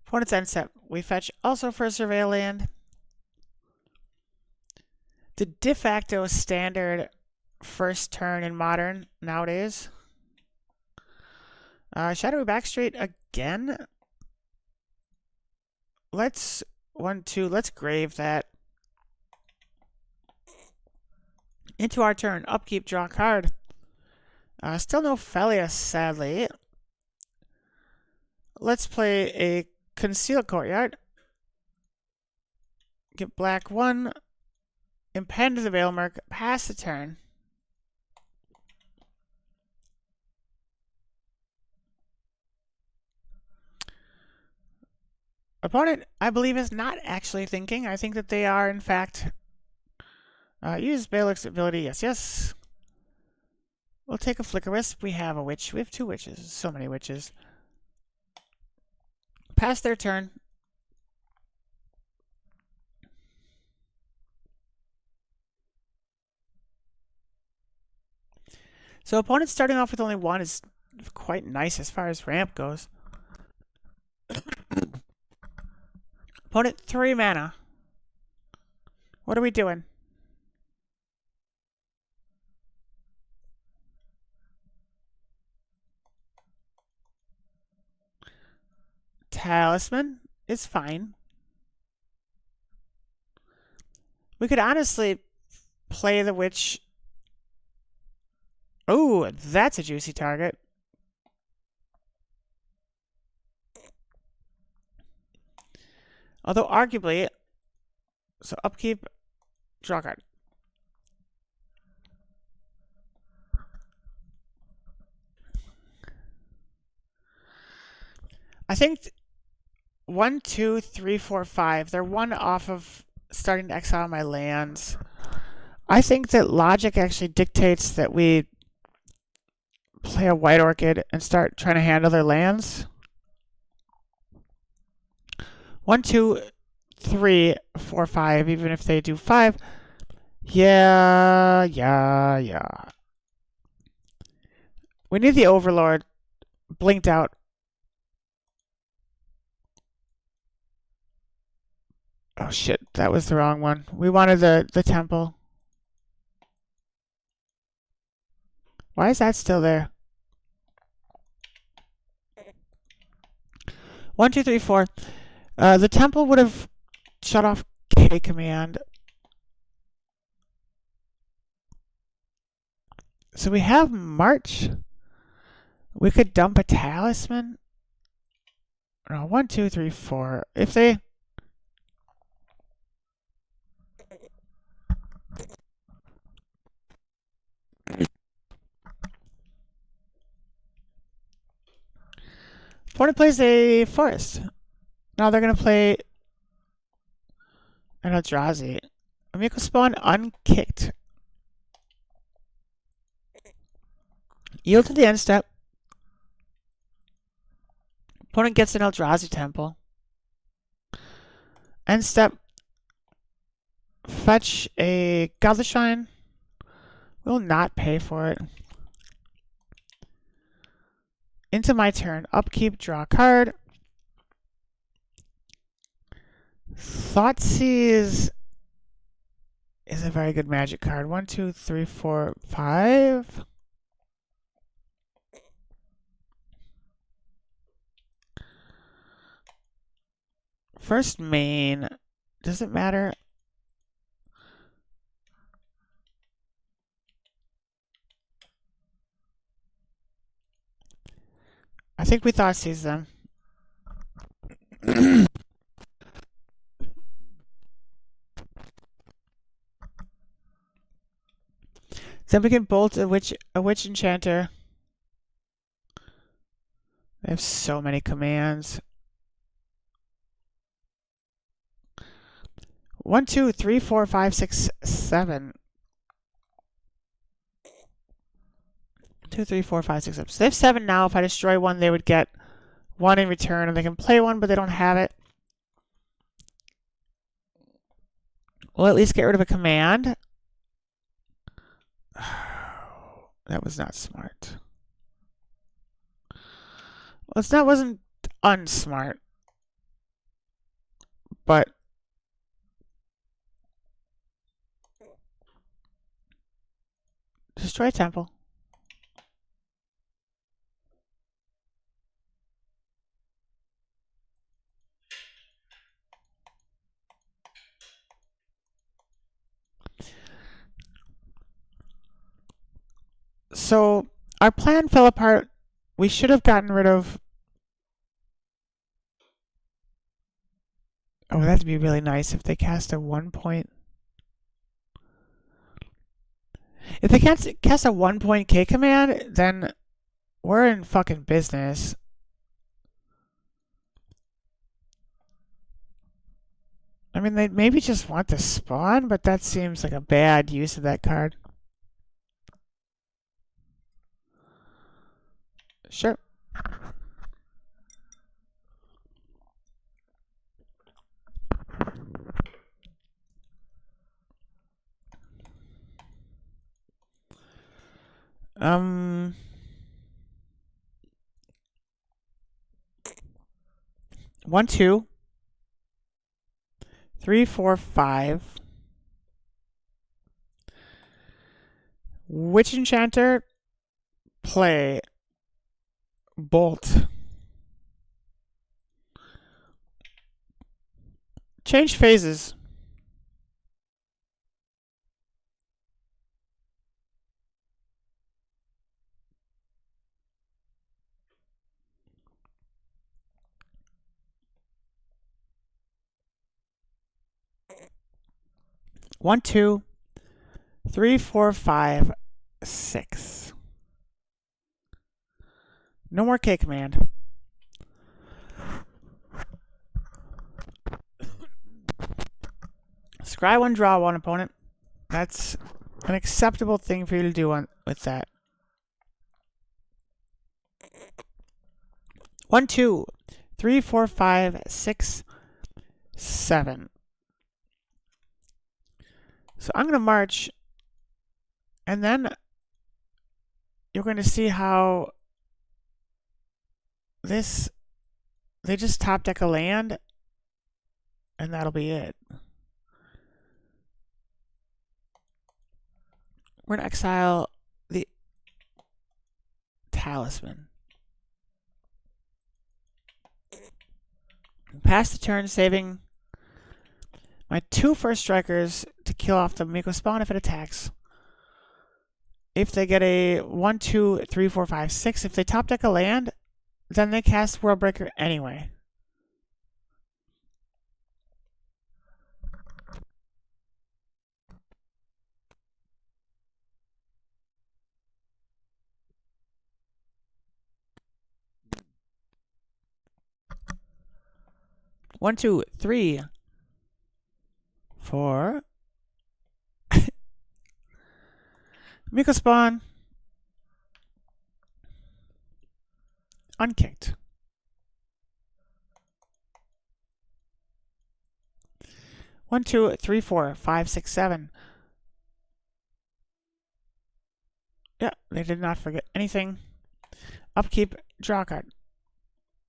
Opponent's end step. We fetch also for a surveil land. The de facto standard first turn in Modern nowadays. Shadowy Backstreet again. Let's let's grave that. Into our turn. Upkeep, draw a card. Still no Felius, sadly. Let's play a Concealed Courtyard. Get black 1. Impend the Veilmark. Pass the turn. Opponent, I believe, is not actually thinking. I think that they are, in fact, use Bailiff's ability. Yes, yes. We'll take a Flicker Wisp. We have a witch. We have 2 witches. So many witches. Pass their turn. So opponent starting off with only 1 is quite nice as far as ramp goes. Opponent 3 mana. What are we doing? Talisman is fine. We could honestly play the Witch. Oh, that's a juicy target. Although arguably, so upkeep, draw card. I think 1, 2, 3, 4, 5. They're one off of starting to exile my lands. I think that logic actually dictates that we play a White Orchid and start trying to handle their lands. 1, 2, 3, 4, 5. Even if they do 5. Yeah. We need the Overlord. Blinked out. Oh shit, that was the wrong one. We wanted the temple. Why is that still there? 1, 2, 3, 4. The temple would have shut off K command. So we have March. We could dump a talisman. No, 1, 2, 3, 4. If they. Opponent plays a forest. Now they're gonna play an Eldrazi. Amico spawn unkicked. Yield to the end step. Opponent gets an Eldrazi temple. End step. Fetch a Godleshine. Will not pay for it. Into my turn. Upkeep, draw a card. Thoughtseize is a very good magic card. 1, 2, 3, 4, 5. First main. Does it matter? I think we Thoughtseize them. Then we can bolt a witch enchanter. They have so many commands. 1, 2, 3, 4, 5, 6, 7. 2, 3, 4, 5, 6, 7. So they have 7 now. If I destroy one, they would get 1 in return, and they can play one, but they don't have it. We'll at least get rid of a command. That was not smart. Well, that wasn't unsmart, but destroy temple. So our plan fell apart. We should have gotten rid of. Oh, that'd be really nice if they cast a 1-point. If they can't cast a 1-point K command, then we're in fucking business. I mean, they maybe just want to spawn, but that seems like a bad use of that card. Sure. One, 2, 3, 4, 5. Witch Enchanter, play Bolt. Change phases. One, two, three, four, five, six. No more K command. Scry one, draw one opponent. That's an acceptable thing for you to do with that. 1, 2, 3, 4, 5, 6, 7. So I'm going to march, and then you're going to see how this, they just top deck a land, and that'll be it. We're going to exile the Talisman. Pass the turn, saving my 2 first strikers to kill off the Miko spawn if it attacks. If they get a 1, 2, 3, 4, 5, 6, if they top deck a land, then they cast Worldbreaker anyway. One, two, three, 4. Miko spawn. Unkicked. 1, 2, 3, 4, 5, 6, 7. Yeah, they did not forget anything. Upkeep, draw a card.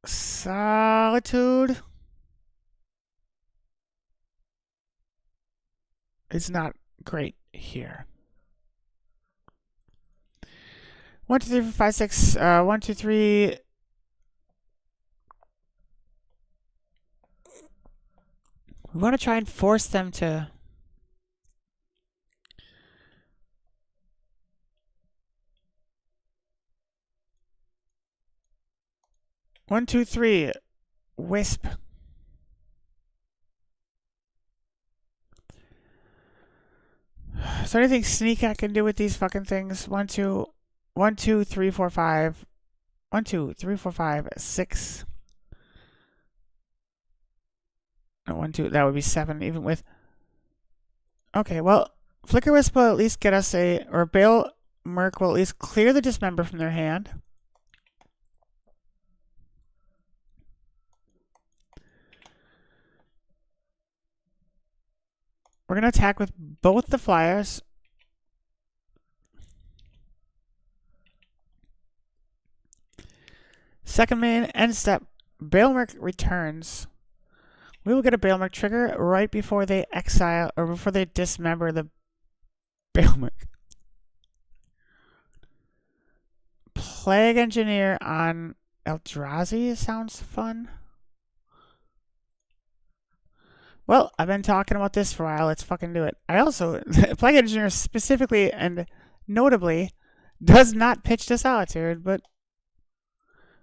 Solitude is not great here. 1, 2, 3, 4, 5, 6. 1, 2, 3. We want to try and force them to. One, two, three. Wisp. Is there anything sneaky I can do with these fucking things? 1, 2, 1, 2, 3, 4, 5. 1, 2, 3, 4, 5, 6. No, 1, 2. That would be 7, even with. Okay, well, Flicker Wisp will at least get us a. Or Bale Merc will at least clear the Dismember from their hand. We're going to attack with both the flyers. Second main, end step. Balemerc returns. We will get a Balemerc trigger right before they exile, or before they dismember the Balemerc. Plague Engineer on Eldrazi sounds fun. Well, I've been talking about this for a while. Let's fucking do it. I also, Plague Engineer specifically and notably does not pitch to Solitude, but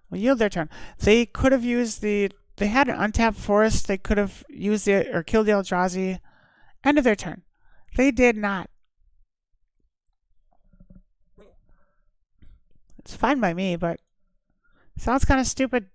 will yield their turn. They could have used the. They had an untapped forest. They could have used it or killed the Eldrazi. End of their turn. They did not. It's fine by me, but sounds kind of stupid.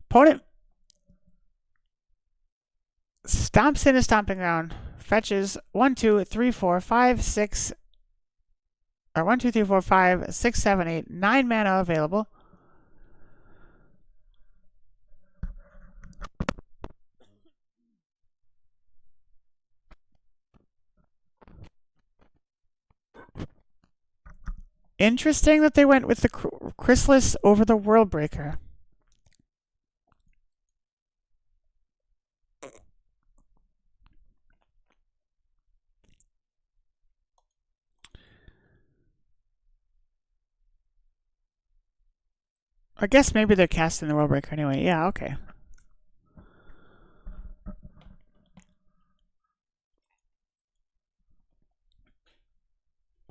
Opponent stomps in a stomping ground. Fetches 1, 2, 3, 4, 5, 6. Or 1, 2, 3, 4, 5, 6, 7, 8. 9 mana available. Interesting that they went with the Chrysalis over the Worldbreaker. I guess maybe they're casting the World Breaker anyway. Yeah, okay.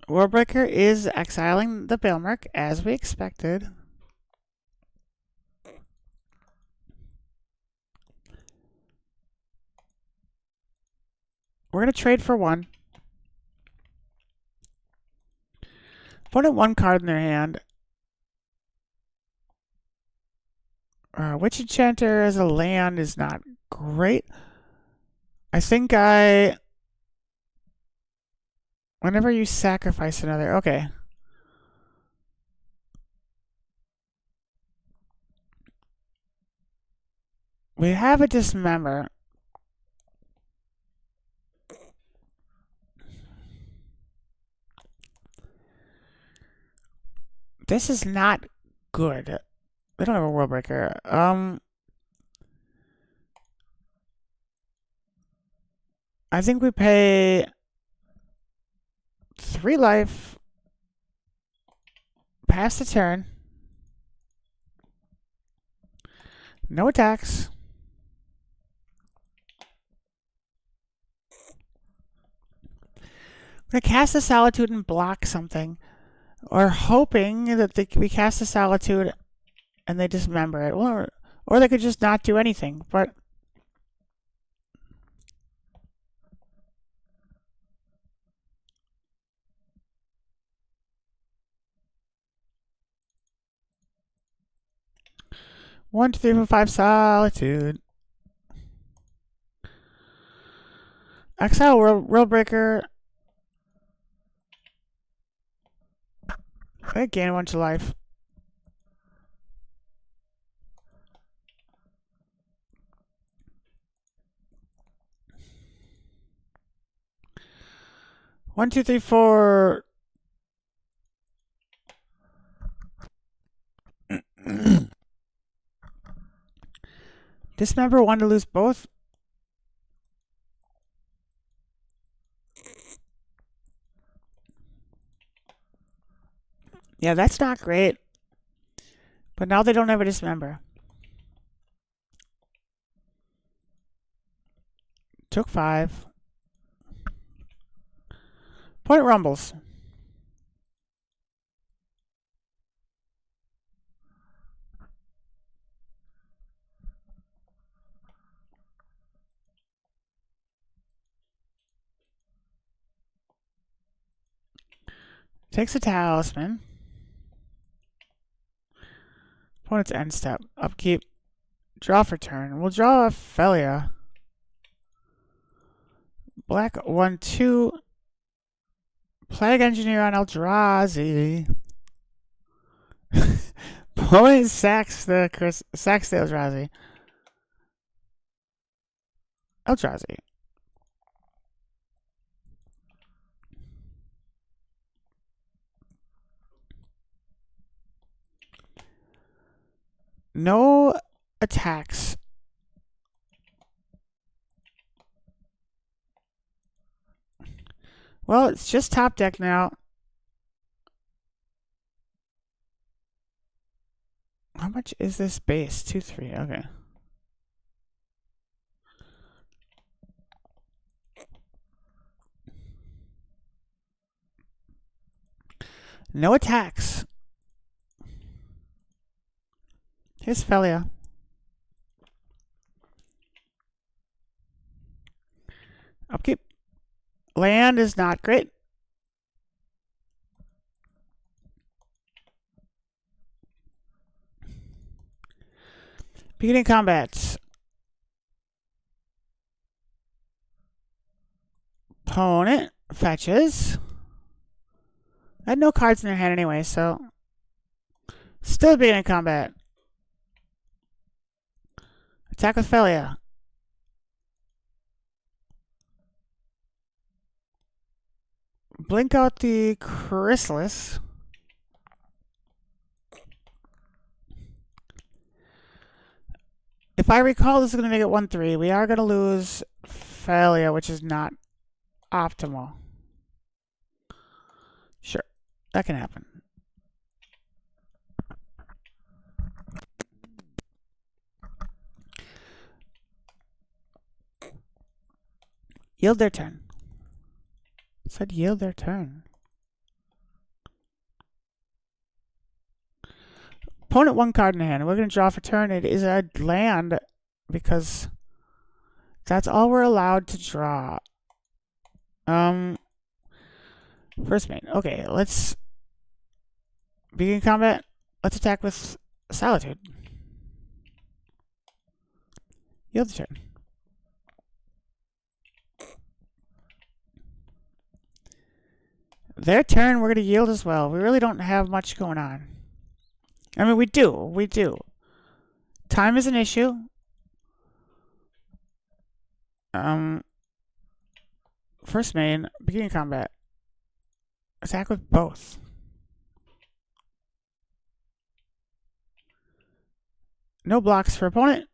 World Breaker is exiling the Bailmerk, as we expected. We're going to trade for one. Put one card in their hand. Witch Enchanter as a land is not great. I think whenever you sacrifice another... Okay. We have a Dismember. This is not good. They don't have a World Breaker. I think we pay 3 life. Pass the turn. No attacks. I'm going to cast a Solitude and block something. Or hoping that we cast a Solitude and they dismember it. Or they could just not do anything. But 1, 2, 3, 4, 5 Solitude. Exile World Breaker. They gain a bunch of life. One, two, three, four. Dismember one to lose both. Yeah, that's not great. But now they don't have a Dismember. Took 5. Point rumbles. Takes a Talisman. Opponent's end step. Upkeep. Draw for turn. We'll draw a Felia. Black 1, 2. Plague Engineer on Eldrazi. Opponent sacks the Eldrazi. Eldrazi. No attacks. Well, it's just top deck now. How much is this base? 2, 3. Okay. No attacks. Here's Felia. Upkeep. Land is not great. Beginning combat. Opponent fetches. I had no cards in their hand anyway, so still beginning combat. Attack with Felia. Blink out the Chrysalis. If I recall, this is going to make it 1-3. We are going to lose Felia, which is not optimal. Sure, that can happen. Yield their turn. It said yield their turn. Opponent 1 card in hand. We're going to draw for turn. It is a land because that's all we're allowed to draw. First main. Okay, let's begin combat. Let's attack with Solitude. Yield the turn. Their turn, we're going to yield as well. We really don't have much going on. I mean, we do. Time is an issue. First main, beginning combat. Attack with both. No blocks for opponent.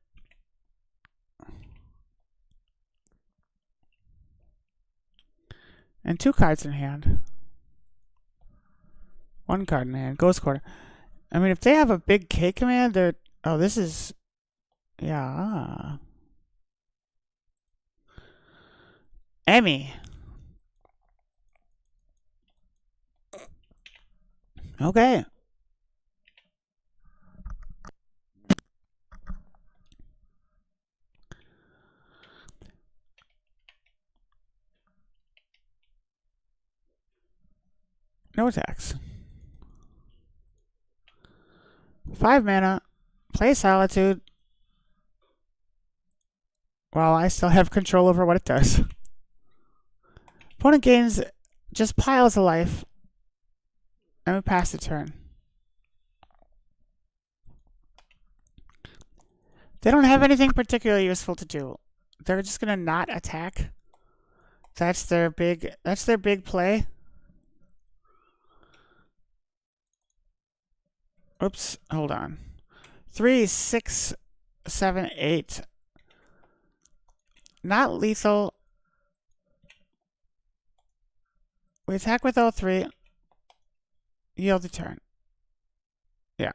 And 2 cards in hand. 1 card in hand. Ghost Quarter. I mean, if they have a big K command, they're... Oh, this is... Yeah. Emmy. Okay. No attacks. 5 mana. Play Solitude. While I still have control over what it does. Opponent gains just piles of life. And we pass the turn. They don't have anything particularly useful to do. They're just gonna not attack. That's their big play. Oops, hold on. 3, 6, 7, 8. Not lethal. We attack with all 3. Yield the turn. Yeah.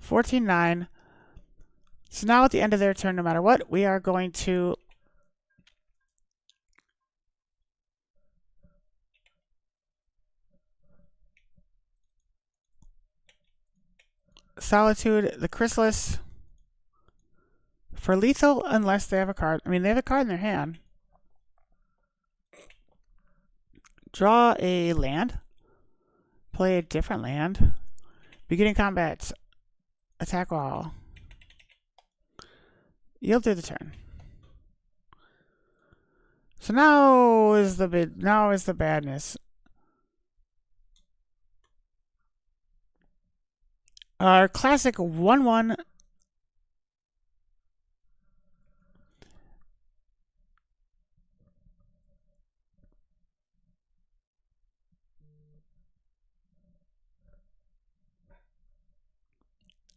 14-9. So now at the end of their turn, no matter what, we are going to Solitude the Chrysalis for lethal unless they have a card. I mean, they have a card in their hand. Draw a land. Play a different land. Beginning combat. Attack all. Yield through the turn. So now is the badness. Our classic 1/1.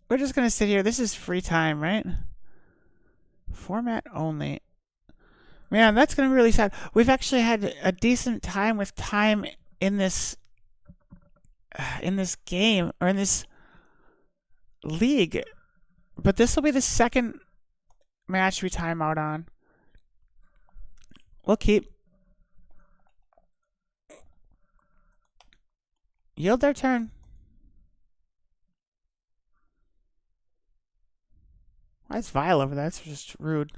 We're just gonna sit here. This is free time, right? Format only. Man, that's gonna be really sad. We've actually had a decent time with time in this game or in this league, but this will be the second match we time out on. We'll keep. Yield their turn. Why is Vile over there? That's just rude.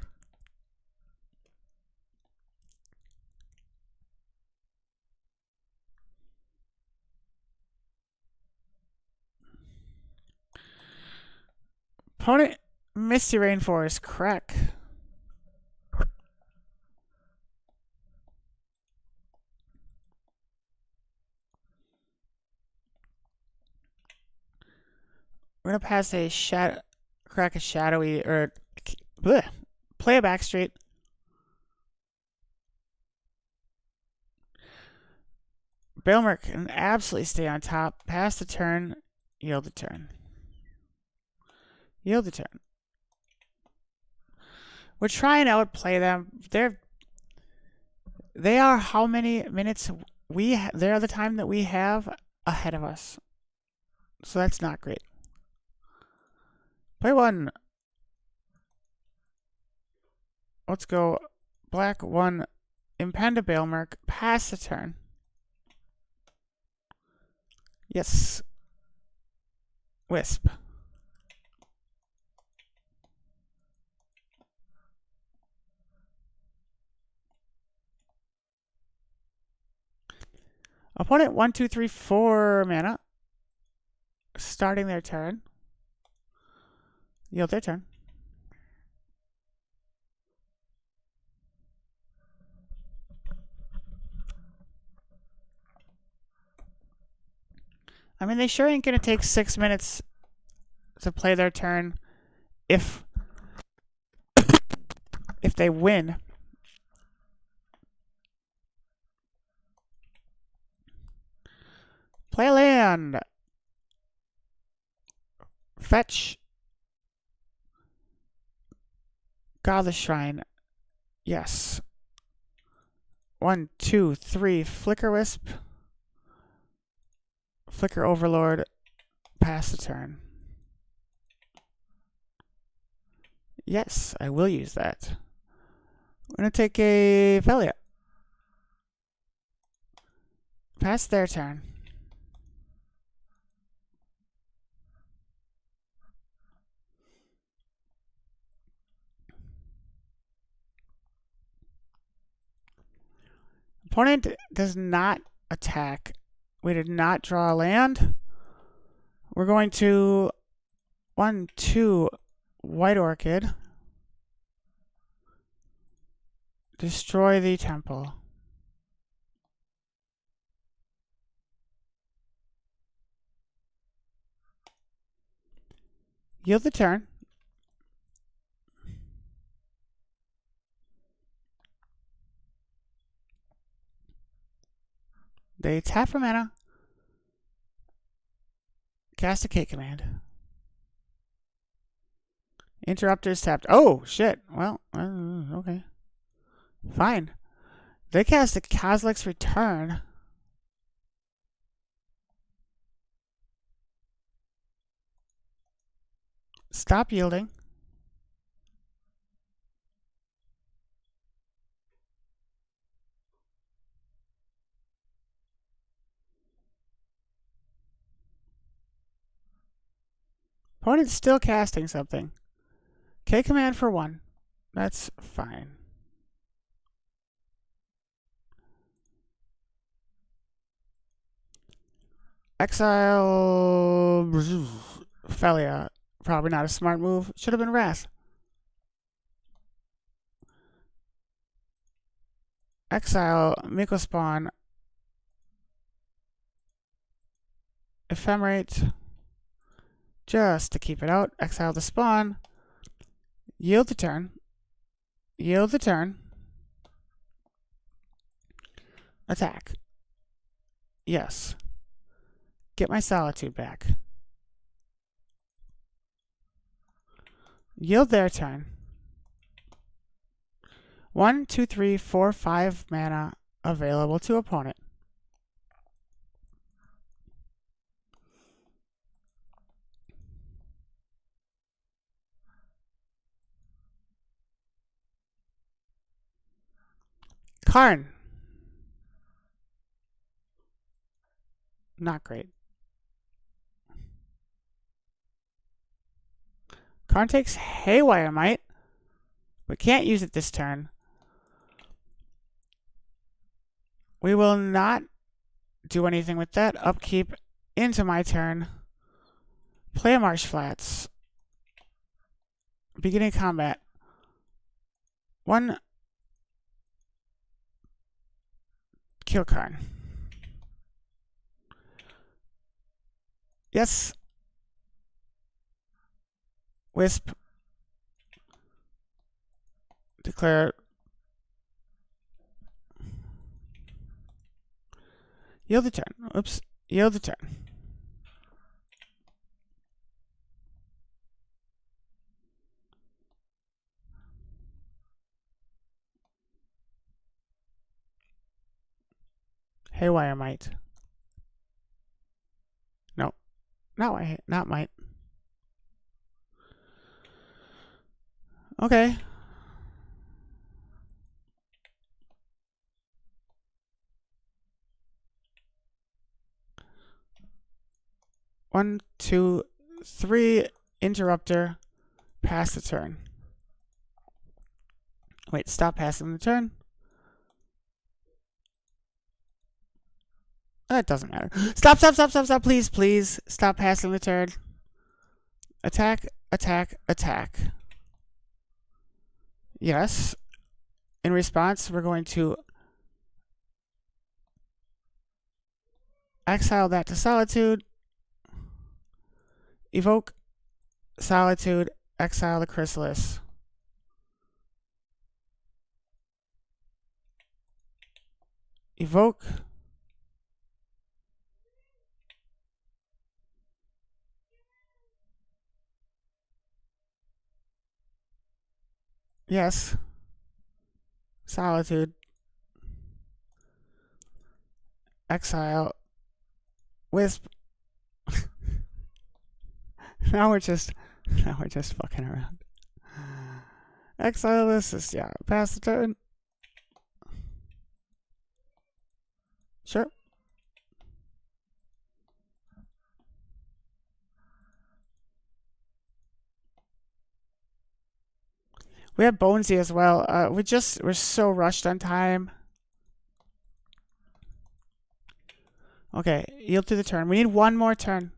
Opponent, Misty Rainforest, crack. We're gonna pass a crack a shadowy or bleh, play a backstreet. Bailmerk can absolutely stay on top. Pass the turn, yield the turn. Yield the turn. We're trying to outplay them. They are how many minutes they're the time that we have ahead of us. So that's not great. Play 1. Let's go black 1, impend a Bailmerk, pass the turn. Yes. Wisp. Opponent 1, 2, 3, 4 mana. Starting their turn. Yield their turn. I mean, they sure ain't gonna take 6 minutes to play their turn if they win. Play land. Fetch. Godless Shrine. Yes. 1, 2, 3. Flicker Wisp. Flicker Overlord. Pass the turn. Yes, I will use that. I'm going to take a Velia. Pass their turn. Opponent does not attack. We did not draw a land. We're going to 1, 2, White Orchid. Destroy the temple. Yield the turn. They tap for mana. Cast a K command. Interrupter's tapped. Oh, shit. Well, okay. Fine. They cast a Kozilek's Return. Stop yielding. Opponent's still casting something. K command for 1. That's fine. Exile Felia. Probably not a smart move. Should have been Wrath. Exile Mycospawn. Ephemerate. Just to keep it out. Exile the spawn. Yield the turn. Yield the turn. Attack. Yes. Get my Solitude back. Yield their turn. 1, 2, 3, 4, 5 mana available to opponent. Karn. Not great. Karn takes Haywire Might, but can't use it this turn. We will not do anything with that. Upkeep into my turn. Play a Marsh Flats. Beginning combat. 1. Kill Karn. Yes. Wisp. Declare. Yield the turn. Oops. Yield the turn. Haywire Might. No. Not Might. Okay. 1, 2, 3, interrupter, pass the turn. Wait, stop passing the turn. That doesn't matter. Stop, stop, stop, stop, stop, please, please. Stop passing the turn. Attack, attack, attack. Yes. In response, we're going to exile that to Solitude. Evoke Solitude, exile the Chrysalis. Evoke. Yes. Solitude. Exile. Wisp. now we're just fucking around. Exile this is pass the turn. Sure. We have Bonesy as well. We're so rushed on time. Okay, yield to the turn. We need one more turn.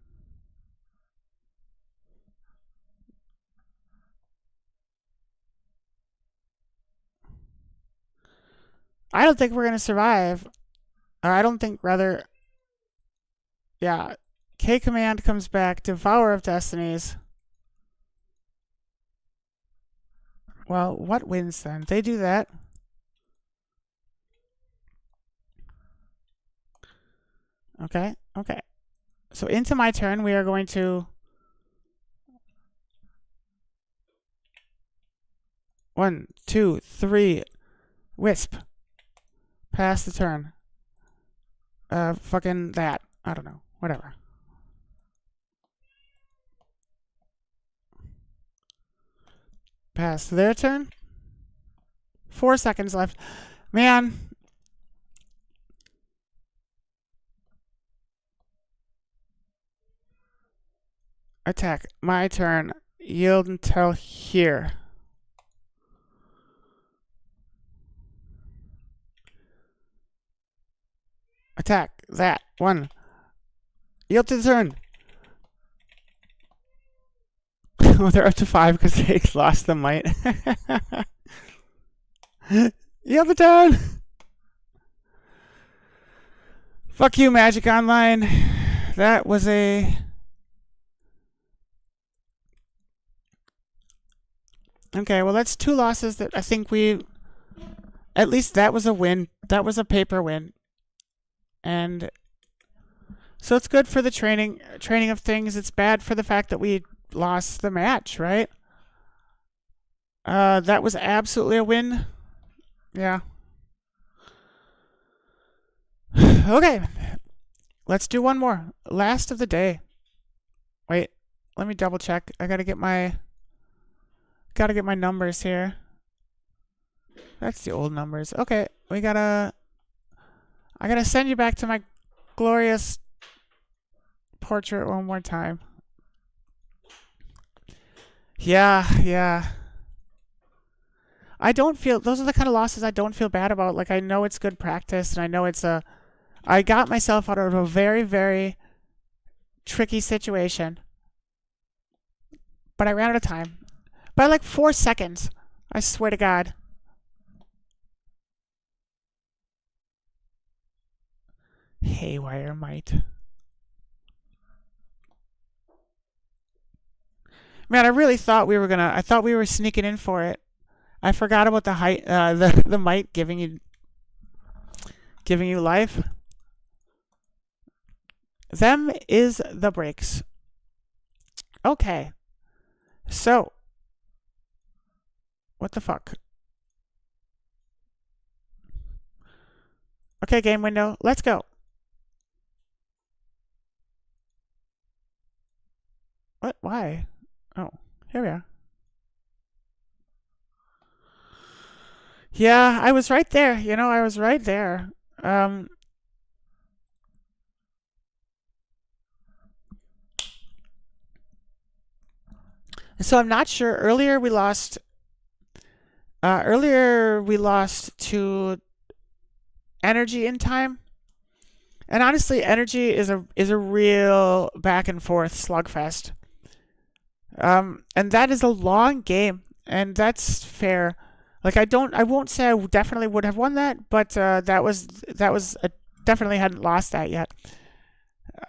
I don't think we're gonna survive. I don't think, rather. Yeah. K command comes back. Devourer of Destinies. Well, what wins then? They do that. Okay, okay. So into my turn, we are going to 1, 2, 3, Wisp. Pass the turn. Fucking that. I don't know. Whatever. Pass their turn. 4 seconds left. Man. Attack. My turn. Yield until here. Attack. That. 1. Yield to the turn. Oh, they're up to 5 because they lost the might. Yield the turn. Fuck you, Magic Online. That was a... Okay, well, that's 2 losses that I think we... At least that was a win. That was a paper win. And so it's good for the training of things. It's bad for the fact that we lost the match, right? That was absolutely a win. Yeah. Okay. Let's do one more. Last of the day. Wait, let me double check. I gotta get my numbers here. That's the old numbers. Okay, I gotta send you back to my glorious portrait one more time. Yeah. I don't feel, those are the kind of losses I don't feel bad about. Like, I know it's good practice, and I know I got myself out of a very, very tricky situation. But I ran out of time. By like 4 seconds. I swear to God. Haywire might. Man, I really thought we were I thought we were sneaking in for it. I forgot about the height, the might giving you life. Them is the breaks. Okay. So, what the fuck? Okay, game window. Let's go. What? Why? Oh, here we are. Yeah, I was right there. I was right there. So I'm not sure. Earlier we lost. Earlier we lost to energy in time, and honestly, energy is a real back and forth slugfest. And that is a long game, and that's fair. Like I won't say I definitely would have won that, but that was definitely hadn't lost that yet.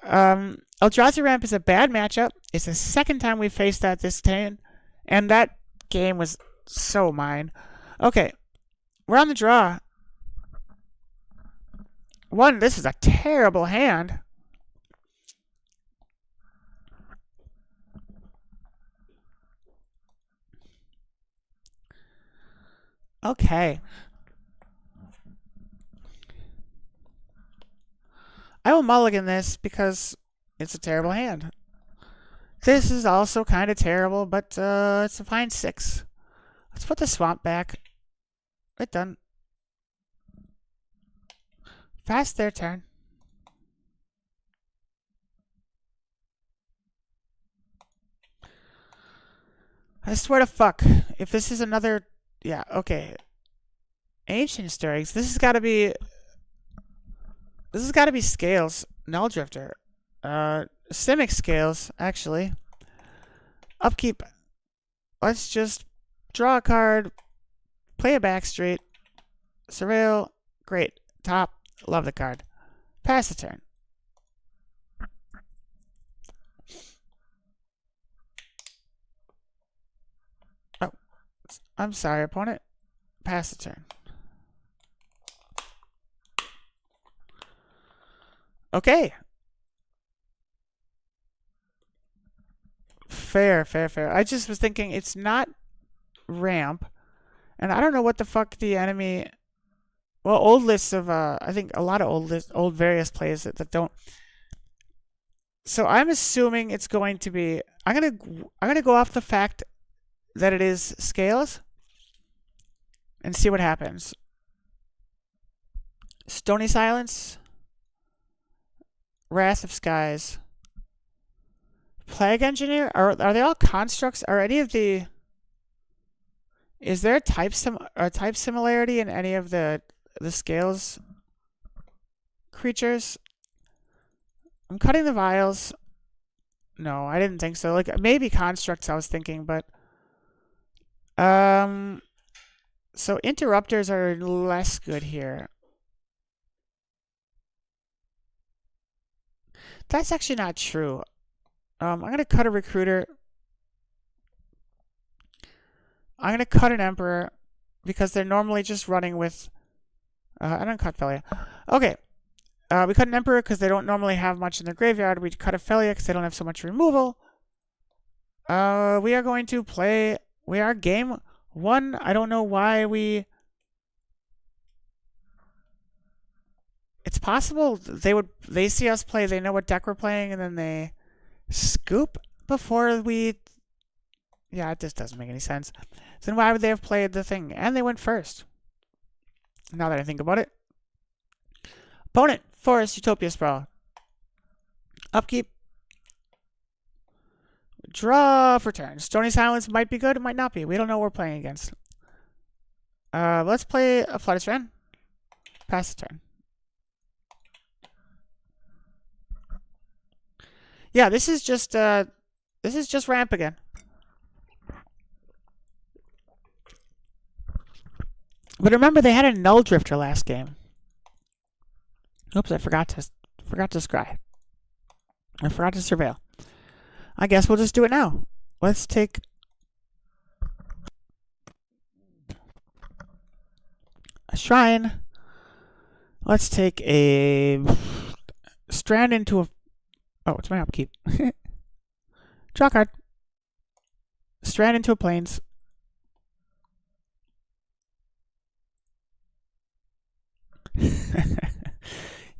Eldrazi Ramp is a bad matchup. It's the second time we faced that this turn, and that game was so mine. Okay, we're on the draw. This is a terrible hand. Okay. I will mulligan this because it's a terrible hand. This is also kind of terrible, but it's a fine 6. Let's put the swamp back. Right, done. Fast their turn. I swear to fuck. If this is another... Yeah, okay. Ancient Stirrings. This has got to be... This has got to be Scales. Null Drifter. Simic Scales, actually. Upkeep. Let's just draw a card. Play a backstreet. Surveil. Great. Top. Love the card. Pass the turn. Oh. I'm sorry, opponent. Pass the turn. Okay. Fair. I just was thinking it's not ramp. And I don't know what the fuck the enemy... Well, old lists of... I think a lot of old various plays that don't... So I'm assuming it's going to be... I'm gonna go off the fact that it is Scales. And see what happens. Stony Silence. Wrath of Skies. Plague Engineer? Are they all constructs? Are any of the... Is there a type similarity in any of the Scales creatures? I'm cutting the vials. No, I didn't think so. Like maybe constructs I was thinking, but so interrupters are less good here. That's actually not true. I'm gonna cut a recruiter. I'm gonna cut an emperor because they're normally just running with. I don't cut Felia. Okay. We cut an emperor because they don't normally have much in their graveyard. We cut a Felia because they don't have so much removal. We are going to play. We are game 1. I don't know why we. It's possible they see us play. They know what deck we're playing, and then they scoop before we. Yeah, it just doesn't make any sense. So then why would they have played the thing? And they went first. Now that I think about it. Opponent, Forest, Utopia Sprawl. Upkeep. Draw for turn. Stony Silence might be good, it might not be. We don't know what we're playing against. Let's play a Flutterstrand. Pass the turn. Yeah, this is just ramp again. But remember, they had a Null Drifter last game. Oops, I forgot to scry. I forgot to surveil. I guess we'll just do it now. Let's take a shrine. Let's take a strand into a... Oh, it's my upkeep. Draw card. Strand into a plains.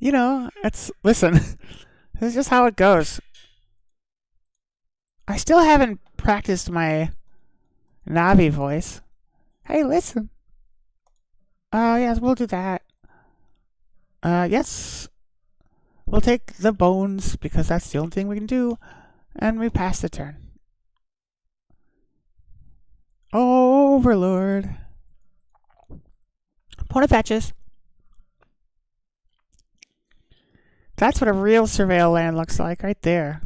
You know, listen. This is just how it goes. I still haven't practiced my Navi voice. Hey, listen. Yes, we'll do that. Yes. We'll take the bones because that's the only thing we can do. And we pass the turn. Overlord. Opponent fetches. That's what a real surveil land looks like right there.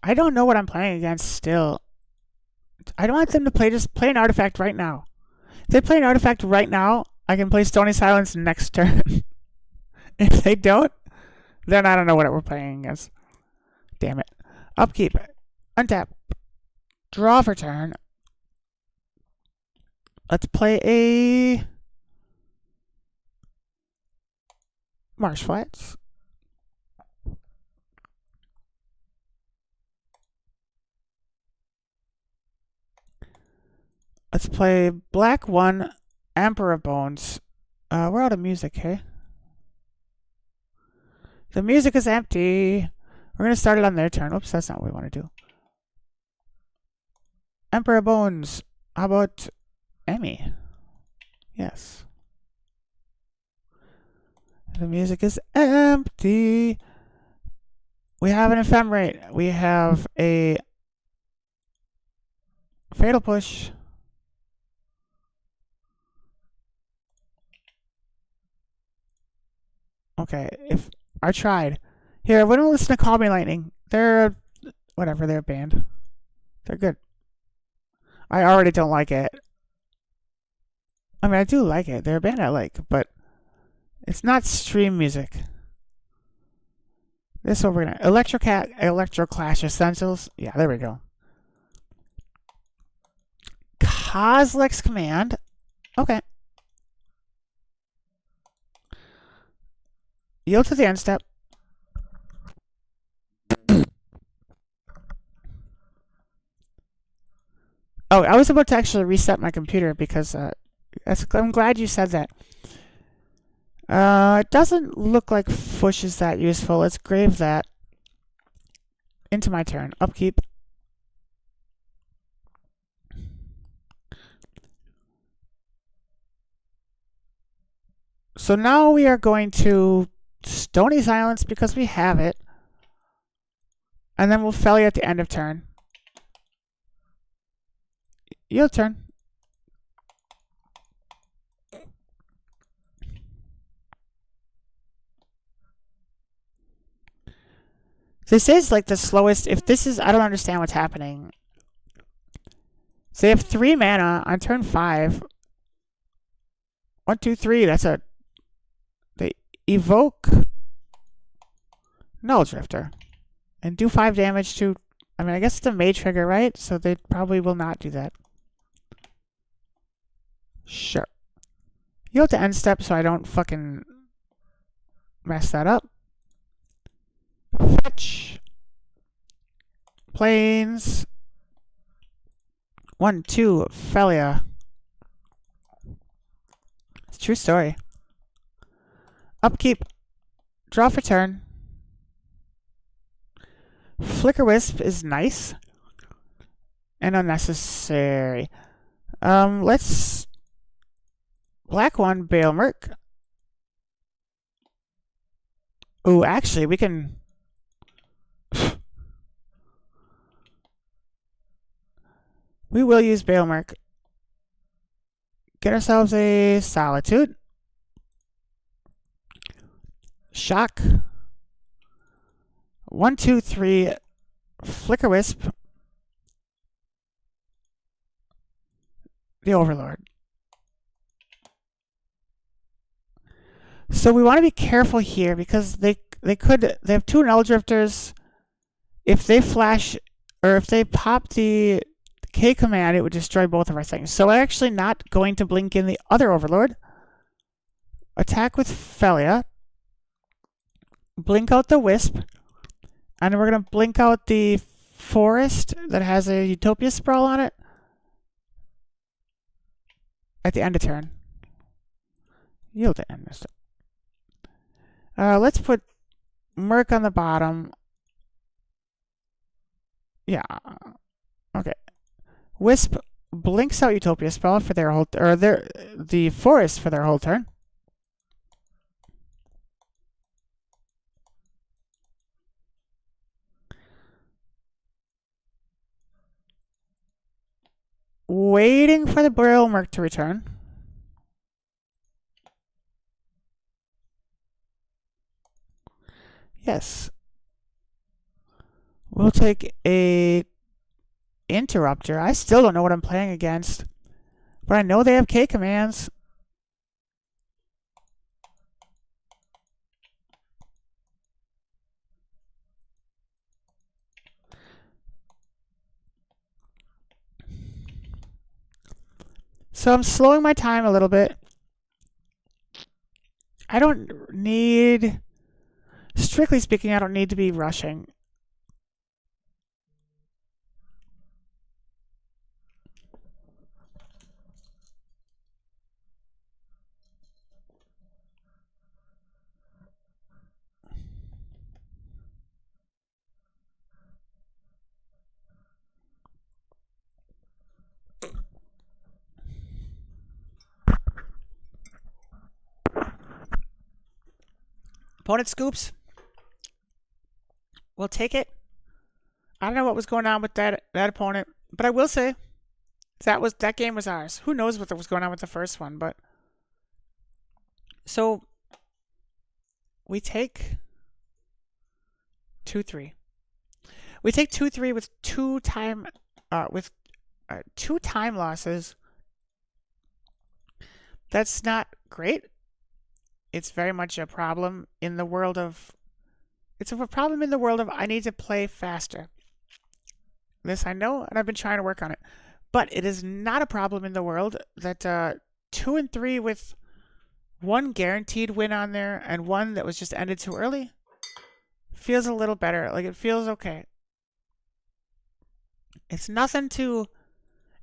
I don't know what I'm playing against still. I don't want them to just play an artifact right now. If they play an artifact right now, I can play Stony Silence next turn. If they don't, then I don't know what we're playing against. Damn it. Upkeep. Untap. Draw for turn. Let's play a Marsh Flats. Let's play black 1, Emperor Bones. We're out of music, hey? The music is empty. We're going to start it on their turn. Oops, that's not what we want to do. Emperor Bones. How about Emmy? Yes. The music is empty. We have an Ephemerate. We have a Fatal Push. Okay, if I tried. Here, I wouldn't listen to Call Me Lightning. They're whatever, they're banned. They're good. I already don't like it. I mean, I do like it. They're a band I like, but it's not stream music. This is what we're gonna Electroclash Essentials. Yeah, there we go. Kozilek's Command. Okay. Yield to the end step. Oh, I was about to actually reset my computer because I'm glad you said that. It doesn't look like Fush is that useful. Let's grave that. Into my turn. Upkeep. So now we are going to Stony Silence because we have it. And then we'll Felly at the end of turn. Yield turn. This is like the slowest. If this is, I don't understand what's happening. So they have 3 mana on turn 5. 1, 2, 3. That's a. They evoke Null Drifter and do 5 damage to. I mean, I guess it's a Mage trigger, right? So they probably will not do that. Sure. You have to end step so I don't fucking mess that up. Fetch. Plains. 1, 2, Felia. It's a true story. Upkeep. Draw for turn. Flicker Wisp is nice. And unnecessary. Let's black 1, Bale Merc. Ooh, actually, we can. We will use Bale Merc. Get ourselves a Solitude. Shock. 1, 2, 3, Flicker Wisp. The Overlord. So we want to be careful here because they have 2 Null Drifters. If they flash or if they pop the K command, it would destroy both of our things. So we're actually not going to blink in the other Overlord. Attack with Felia. Blink out the Wisp. And we're going to blink out the Forest that has a Utopia Sprawl on it at the end of turn. Yield to end this. Let's put Merc on the bottom. Yeah. Okay. Wisp blinks out Utopia Spell for their whole, or the Forest for their whole turn. waiting for the Burial Merc to return. Yes. We'll take a Interrupter. I still don't know what I'm playing against, but I know they have K commands. So I'm slowing my time a little bit. I don't need, strictly speaking, I don't need to be rushing. Opponent scoops. We'll take it. I don't know what was going on with that opponent, but I will say that game was ours. Who knows what was going on with the first one, but so we take 2-3. We take 2-3 with two time losses. That's not great. It's very much a problem in the world of. It's a problem in the world of I need to play faster. This I know, and I've been trying to work on it. But it is not a problem in the world that 2-3 with one guaranteed win on there and one that was just ended too early feels a little better. Like, it feels okay. It's nothing to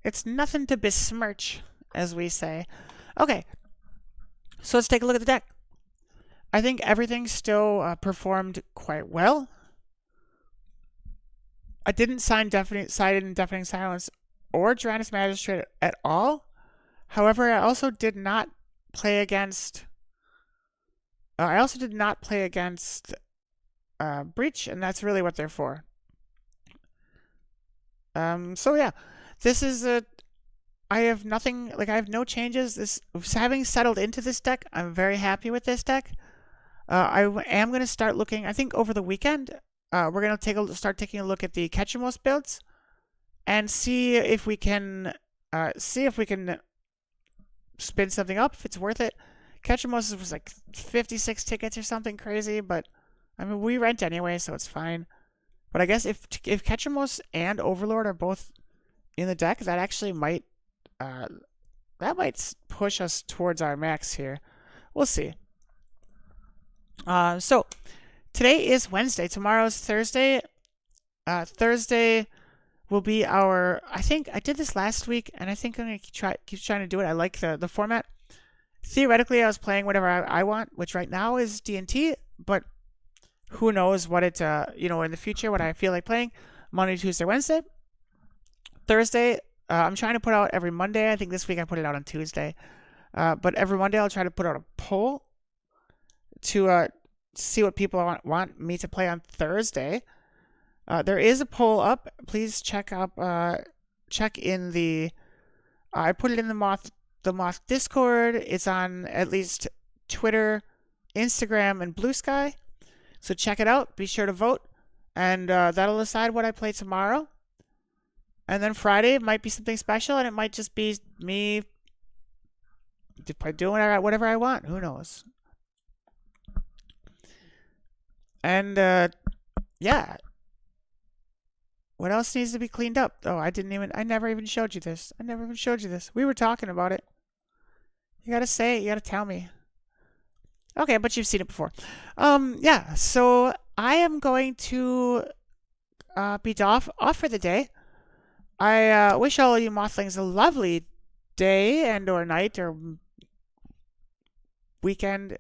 besmirch, as we say. Okay, so let's take a look at the deck. I think everything still performed quite well. I didn't side in Deafening Silence or Tyrannus Magistrate at all. However, I also did not play against. Breach, and that's really what they're for. So yeah, this is a. I have nothing. Like, I have no changes. Having settled into this deck, I'm very happy with this deck. I am going to start looking. I think over the weekend, we're going to start taking a look at the Ketchamos builds, and see if we can spin something up if it's worth it. Ketchamos was like 56 tickets or something crazy, but I mean, we rent anyway, so it's fine. But I guess if Ketchamos and Overlord are both in the deck, that actually might push us towards our max here. We'll see. So today is Wednesday. Tomorrow's Thursday. Thursday will be our. I think I did this last week, and I think I'm gonna keep trying to do it. I like the format. Theoretically, I was playing whatever I want, which right now is D&T, but who knows what it in the future what I feel like playing. Monday, Tuesday, Wednesday. Thursday, I'm trying to put out every Monday. I think this week I put it out on Tuesday. But every Monday I'll try to put out a poll to see what people want me to play on Thursday. There is a poll up. Please check in the. I put it in the Moth Discord. It's on at least Twitter, Instagram, and Blue Sky. So check it out. Be sure to vote, and that'll decide what I play tomorrow. And then Friday might be something special, and it might just be me doing whatever I want. Who knows? And yeah. What else needs to be cleaned up? Oh, I never even showed you this. We were talking about it. You gotta say it. You gotta tell me. Okay, but you've seen it before. Yeah, so I am going to be off for the day. I wish all of you Mothlings a lovely day and or night or weekend